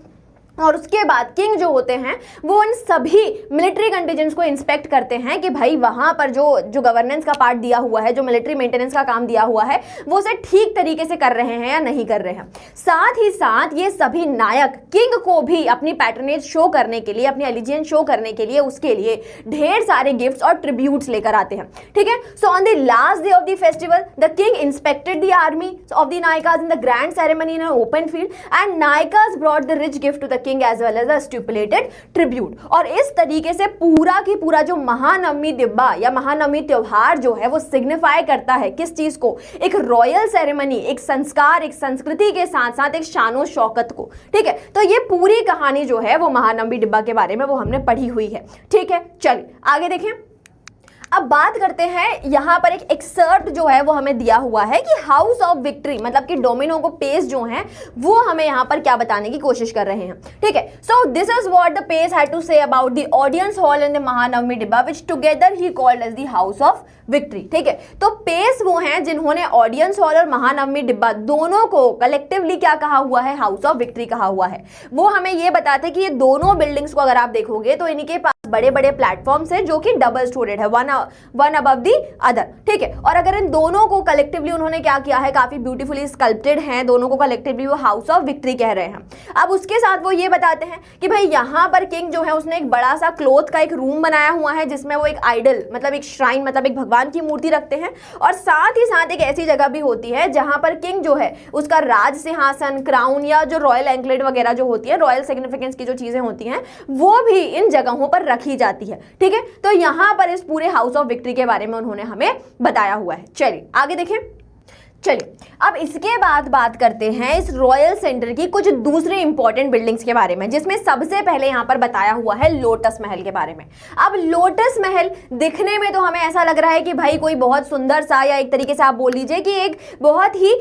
और उसके बाद किंग जो होते हैं वो उन सभी मिलिट्री कंटिजेंट्स को इंस्पेक्ट करते हैं कि भाई वहां पर जो गवर्नेंस का पार्ट दिया हुआ है, जो मिलिट्री मेंटेनेंस का काम दिया हुआ है, वो उसे ठीक तरीके से कर रहे हैं या नहीं कर रहे हैं। साथ ही साथ ये सभी नायक किंग को भी अपनी पैटर्नेज शो करने के लिए, अपनी एलिजियंस शो करने के लिए, उसके लिए ढेर सारे गिफ्ट्स और ट्रिब्यूट्स लेकर आते हैं। ठीक है, so on the last day of the festival the king inspected the army of the Nayakas in the grand ceremony in an open field and Nayakas brought the rich gift to the king as well as a stipulated tribute। और इस तरीके से पूरा की पूरा जो महानवमी दिब्बा या महानवमी त्योहार जो है वो सिग्निफाई करता है किस चीज को, एक रॉयल सेरेमनी, एक संस्कार, एक संस्कृति के साथ साथ एक शानो शौकत को। ठीक है, तो ये पूरी कहानी जो है वो महानवमी दिब्बा के बारे में वो हमने पढ़ी हुई है। ठीक है, चलिए आगे देखें। अब बात करते हैं, यहां पर एक एक्सर्प्ट जो है वो हमें दिया हुआ है कि हाउस ऑफ विक्ट्री मतलब कि डोमिनो को पेस जो है वो हमें यहां पर क्या बताने की कोशिश कर रहे हैं। ठीक है, so this is what the Paes had to say about the audience hall in the Mahanavami Dibba which together he called as the house of victory. ठीक है, तो पेस वो हैं जिन्होंने ऑडियंस हॉल और महानवमी डिब्बा दोनों को कलेक्टिवली क्या कहा हुआ है, हाउस ऑफ विक्ट्री कहा हुआ है। वो हमें ये बताते हैं कि ये दोनों बिल्डिंग्स को अगर आप देखोगे तो इनके पास बड़े बड़े प्लेटफॉर्म्स हैं जो कि डबल स्टोरेड है, वन अबव दी अदर। ठीक है, और अगर इन दोनों को कलेक्टिवली उन्होंने क्या किया है, काफी ब्यूटीफुली स्कल्प्टेड हैं, दोनों को कलेक्टिवली वो हाउस ऑफ विक्ट्री कह रहे हैं। अब उसके साथ वो ये बताते हैं कि भाई यहाँ पर किंग जो है उसने एक बड़ा सा क्लोथ का एक रूम बनाया हुआ है जिसमें वो एक आइडल मतलब एक श्राइन मतलब एक भगवान की मूर्ति रखते हैं, और साथ ही साथ एक ऐसी जगह भी होती है जहां पर किंग जो है उसका राज सिंहासन, क्राउन या जो रॉयल एंकलेट वगैरह जो होती है, रॉयल सिग्निफिकेंस की जो चीजें होती हैं वो भी इन जगहों पर रखी जाती है। ठीक है, तो यहां पर इस पूरे हाउस ऑफ विक्ट्री के बारे में उन्होंने हमें बताया हुआ है। चलिए आगे देखें। चलिए अब इसके बाद बात करते हैं इस रॉयल सेंटर की कुछ दूसरे इंपॉर्टेंट बिल्डिंग्स के बारे में, जिसमें सबसे पहले यहां पर बताया हुआ है लोटस महल के बारे में। अब लोटस महल दिखने में तो हमें ऐसा लग रहा है कि भाई कोई बहुत सुंदर सा, या एक तरीके से आप बोल लीजिए कि एक बहुत ही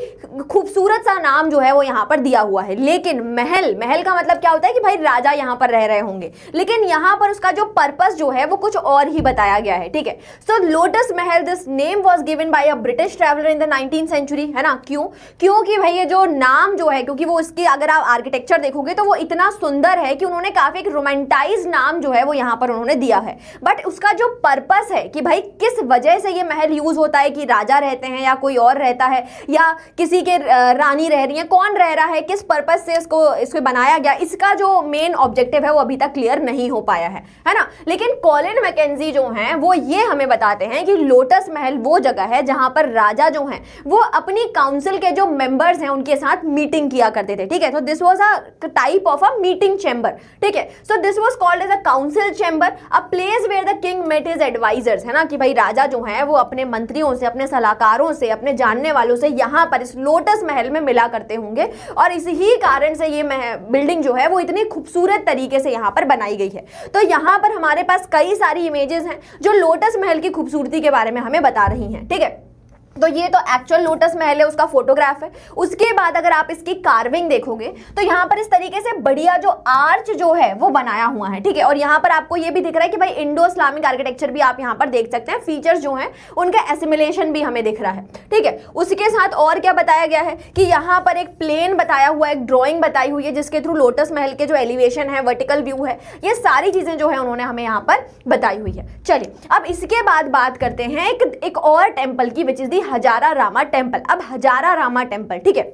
खूबसूरत सा नाम जो है वो यहां पर दिया हुआ है, लेकिन महल का मतलब क्या होता है कि भाई राजा यहां पर रह रहे होंगे, लेकिन यहां पर उसका जो पर्पस जो है वो कुछ और ही बताया गया है। ठीक है, so Lotus Mahal, this name was given by a British traveller in the 19th century, है ना। क्योंकि भाई ये जो नाम जो है, क्योंकि वो इसकी अगर आप आर्किटेक्चर देखोगे तो वो इतना सुंदर है कि उन्होंने काफी एक रोमांटाइज नाम जो है वो यहां पर उन्होंने दिया है। बट उसका जो पर्पस है कि भाई किस वजह से ये महल यूज होता है, कि राजा रहते हैं या कोई और रहता है या किसी के रानी रह रही है, कौन रह रहा है, किस पर्पस से इसको बनाया गया, इसका जो मेन ऑब्जेक्टिव है वो अभी तक क्लियर नहीं हो पाया है ना। लेकिन कॉलिन मैकेंजी जो हैं वो ये हमें बताते हैं कि लोटस महल वो जगह है जहां पर राजा जो हैं वो अपनी काउंसिल के जो मेंबर्स हैं उनके साथ मीटिंग किया करते थे। ठीक है, तो this was a type of a meeting chamber. ठीक है, so this was called as a council chamber, a place where the king met his advisers, है ना, कि भाई राजा जो है वो अपने मंत्रियों से, अपने सलाहकारों से, अपने जानने वालों से यहाँ पर इस लोटस महल में मिला करते होंगे, और इसी कारण से ये बिल्डिंग जो है वो इतनी खूबसूरत तरीके से यहाँ पर बनाई गई है। तो यहाँ पर हमारे पास कई सारी इमेजेस हैं जो लोटस महल की खूबसूरती के बारे में हमें बता रही हैं। ठीक है, तो ये तो एक्चुअल लोटस महल है, उसका फोटोग्राफ है। उसके बाद अगर आप इसकी कार्विंग देखोगे तो यहाँ पर इस तरीके से बढ़िया जो आर्च जो है वो बनाया हुआ है। ठीक है, और यहाँ पर आपको ये भी दिख रहा है कि भाई इंडो इस्लामिक आर्किटेक्चर भी आप यहाँ पर देख सकते हैं, फीचर्स जो हैं उनका एसिमिलेशन भी हमें दिख रहा है। ठीक है, उसके साथ और क्या बताया गया है कि यहाँ पर एक प्लेन बताया हुआ है, एक ड्रॉइंग बताई हुई है जिसके थ्रू लोटस महल के जो एलिवेशन है, वर्टिकल व्यू है, ये सारी चीजें जो है उन्होंने हमें यहाँ पर बताई हुई है। चलिए अब इसके बाद बात करते हैं एक और टेम्पल की, which is the Hazara Rama temple. अब हजारा रामा टेम्पल, ठीक है,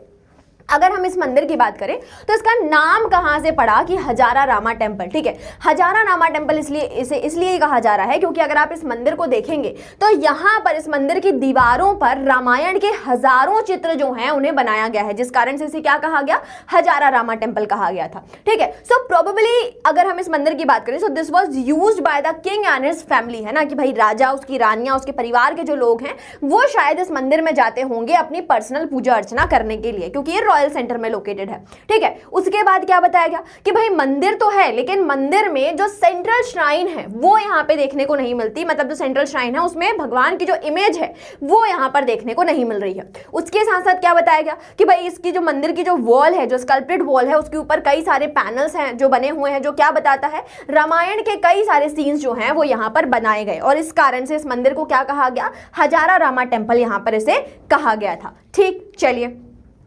अगर हम इस मंदिर की बात करें तो इसका नाम कहां से पड़ा कि हजारा रामा टेम्पल। ठीक है, हजारा रामा टेम्पल इसलिए कहा जा रहा है क्योंकि अगर आप इस मंदिर को देखेंगे तो यहां पर इस मंदिर की दीवारों पर रामायण के हजारों चित्र जो हैं उन्हें बनाया गया है, जिस कारण से इसे क्या कहा गया, हजारा रामा टेम्पल कहा गया था। ठीक है, सो प्रोबेबली अगर हम इस मंदिर की बात करें so this was used by the king and his family, है ना, कि भाई राजा, उसकी रानियां, उसके परिवार के जो लोग हैं वो शायद इस मंदिर में जाते होंगे अपनी पर्सनल पूजा अर्चना करने के लिए, क्योंकि ये रॉयल सेंटर में लोकेटेड है। ठीक है, उसके बाद क्या बताया गया कि भाई मंदिर तो है लेकिन मंदिर में जो सेंट्रल श्राइन है वो यहाँ पे देखने को नहीं मिलती, मतलब जो सेंट्रल श्राइन है उसमें भगवान की जो इमेज है वो यहाँ पर देखने को नहीं मिल रही है। उसके साथ साथ क्या बताया गया कि भाई इसकी जो मंदिर की जो वॉल है, जो स्कल्प्टेड वॉल है, उसके ऊपर कई सारे पैनल्स हैं जो बने हुए हैं, जो क्या बताता है, रामायण के कई सारे सीन्स जो हैं वो यहाँ पर बनाए गए, और इस कारण से इस मंदिर को क्या कहा गया, हजारा रामा टेम्पल यहाँ पर इसे कहा गया था। ठीक, चलिए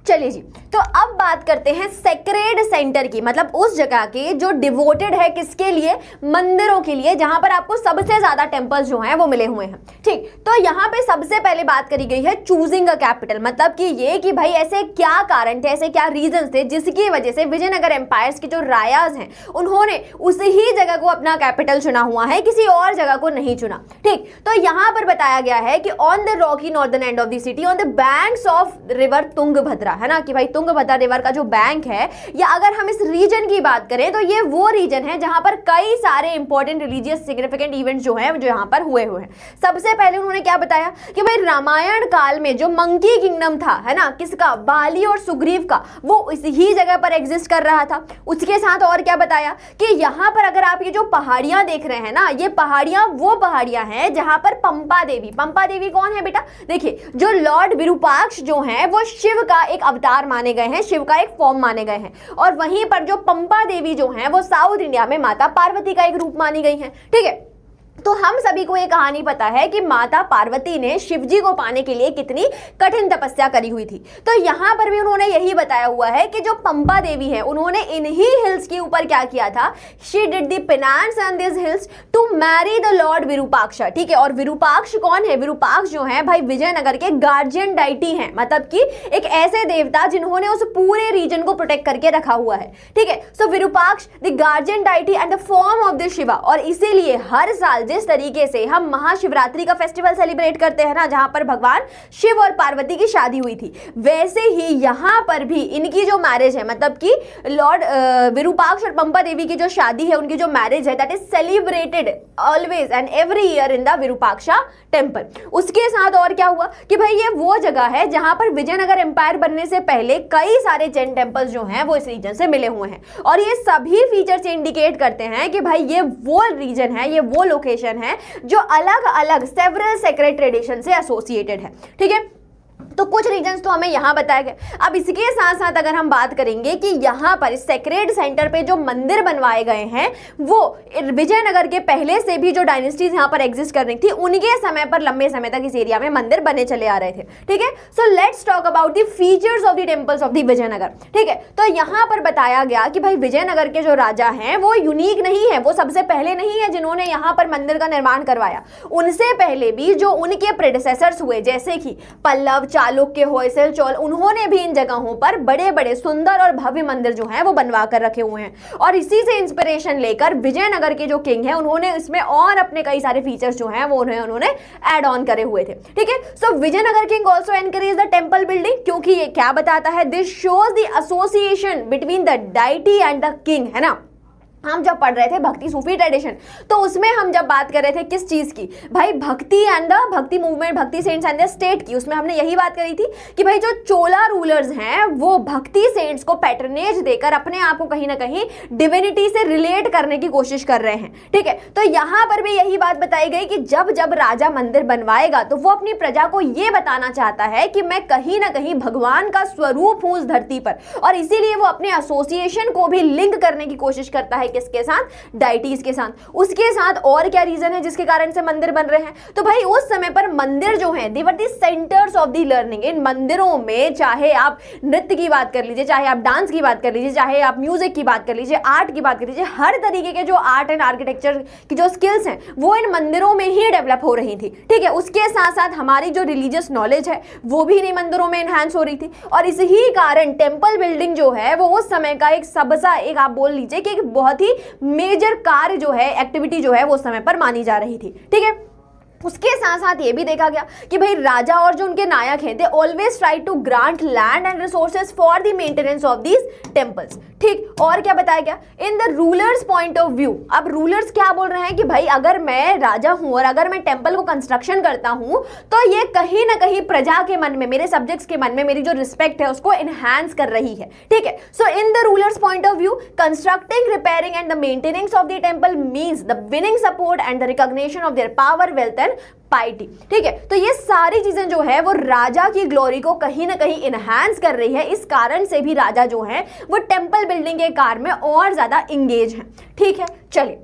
जी, तो अब बात करते हैं सेक्रेड सेंटर की, मतलब उस जगह के जो डिवोटेड है किसके लिए, मंदिरों के लिए, जहां पर आपको सबसे ज्यादा टेंपल्स जो हैं वो मिले हुए हैं। ठीक, तो यहां पे सबसे पहले बात करी गई है चूजिंग अ कैपिटल, मतलब कि ये कि भाई ऐसे क्या कारण थे, ऐसे क्या रीजंस थे जिसकी वजह से विजयनगर एम्पायर्स के जो रायाज हैं उन्होंने उसी ही जगह को अपना कैपिटल चुना हुआ है, किसी और जगह को नहीं चुना। ठीक, तो यहां पर बताया गया है कि on the Rocky northern end of the city, on the banks of river Tungabhadra, है ना, कि भाई तुंग तुंग भद्रा का जो बैंक है, या अगर हम इस रीजन की बात करें तो ये वो रीजन है जहां पर कई सारे इंपॉर्टेंट रिलीजियस सिग्निफिकेंट इवेंट्स जो हैं जो यहां पर हुए हैं। सबसे पहले उन्होंने क्या बताया कि भाई रामायण काल में जो मंकी किंगडम था, है ना, किसका, बाली और सुग्रीव का, वो इसी जगह पर एग्जिस्ट कर रहा था। उसके साथ और क्या बताया कि यहां पर अगर आप ये जो पहाड़ियां देख रहे हैं ना, ये पहाड़ियां वो पहाड़ियां हैं जहां पर पंपा देवी कौन है बेटा, देखिए जो लॉर्ड विरूपाक्ष जो हैं वो शिव का एक अवतार माने गए हैं, शिव का एक फॉर्म माने गए हैं, और वहीं पर जो पंपा देवी जो हैं वो साउथ इंडिया में माता पार्वती का एक रूप मानी गई हैं। ठीक है, तो हम सभी को ये कहानी पता है कि माता पार्वती ने शिवजी को पाने के लिए कितनी कठिन तपस्या करी हुई थी। तो यहां पर भी उन्होंने यही बताया हुआ है कि जो पंपा देवी है उन्होंने इन्हीं हिल्स के ऊपर क्या किया था, she did the penance on this hills to marry the lord Virupaksha. ठीक है, और विरूपाक्ष कौन है, विरूपाक्ष जो है भाई विजयनगर के गार्जियन डाइटी हैं, मतलब कि एक ऐसे देवता जिन्होंने उस पूरे रीजन को प्रोटेक्ट करके रखा हुआ है। ठीक है, so Virupaksha the guardian deity and the form of the Shiva, और इसीलिए हर साल जिस तरीके से हम महाशिवरात्रि का फेस्टिवल सेलिब्रेट करते हैं ना, जहां पर भगवान शिव और पार्वती की शादी हुई थी, वैसे ही यहां पर भी इनकी जो मैरिज है, मतलब कि लॉर्ड विरूपाक्ष और पंपा देवी की जो शादी है, उनकी जो मैरिज है, that is celebrated always and every year in the Virupaksha temple. उसके साथ और क्या हुआ कि भाई ये वो जगह है जहां पर विजयनगर एम्पायर बनने से पहले कई सारे जैन टेम्पल्स जो हैं वो इस रीजन से मिले हुए हैं, और ये सभी फीचर्स इंडिकेट करते हैं कि भाई ये वो रीजन है, ये वो लोकेशन है जो अलग अलग सेवरल सेक्रेड ट्रेडिशन से एसोसिएटेड है। ठीक है, तो कुछ रीजन्स तो हमें यहां बताया गया। अब इसके साथ साथ अगर हम बात करेंगे कि यहां पर सेक्रेड सेंटर पे जो मंदिर बनवाए गए हैं वो विजयनगर के पहले से भी जो डायनेस्टीज यहां पर एग्जिस्ट कर रही थी उनके समय पर लंबे समय तक इस एरिया में मंदिर बने चले आ रहे थे। ठीक है, so let's talk about the features of the temples of the Vijayanagar. ठीक है, तो यहां पर बताया गया कि भाई विजयनगर के जो राजा हैं वो यूनिक नहीं है, वो सबसे पहले नहीं है जिन्होंने यहां पर मंदिर का निर्माण करवाया। उनसे पहले भी जो उनके प्रेडेसेसर्स हुए, जैसे कि पल्लव, चालुक्य, होयसल, चोल, उन्होंने भी इन जगहों पर बड़े बड़े सुंदर और भव्य मंदिर जो हैं वो बनवा कर रखे हुए हैं, और इसी से इंस्पिरेशन लेकर विजयनगर के जो किंग हैं उन्होंने इसमें और अपने कई सारे फीचर्स जो हैं वो उन्होंने ऐड ऑन करे हुए थे। ठीक है, so Vijayanagara king also encourage the temple building, क्योंकि ये क्या बताता है, this shows the association between the deity and the king, है ना। हम जब पढ़ रहे थे भक्ति सूफी ट्रेडिशन, तो उसमें हम जब बात कर रहे थे किस चीज की, भाई भक्ति एंड द भक्ति मूवमेंट, भक्ति सेंट्स एंड द स्टेट की, उसमें हमने यही बात करी थी कि भाई जो चोला रूलर्स हैं वो भक्ति सेंट्स को पैटर्नेज देकर अपने आप को कहीं ना कहीं डिविनिटी से रिलेट करने की कोशिश कर रहे हैं। ठीक है, तो यहां पर भी यही बात बताई गई कि जब जब राजा मंदिर बनवाएगा तो वो अपनी प्रजा को ये बताना चाहता है कि मैं कहीं ना कहीं भगवान का स्वरूप हूं उस धरती पर, और इसीलिए वो अपने एसोसिएशन को भी लिंक करने की कोशिश करता है किसके साथ, डाइटीज के साथ। उसके साथ और क्या रीजन है जिसके कारण से मंदिर बन रहे हैं, तो भाई उस समय पर मंदिर जो है they were the centres of the learning. इन मंदिरों में चाहे आप नृत्य की बात कर लीजिए, चाहे आप डांस की बात कर लीजिए, चाहे आप म्यूजिक की बात कर लीजिए, आर्ट की बात कर लीजिए, हर तरीके के जो आर्ट एंड आर्किटेक्चर की जो स्किल्स हैं वो इन मंदिरों में ही डेवलप हो रही थी। ठीक है, उसके साथ साथ हमारी जो रिलीजियस नॉलेज है वो भी इन मंदिरों में एनहांस हो रही थी, और इसी कारण टेम्पल बिल्डिंग जो है वो उस समय का एक सबसा, एक आप बोल लीजिए कि एक बहुत ही मेजर कार्य जो है, एक्टिविटी जो है वो उस समय पर मानी जा रही थी। ठीक है, उसके साथ साथ ये भी देखा गया कि भाई राजा और जो उनके नायक हैं they always try to grant land and resources for the maintenance of these temples. ठीक, और क्या बताया गया, in the rulers point of view. अब रूलर्स क्या बोल रहे हैं कि भाई अगर मैं राजा हूं और अगर मैं टेम्पल को कंस्ट्रक्शन करता हूं तो ये कहीं ना कहीं प्रजा के मन में, मेरे सब्जेक्ट्स के मन में मेरी जो रिस्पेक्ट है उसको एनहांस कर रही है। ठीक है, so in the rulers point of view constructing, repairing and the maintenance of the temple means the winning support and the recognition of their power, wealth and piety. ठीक है, तो ये सारी चीजें जो है वो राजा की ग्लोरी को कहीं ना कहीं इनहैंस कर रही है। इस कारण से भी राजा जो है वो टेम्पल बिल्डिंग के कार्य में और ज्यादा इंगेज है। ठीक है, चलिए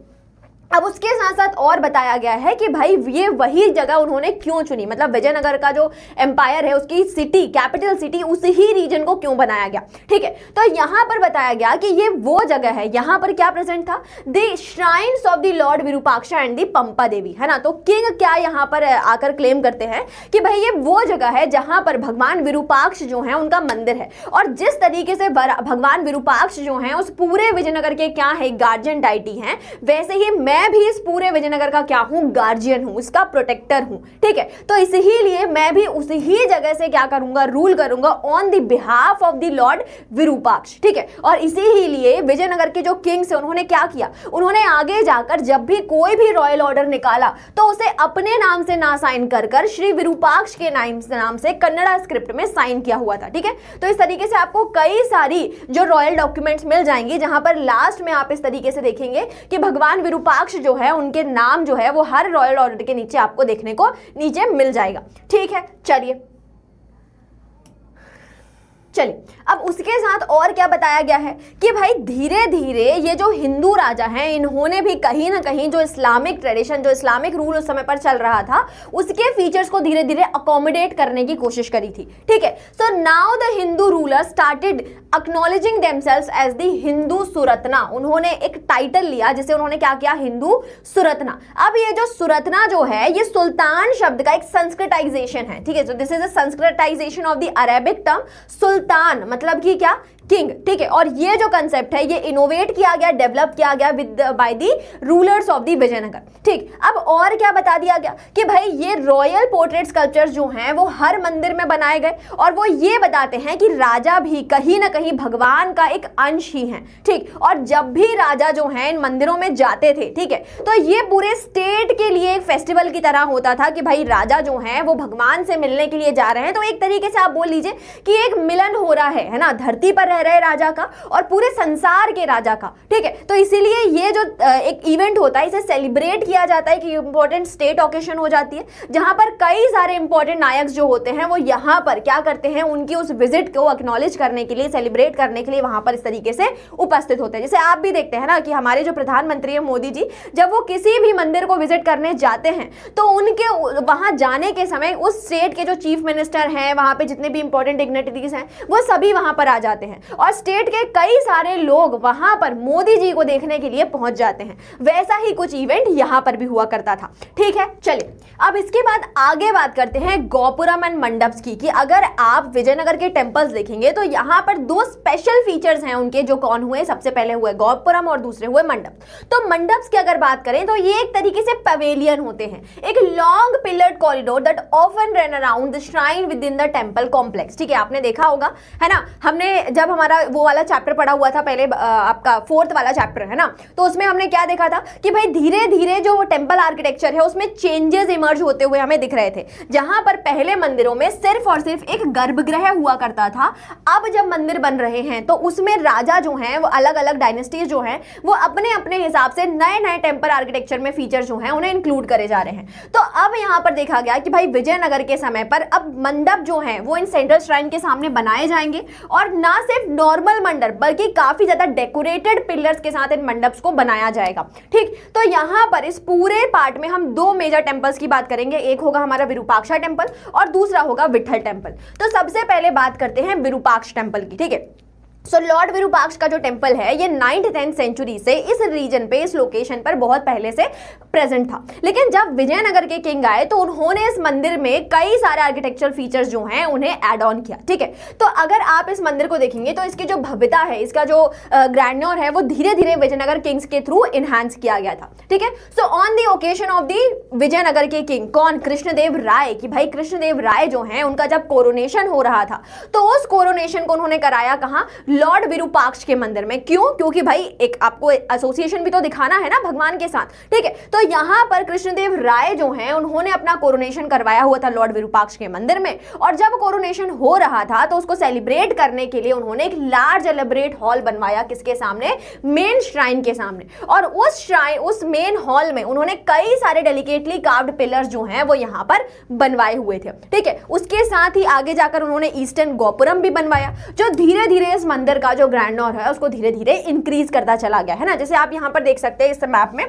अब उसके साथ साथ और बताया गया है कि भाई ये वही जगह उन्होंने क्यों चुनी, मतलब विजयनगर का जो एम्पायर है उसकी सिटी, कैपिटल सिटी, उस ही रीजन को क्यों बनाया गया। ठीक है, तो यहां पर बताया गया कि ये वो जगह है, यहां पर क्या प्रेजेंट था, the shrines of the lord Virupaksha and the Pampa Devi, है ना। तो किंग क्या यहां पर आकर क्लेम करते हैं कि भाई ये वो जगह है जहां पर भगवान विरूपाक्ष जो है उनका मंदिर है, और जिस तरीके से भगवान विरूपाक्ष जो है उस पूरे विजयनगर के क्या है, गार्जियन डाइटी हैं, वैसे ही मैं भी इस पूरे विजयनगर का क्या हूं, गार्जियन हूं, इसका प्रोटेक्टर हूं, ठीक है। तो इसीलिए मैं भी उसी ही जगह से क्या करूंगा, रूल करूंगा on the behalf of the lord Virupaksha, ठीक है। और इसीलिए विजयनगर के जो किंग्स है उन्होंने क्या किया, उन्होंने आगे जाकर जब भी कोई भी रॉयल ऑर्डर निकाला तो उसे अपने नाम से ना साइन कर कर श्री विरूपाक्ष के नाम से कन्नड़ा स्क्रिप्ट में साइन किया हुआ था, ठीक है। तो इस तरीके से आपको कई सारी जो रॉयल डॉक्यूमेंट्स मिल जाएंगी, जहां पर लास्ट में आप इस तरीके से देखेंगे कि भगवान विरूपाक्ष जो है उनके नाम जो है वो हर रॉयल ऑर्डर के नीचे आपको देखने को नीचे मिल जाएगा, ठीक है। चलिए अब उसके साथ और क्या बताया गया है कि भाई धीरे धीरे ये जो हिंदू राजा हैं इन्होंने भी कहीं ना कहीं जो इस्लामिक ट्रेडिशन, जो इस्लामिक रूल उस समय पर चल रहा था, उसके फीचर्स को धीरे धीरे अकोमोडेट करने की कोशिश करी थी, ठीक है। So now the Hindu ruler started acknowledging themselves as the Hindu Suratrana. उन्होंने एक टाइटल लिया जिसे उन्होंने क्या किया, हिंदू सुरतना। अब ये जो सुरतना जो है ये सुल्तान शब्द का एक संस्कृताइजेशन है, ठीक है। So this is a Sanskritisation of the Arabic term sultan, मतलब कि क्या, किंग, ठीक है। और ये जो कंसेप्ट है ये इनोवेट किया गया, डेवलप किया गया by the rulers of the Vijayanagar, ठीक। अब और क्या बता दिया गया कि भाई ये रॉयल पोर्ट्रेट स्कल्पचर्स जो हैं वो हर मंदिर में बनाए गए और वो ये बताते हैं कि राजा भी कहीं ना कहीं भगवान का एक अंश ही है, ठीक। और जब भी राजा जो हैं इन मंदिरों में जाते थे, ठीक है, तो ये पूरे स्टेट के लिए एक फेस्टिवल की तरह होता था कि भाई राजा जो हैं वो भगवान से मिलने के लिए जा रहे हैं। तो एक तरीके से आप बोल लीजिए कि एक मिलन हो रहा है ना, धरती पर रह रहे राजा का और पूरे संसार के राजा का, ठीक है। तो इसीलिए ये जो एक इवेंट होता है इसे सेलिब्रेट किया जाता है कि इंपॉर्टेंट स्टेट ओकेशन हो जाती है, जहां पर कई सारे इंपॉर्टेंट नायक जो होते हैं वो यहां पर क्या करते हैं, उनकी उस विजिट को एक्नॉलेज करने के लिए, सेलिब्रेट करने के लिए वहां पर इस तरीके से उपस्थित होते हैं। जैसे आप भी देखते हैं ना कि हमारे जो प्रधानमंत्री है मोदी जी, जब वो किसी भी मंदिर को विजिट करने जाते हैं तो उनके वहां जाने के समय उस स्टेट के जो चीफ मिनिस्टर हैं, वहां पे जितने भी इंपॉर्टेंट डिग्निटरीज हैं वो सभी वहां पर आ जाते हैं और स्टेट के कई सारे लोग वहां पर मोदी जी को देखने के लिए पहुंच जाते हैं। वैसा ही कुछ इवेंट यहां पर भी हुआ करता था, ठीक है। चलिए अब इसके बाद आगे बात करते हैं गोपुरम एंड मंडप्स की, कि अगर आप विजयनगर के टेंपल्स देखेंगे तो यहां पर दो स्पेशल फीचर्स हैं उनके, जो कौन हुए, सबसे पहले हुए गोपुरम और दूसरे हुए मंडप। तो मंडप्स की अगर बात करें तो ये एक तरीके से पवेलियन होते हैं, एक long pillared corridor that often run around the shrine with in the temple complex, ठीक है। आपने देखा होगा, है ना, हमने जब हमारा वो वाला चैप्टर पढ़ा हुआ था पहले, आपका 4th वाला चैप्टर है ना, तो उसमें हमने क्या देखा था कि भाई धीरे धीरे जो टेंपल आर्किटेक्चर है उसमें चेंजेस इमर्ज होते हुए हमें दिख रहे थे। जहां पर पहले मंदिरों में सिर्फ और सिर्फ एक गर्भगृह हुआ करता था, अब जब मंदिर बन रहे हैं तो उसमें राजा जो हैं वो अलग अलग डायनेस्टीज जो हैं वो अपने अपने हिसाब से नए नए टेंपल आर्किटेक्चर में फीचर जो हैं उन्हें इंक्लूड करे जा रहे हैं। तो अब यहां पर देखा गया कि भाई विजयनगर के समय पर अब मंडप जो हैं वो इन सेंट्रल श्राइन के सामने बनाए जाएंगे, और ना सिर्फ नॉर्मल मंडप बल्कि काफी ज्यादा डेकोरेटेड पिलर्स के साथ इन मंडप्स को बनाया जाएगा, ठीक। तो यहां पर इस पूरे पार्ट में हम दो मेजर टेंपल्स की बात करेंगे, एक होगा हमारा विरूपाक्षा टेंपल और दूसरा होगा विट्ठल टेंपल। तो सबसे पहले बात करते हैं विरूपाक्ष टेंपल की, ठीक है। सो लॉर्ड विरूपाक्ष का जो टेंपल है ये 9th-10th सेंचुरी से इस रीजन पे, इस लोकेशन पर बहुत पहले से प्रेजेंट था। लेकिन जब विजयनगर के किंग आए तो उन्होंने इस मंदिर में कई सारे आर्किटेक्चरल फीचर्स जो हैं उन्हें ऐड ऑन किया, ठीक है। तो अगर आप इस मंदिर को देखेंगे तो इसकी जो भव्यता है, इसका जो ग्रैंड्योर है वो धीरे धीरे विजयनगर किंग्स के थ्रू इनहांस किया गया था, ठीक है। So on the occasion of the Vijayanagar के किंग, कौन, कृष्णदेव राय, कि भाई कृष्णदेव राय जो हैं उनका जब कोरोनेशन हो रहा था तो उस कोरोनेशन को उन्होंने कराया कहां, लॉर्ड विरूपाक्ष के मंदिर में। क्यों? क्योंकि भाई एक आपको एसोसिएशन भी तो दिखाना है ना भगवान के साथ, ठीक है। तो यहां पर कृष्णदेव राय जो हैं उन्होंने अपना कोरोनेशन करवाया हुआ था लॉर्ड विरूपाक्ष के मंदिर में, और जब कोरोनेशन हो रहा था तो उसको सेलिब्रेट करने के लिए उन्होंने एक लार्ज एलेबरेट हॉल बनवाया, किसके सामने, मेन श्राइन के सामने। और उस श्राइन, उस मेन हॉल में उन्होंने कई सारे डेलिकेटली कार्व्ड पिलर्स जो हैं वो यहां पर बनवाए हुए थे, ठीक है। उसके साथ ही आगे जाकर उन्होंने ईस्टर्न गोपुरम भी बनवाया, जो धीरे धीरे इस मंदिर का जो ग्रैंडोर है उसको धीरे धीरे इंक्रीज करता चला गया, है ना। जैसे आप यहां पर देख सकते हैं इस मैप में,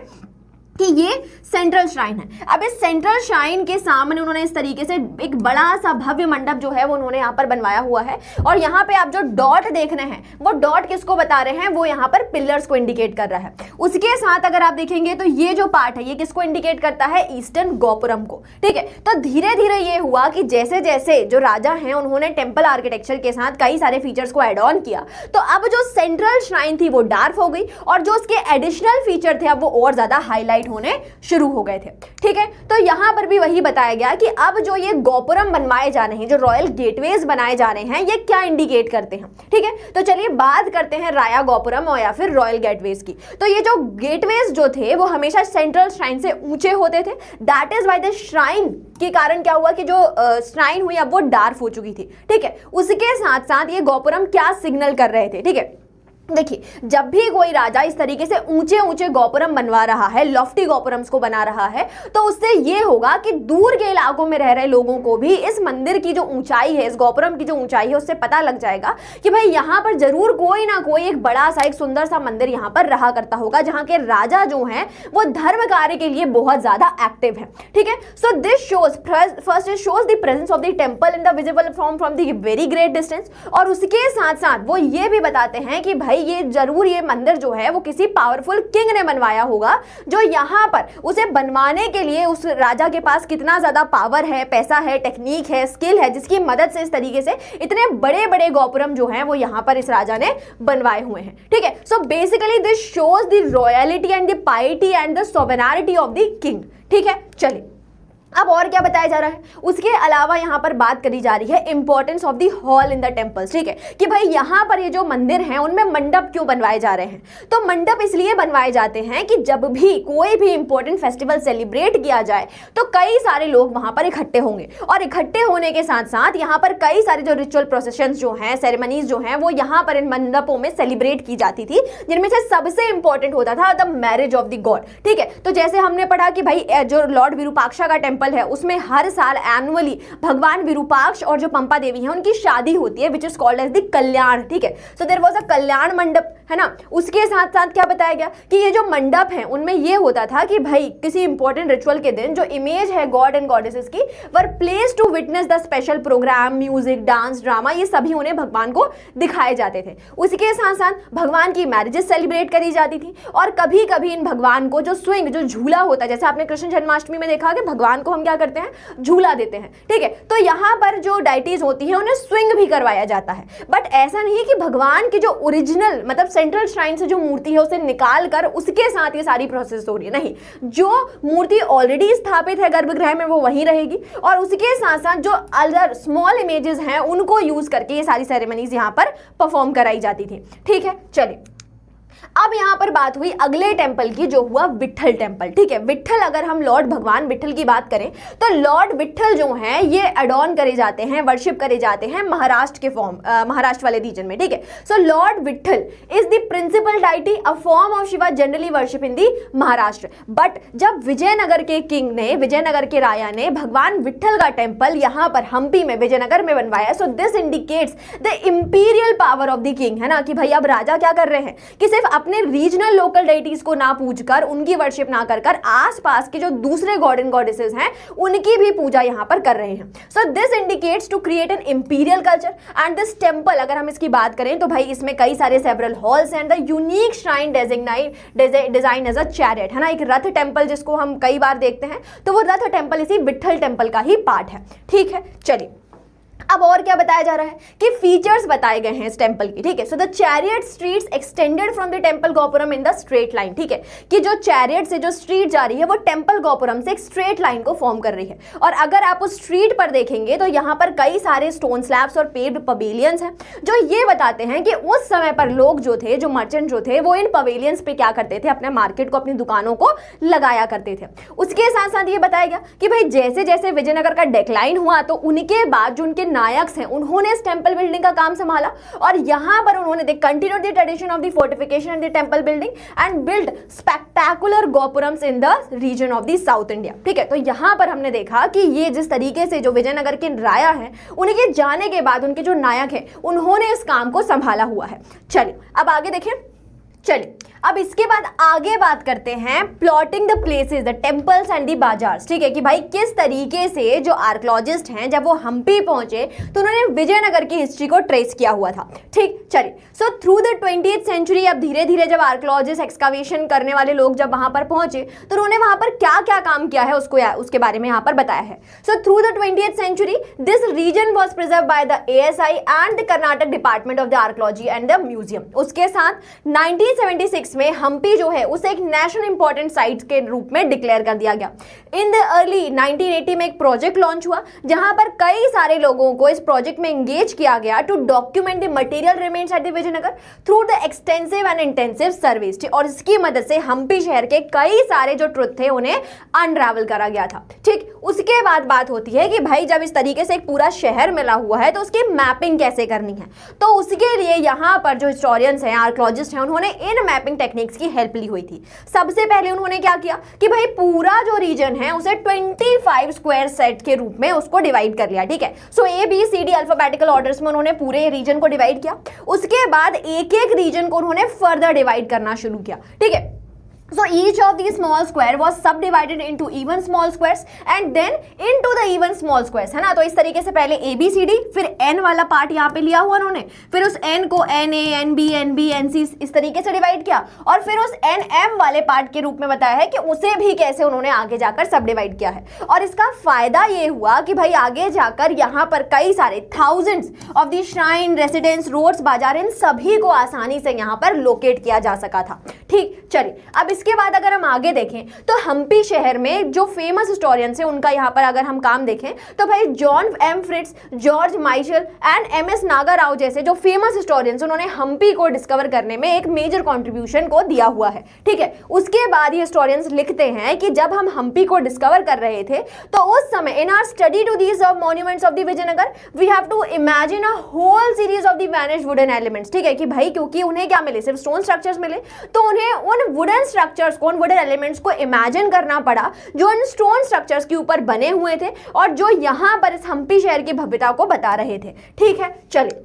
कि ये सेंट्रल श्राइन है। अब इस सेंट्रल श्राइन के सामने उन्होंने इस तरीके से एक बड़ा सा भव्य मंडप जो है वो उन्होंने यहाँ पर बनवाया हुआ है, और यहाँ पे आप जो डॉट देख रहे हैं वो डॉट किसको बता रहे हैं, वो यहाँ पर पिलर्स को इंडिकेट कर रहा है। उसके साथ अगर आप देखेंगे तो ये जो पार्ट है ये किसको इंडिकेट करता है, ईस्टर्न गोपुरम को। ठीक है, तो धीरे धीरे ये हुआ कि जैसे जैसे जो राजा हैं उन्होंने टेम्पल आर्किटेक्चर के साथ कई सारे फीचर्स को एड ऑन किया, तो अब जो सेंट्रल श्राइन थी वो डार्क हो गई, और जो उसके एडिशनल फीचर थे अब वो और ज्यादा हाईलाइट होने शुरू हो गए थे। ठीक है, तो यहां पर भी वही बताया गया कि अब जो ये गोपुरम बनवाए जा रहे हैं, जो रॉयल गेटवेज बनाए जा रहे हैं, ये क्या इंडिकेट करते हैं। ठीक है, तो चलिए बात करते हैं राया गोपुरम और या फिर रॉयल गेटवेज की। तो ये जो गेटवेज जो थे वो हमेशा सेंट्रल श्राइन से ऊंचे होते थे। That is why the shrine के कारण क्या हुआ कि जो श्राइन हुई अब वो डार्क हो चुकी थी। ठीक है, उसके साथ साथ ये गोपुरम क्या सिग्नल कर रहे थे। ठीक है, देखिए, जब भी कोई राजा इस तरीके से ऊंचे ऊंचे गोपुरम बनवा रहा है, लॉफ्टी गोपुरम्स को बना रहा है, तो उससे ये होगा कि दूर के इलाकों में रह रहे लोगों को भी इस मंदिर की जो ऊंचाई है, इस गोपुरम की जो ऊंचाई है, उससे पता लग जाएगा कि भाई यहाँ पर जरूर कोई ना कोई एक बड़ा सा एक सुंदर सा मंदिर यहाँ पर रहा करता होगा, जहाँ के राजा जो हैं वो धर्म कार्य के लिए बहुत ज्यादा एक्टिव है। ठीक है, so this shows first it shows the presence of the temple in the visible from the very great distance, और उसके साथ साथ वो ये भी बताते हैं कि भाई ये जरूर ये मंदिर जो है वो किसी पावरफुल किंग ने बनवाया होगा, जो यहाँ पर उसे बनवाने के लिए उस राजा के पास कितना ज्यादा पावर है, पैसा है, टेक्निक है, स्किल है, जिसकी मदद से इस तरीके से इतने बड़े बड़े गोपुरम जो हैं वो यहाँ पर इस राजा ने बनवाए हुए हैं। ठीक है, so basically this shows the royalty and the पाइटी and the sovereignty of the king. ठीक है, चलिए अब और क्या बताया जा रहा है, उसके अलावा यहाँ पर बात करी जा रही है importance of the hall in the temples. ठीक है, कि भाई यहाँ पर ये जो मंदिर हैं उनमें मंडप क्यों बनवाए जा रहे हैं, तो मंडप इसलिए बनवाए जाते हैं कि जब भी कोई भी इंपॉर्टेंट फेस्टिवल सेलिब्रेट किया जाए तो कई सारे लोग वहां पर इकट्ठे होंगे, और इकट्ठे होने के साथ साथ यहाँ पर कई सारे जो रिचुअल प्रोसेशंस जो हैं, सेरेमनीज जो हैं, वो यहाँ पर इन मंडपों में सेलिब्रेट की जाती थी, जिनमें से सबसे इंपॉर्टेंट होता था the marriage of the God. ठीक है, तो जैसे हमने पढ़ा कि भाई जो लॉर्ड विरूपाक्षा का टेम्पल है उसमें हर साल एनुअली भगवान विरूपाक्ष और जो पंपा देवी है उनकी शादी होती है, which is called as the Kalyan. ठीक है, सो देयर वाज अ कल्याण मंडप, है ना। उसके साथ साथ क्या बताया गया कि ये जो मंडप है उनमें ये होता था कि भाई किसी इंपॉर्टेंट रिचुअल के दिन जो इमेज है गॉड एंड गॉडेसेस की were place to witness the special programme, music, dance, drama, ये सभी उन्हें भगवान को दिखाए जाते थे। उसके साथ साथ भगवान की मैरिजेस सेलिब्रेट करी जाती थी, और कभी कभी इन भगवान को जो स्विंग, जो झूला होता है, जैसे आपने कृष्ण जन्माष्टमी में देखा कि भगवान को हम क्या करते हैं, झूला देते हैं। ठीक है, तो यहाँ पर जो डाइटीज होती है उन्हें स्विंग भी करवाया जाता है, बट ऐसा नहीं है कि भगवान की जो ओरिजिनल मतलब सेंट्रल श्राइन से जो मूर्ति है उसे निकाल कर उसके साथ ये सारी प्रोसेस हो रही है। नहीं, जो मूर्ति ऑलरेडी स्थापित है गर्भगृह में वो वहीं रहेगी, और उसके साथ साथ जो अदर स्मॉल इमेजेस हैं उनको यूज करके ये सारी सेरेमनीज यहाँ पर परफॉर्म कराई जाती थी। ठीक है, चलिए अब यहां पर बात हुई अगले टेंपल की, जो हुआ विट्ठल टेंपल। ठीक है, विट्ठल, अगर हम लॉर्ड भगवान विट्ठल की बात करें तो लॉर्ड विट्ठल जो हैं ये एडॉन करे जाते हैं, वर्शिप करे जाते हैं महाराष्ट्र के महाराष्ट्र वाले रीजन में। ठीक है, so lord Vitthal is the principal deity, a form of Shiva generally worship in the Maharashtra. But जब विजयनगर के किंग ने, विजयनगर के राजा ने भगवान विट्ठल का टेंपल यहाँ पर हम्पी में, विजयनगर में बनवाया, सो this indicates the imperial power of the king, है ना, कि भाई अब राजा क्या कर रहे हैं कि सिर्फ अपने रीजनल लोकल डेटीज को ना पूजकर, उनकी वर्शिप ना कर कर आसपास के जो दूसरे गॉड एंड गॉडेसेस हैं उनकी भी पूजा यहां पर कर रहे हैं। So this indicates to create an imperial culture and this temple, अगर हम इसकी बात करें तो भाई इसमें कई सारे several halls and the unique shrine design as a chariot, है ना, एक रथ टेंपल जिसको हम कई बार देखते हैं, तो वो रथ टेंपल इसी विट्ठल टेंपल का ही पार्ट है। ठीक है, चलिए अब और क्या बताया जा रहा है कि फीचर्स बताए गए हैं इस टेंपल की। ठीक है, so the chariot streets extended from the temple gopuram in the straight line. ठीक है, कि जो चैरियट से जो स्ट्रीट जा रही है वो टेंपल गोपुरम से एक स्ट्रेट लाइन को फॉर्म कर रही है, और अगर आप उस स्ट्रीट पर देखेंगे तो यहाँ पर कई सारे स्टोन स्लैब्स और पेव्ड पवेलियंस हैं, जो ये बताते हैं कि उस समय पर लोग जो थे, जो मर्चेंट जो थे, वो इन पवेलियंस पे क्या करते थे, अपने मार्केट को, अपनी दुकानों को लगाया करते थे। उसके साथ साथ ये बताया गया कि भाई जैसे जैसे विजयनगर का डिक्लाइन हुआ तो उनके बाद जो उनके नायक हैं उन्होंने इस टेंपल बिल्डिंग का काम संभाला, और यहां पर उन्होंने continued the tradition of the fortification and the temple building and build spectacular gopurams in the region of the south India. ठीक है, तो यहां पर हमने देखा कि ये जिस तरीके से जो विजयनगर के राजा हैं उनके जाने के बाद उनके जो नायक हैं उन्होंने इस काम को संभाला हुआ है। चलिए अब आगे देखें। चलिए अब इसके बाद आगे बात करते हैं plotting the places, the temples and the bazaars. ठीक है कि भाई किस तरीके से जो आर्कियोलॉजिस्ट हैं जब वो हम्पी पहुंचे तो उन्होंने विजयनगर की हिस्ट्री को ट्रेस किया हुआ था। ठीक, चलिए, सो थ्रू द 20th सेंचुरी अब धीरे धीरे जब आर्कियोलॉजिस्ट एक्सकावेशन करने वाले लोग जब वहां पर पहुंचे तो उन्होंने वहां पर क्या क्या काम किया है उसके बारे में यहां पर बताया है। So through the 20th century this region was preserved by the ASI and the Karnataka department of the archaeology and the museum. उसके साथ 1976 में हम्पी जो है उसे एक नेशनल इंपॉर्टेंट साइट के रूप में डिक्लेयर कर दिया गया। इन द अर्ली 1980 में एक प्रोजेक्ट लॉन्च हुआ जहां पर कई सारे लोगों को इस प्रोजेक्ट में एंगेज किया गया to document the material remains at the Vijayanagar through the extensive and intensive surveys. और इसकी मदद से हम्पी शहर के कई सारे जो ट्रुथ थे उन्हें अनरावल करा गया था। ठीक, उसके बाद बात होती है कि भाई जब इस तरीके से एक पूरा शहर मिला हुआ है तो उसकी मैपिंग कैसे करनी है। तो उसके लिए यहाँ पर जो हिस्टोरियंस हैं, आर्कियोलॉजिस्ट हैं, उन्होंने इन मैपिंग टेक्निक्स की हेल्प ली हुई थी। सबसे पहले उन्होंने क्या किया कि भाई पूरा जो रीजन है उसे 25 स्क्वायर सेट के रूप में उसको डिवाइड कर लिया। ठीक है, सो ABCD अल्फाबेटिकल ऑर्डर्स में उन्होंने पूरे रीजन को डिवाइड किया। उसके बाद एक एक रीजन को उन्होंने फर्दर डिवाइड करना शुरू किया। ठीक है, so each of these small square was subdivided into even small squares and then into the even small squares, है ना। तो इस तरीके से पहले ABCD, फिर N वाला पार्ट यहाँ पे लिया हुआ उन्होंने, फिर उस N को NA, NB, NB, NC इस तरीके से डिवाइड किया और फिर उस NM वाले पार्ट के रूप में बताया है कि उसे भी कैसे उन्होंने आगे जाकर सब डिवाइड किया है। और इसका फायदा ये हुआ कि भाई आगे जाकर यहाँ पर कई सारे thousands of the shrine, residence, roads, बाजार, इन सभी को आसानी से यहाँ पर लोकेट किया जा सका था। ठीक, चलिए, अब इसके बाद अगर हम आगे देखें तो हम्पी शहर में जो फेमस हिस्टोरियंस हैं उनका यहाँ पर अगर हम काम देखें तो भाई John M. Fritz, George Michell and MS Nagarao जैसे जो फेमस हिस्टोरियंस उन्होंने हम्पी को डिस्कवर करने में एक मेजर कंट्रीब्यूशन को दिया हुआ है। ठीक है, उसके बाद ये हिस्टोरियंस लिखते हैं कि जब हम हम्पी को डिस्कवर कर रहे थे तो उस समय in our study to these monuments of the Vijayanagar we have to imagine a whole series of the vanished wooden elements. ठीक है कि भाई क्योंकि उन्हें क्या मिले, सिर्फ स्टोन स्ट्रक्चर्स मिले, तो उन्हें उन वुडन स्ट्रक्चर्स को, उन वुडन एलिमेंट्स को इमेजिन करना पड़ा जो इन स्टोन स्ट्रक्चर्स के ऊपर बने हुए थे और जो यहां पर इस हम्पी शहर की भव्यता को बता रहे थे। ठीक है, चलिए,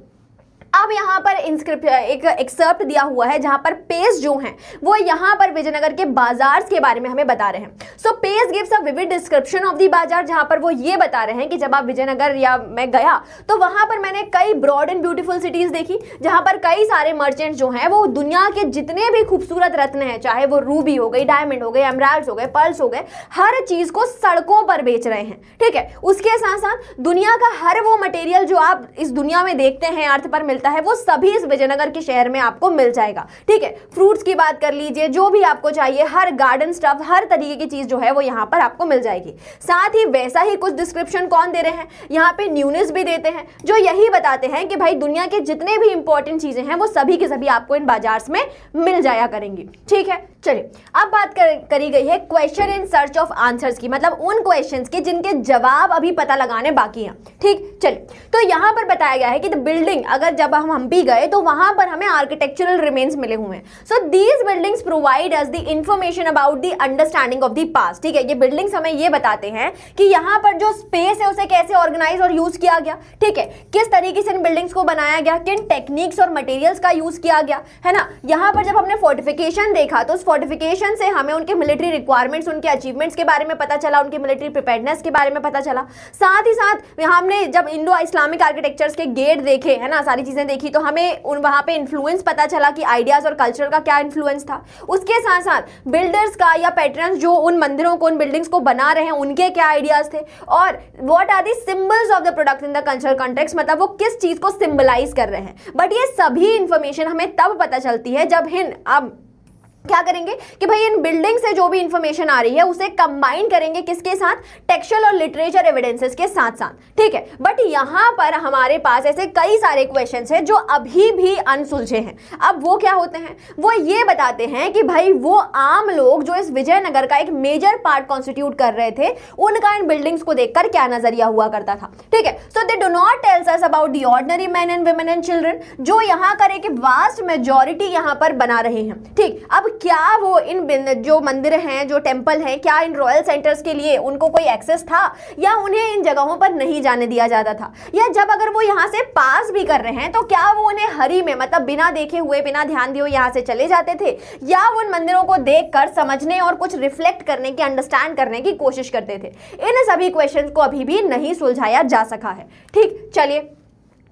अब यहाँ पर एक एक्सर्प्ट दिया हुआ है जहां पर पेज जो हैं वो यहाँ पर विजयनगर के बाजार्स के बारे में हमें बता रहे हैं। So page gives a vivid description of the बाजार, जहां पर वो ये बता रहे हैं कि जब आप विजयनगर या मैं गया तो वहां पर मैंने कई ब्रॉड एंड ब्यूटीफुल सिटीज देखी जहां पर कई सारे मर्चेंट्स जो हैं वो दुनिया के जितने भी खूबसूरत रत्न हैं, चाहे वो रूबी हो गई, डायमंड हो गए, एमराल्ड्स हो गए, पर्ल्स हो गए, हर चीज को सड़कों पर बेच रहे हैं। ठीक है, उसके साथ साथ दुनिया का हर वो मटेरियल जो आप इस दुनिया में देखते हैं, अर्थ पर है, वो सभी इस विजयनगर के शहर में आपको मिल जाएगा। ठीक है, फ्रूट्स की बात कर लीजिए, जो भी आपको चाहिए, हर गार्डन स्टफ, हर तरीके की चीज जो है वो यहाँ पर आपको मिल जाएगी। साथ ही वैसा ही कुछ डिस्क्रिप्शन कौन दे रहे हैं, यहाँ पे न्यूनेस भी देते हैं जो यही बताते हैं कि भाई दुनिया के जितने भी इंपॉर्टेंट चीजें हैं वो सभी के सभी आपको इन बाजार में मिल जाया करेंगी। ठीक है, चलिए, अब बात करी गई है question in search of answers की, मतलब उन क्वेश्चंस के जिनके जवाब अभी पता लगाने बाकी हैं। ठीक, चलिए, तो यहाँ पर बताया गया है कि द बिल्डिंग, अगर जब हम हम्पी गए तो वहां पर हमें आर्किटेक्चरल रिमेन्स मिले हुए हैं। So these buildings provide us the information about the understanding of the past. ठीक है, ये बिल्डिंग्स हमें ये बताते हैं कि यहाँ पर जो स्पेस है उसे कैसे ऑर्गेनाइज और यूज किया गया। ठीक है, किस तरीके से इन बिल्डिंग्स को बनाया गया, किन टेक्निक्स और मटेरियल्स का यूज किया गया, है ना। यहाँ पर जब हमने फोर्टिफिकेशन देखा तो उस फोर्टिफिकेशन से हमें उनके मिलिट्री रिक्वायरमेंट्स, उनके अचीवमेंट्स के बारे में पता चला, उनकी मिलिट्री प्रिपेयर्डनेस के बारे में पता चला। साथ ही साथ हमने जब इंडो इस्लामिक आर्किटेक्चर्स के गेट देखे, है ना, सारी चीजें देखी, तो हमें वहां पे इन्फ्लुएंस पता चला कि आइडियाज और कल्चर का क्या इन्फ्लुएंस था। उसके साथ साथ बिल्डर्स का या पैटर्न्स जो उन मंदिरों को, उन बिल्डिंग्स को बना रहे हैं, उनके क्या आइडियाज थे और what are the symbols of the product in the cultural context, मतलब वो किस चीज को सिंबलाइज कर रहे हैं। बट ये सभी इंफॉर्मेशन हमें तब पता चलती है जब अब क्या करेंगे कि भाई इन बिल्डिंग से जो भी इंफॉर्मेशन आ रही है उसे कंबाइन करेंगे किसके साथ, टेक्सचुअल और लिटरेचर एविडेंसेस के साथ साथ। ठीक है, बट यहां पर हमारे पास ऐसे कई सारे क्वेश्चंस हैं जो अभी भी अनसुलझे हैं। अब वो क्या होते हैं, वो ये बताते हैं कि भाई वो आम लोग जो इस विजयनगर का एक मेजर पार्ट कॉन्स्टिट्यूट कर रहे थे, उनका इन बिल्डिंग्स को देखकर क्या नजरिया हुआ करता था। ठीक है, so they do not tells us about the ordinary man and women and children, जो यहां कर एक वास्ट मेजॉरिटी यहां पर बना रहे हैं। ठीक, अब क्या वो इन जो मंदिर हैं, जो टेम्पल हैं, क्या इन रॉयल सेंटर्स के लिए उनको कोई एक्सेस था या उन्हें इन जगहों पर नहीं जाने दिया जाता था, या जब अगर वो यहाँ से पास भी कर रहे हैं तो क्या वो उन्हें हरी में, मतलब बिना देखे हुए, बिना ध्यान दिए यहाँ से चले जाते थे, या वो उन मंदिरों को देखकर समझने और कुछ रिफ्लेक्ट करने की, अंडरस्टैंड करने की कोशिश करते थे। इन सभी क्वेश्चंस को अभी भी नहीं सुलझाया जा सका है। ठीक, चलिए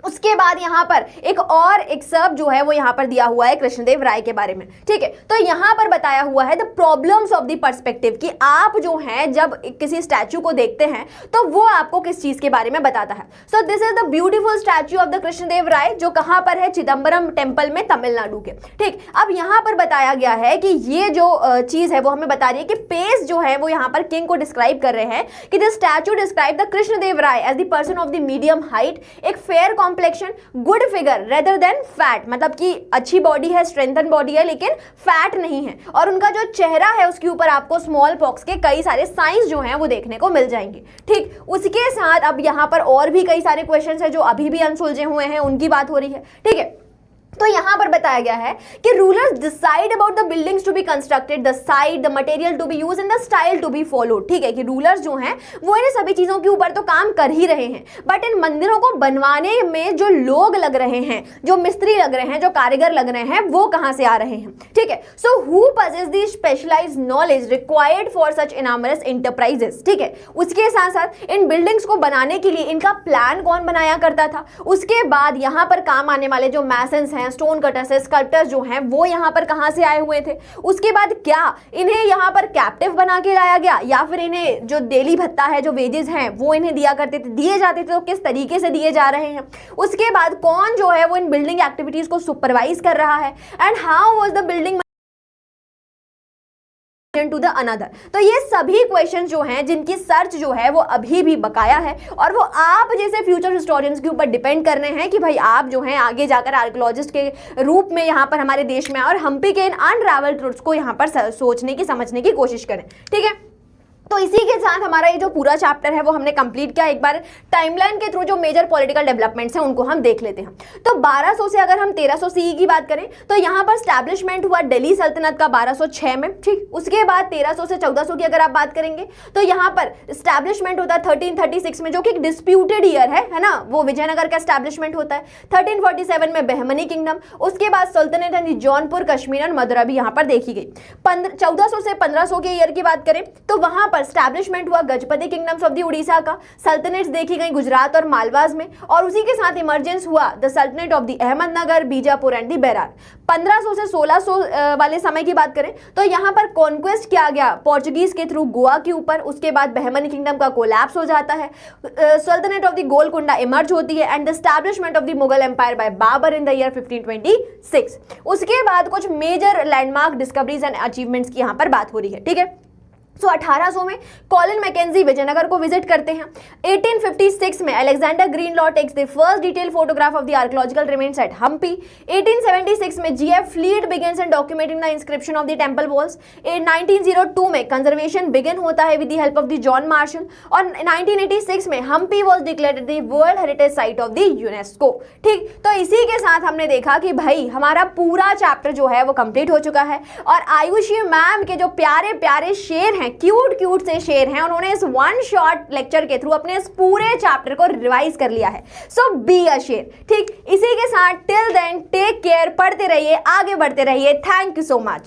उसके बाद यहाँ पर एक और एक्सर्प्ट जो है वो यहाँ पर दिया हुआ है कृष्णदेव राय के बारे में। ठीक है, तो यहाँ पर बताया हुआ है the problems of the perspective, कि आप जो है जब किसी स्टैचू को देखते हैं तो वो आपको किस चीज के बारे में बताता है। So this is the beautiful statue of the Krishnadeva Raya, जो कहाँ पर है, चिदम्बरम टेम्पल में, तमिलनाडु के। ठीक, अब यहाँ पर बताया गया है कि ये जो चीज है वो हमें बता रही है कि पेस जो है वो यहाँ पर किंग को डिस्क्राइब कर रहे हैं कि the statue describe the Krishnadeva Raya as the person of the medium height, एक fair complexion, good figure rather than fat, मतलब कि अच्छी बॉडी है, स्ट्रेंथन बॉडी है, लेकिन फैट नहीं है, और उनका जो चेहरा है उसके ऊपर आपको स्मॉल पॉक्स के कई सारे साइंस जो हैं वो देखने को मिल जाएंगे। ठीक, उसके साथ अब यहाँ पर और भी कई सारे क्वेश्चंस हैं जो अभी भी अनसुलझे हुए हैं, उनकी बात हो रही है। ठीक है, तो यहां पर बताया गया है कि rulers decide about the buildings to be constructed, the site, the material to be used and the style to be followed. ठीक है, कि रूलर्स जो हैं वो इन सभी चीजों के ऊपर तो काम कर ही रहे हैं, बट इन मंदिरों को बनवाने में जो लोग लग रहे हैं, जो मिस्त्री लग रहे हैं, जो कारीगर लग रहे हैं, वो कहां से आ रहे हैं। ठीक है, so who possess the specialised knowledge required for such enormous enterprises. ठीक है, उसके साथ साथ इन बिल्डिंग्स को बनाने के लिए इनका प्लान कौन बनाया करता था, उसके बाद यहां पर काम आने वाले जो मैसन्स हैं, स्टोन कटर्स, स्कल्प्टर्स जो हैं वो यहाँ पर कहाँ से आए हुए थे, उसके बाद क्या इन्हें यहाँ पर कैप्टिव बना के लाया गया, या फिर इन्हें जो डेली भत्ता है, जो वेजेस हैं वो इन्हें दिया करते थे, दिए जाते थे तो किस तरीके से दिए जा रहे हैं, उसके बाद कौन जो है वो इन बिल्डिंग एक्टिविटीज को सुपरवाइज कर रहा है, and how was the building to the another. तो ये सभी क्वेश्चन जो हैं जिनकी सर्च जो है वो अभी भी बकाया है, और वो आप जैसे फ्यूचर हिस्टोरियंस के ऊपर डिपेंड कर रहे हैं कि भाई आप जो हैं आगे जाकर आर्कियोलॉजिस्ट के रूप में यहाँ पर हमारे देश में और हम्पी के इन अनरावल्ड ट्रुथ्स को यहाँ पर सोचने की, समझने की कोशिश करें। ठीक है, तो इसी के साथ हमारा ये जो पूरा चैप्टर है वो हमने कंप्लीट किया। एक बार टाइमलाइन के थ्रू जो मेजर पॉलिटिकल डेवलपमेंट्स हैं उनको हम देख लेते हैं। तो 1200 से अगर हम 1300 सीई की बात करें तो यहाँ पर स्टैब्लिशमेंट हुआ दिल्ली सल्तनत का 1206 में। ठीक, उसके बाद 1300 से 1400 की अगर आप बात करेंगे तो यहाँ पर स्टैब्लिशमेंट होता है 1336 में, जो कि एक डिस्प्यूटेड ईयर है ना, वो विजयनगर का स्टैब्लिशमेंट होता है। 1347 में बहमनी किंगडम, उसके बाद सल्तनत एंड जौनपुर, कश्मीर और मदुरा भी यहाँ पर देखी गई। 1400 से 1500 के ईयर की बात करें तो वहां पर स्टैब्लिशमेंट हुआ Gajapati kingdoms of the Orissa का, सल्तनेट्स देखी गई गुजरात और मालवाज में, और उसी के साथ इमरजेंस हुआ the sultanate of the Ahmednagar, Bijapur and the Berar. 1500 से 1600 वाले समय की बात करें तो यहाँ पर कॉन्क्वेस्ट किया गया पोर्चुगीज के थ्रू गोवा के ऊपर, उसके बाद बहमनी किंगडम का कोलैप्स हो जाता है, sultanate of the Golconda emerge होती है, and the establishment of the Mughal empire by Babur in the year 1526। उसके बाद कुछ major landmark discoveries and achievements की यहाँ पर बात हो रही है। ठीक है, तो 1800 में कॉलिन मैकेंजी विजयनगर को विजिट करते हैं। 1856 में Alexander Greenlaw takes the first detail photograph of the archaeological remains at Hampi. 1876 में GF Fleet begins in documenting the inscription of the temple walls. 1902 में कंजर्वेशन बिगिन होता है with the help of the John Marshall, और 1986 में Hampi was declared the world heritage site of the UNESCO. ठीक, तो इसी के साथ हमने देखा कि भाई हमारा पूरा चैप्टर जो है वो कंप्लीट हो चुका है, और आयुषी मैम के जो प्यारे प्यारे शेर हैं, क्यूट से शेर हैं, उन्होंने इस वन शॉट लेक्चर के थ्रू अपने इस पूरे चैप्टर को रिवाइज कर लिया है। सो बी अ शेर। ठीक, इसी के साथ टिल देन टेक केयर, पढ़ते रहिए, आगे बढ़ते रहिए। Thank you so much.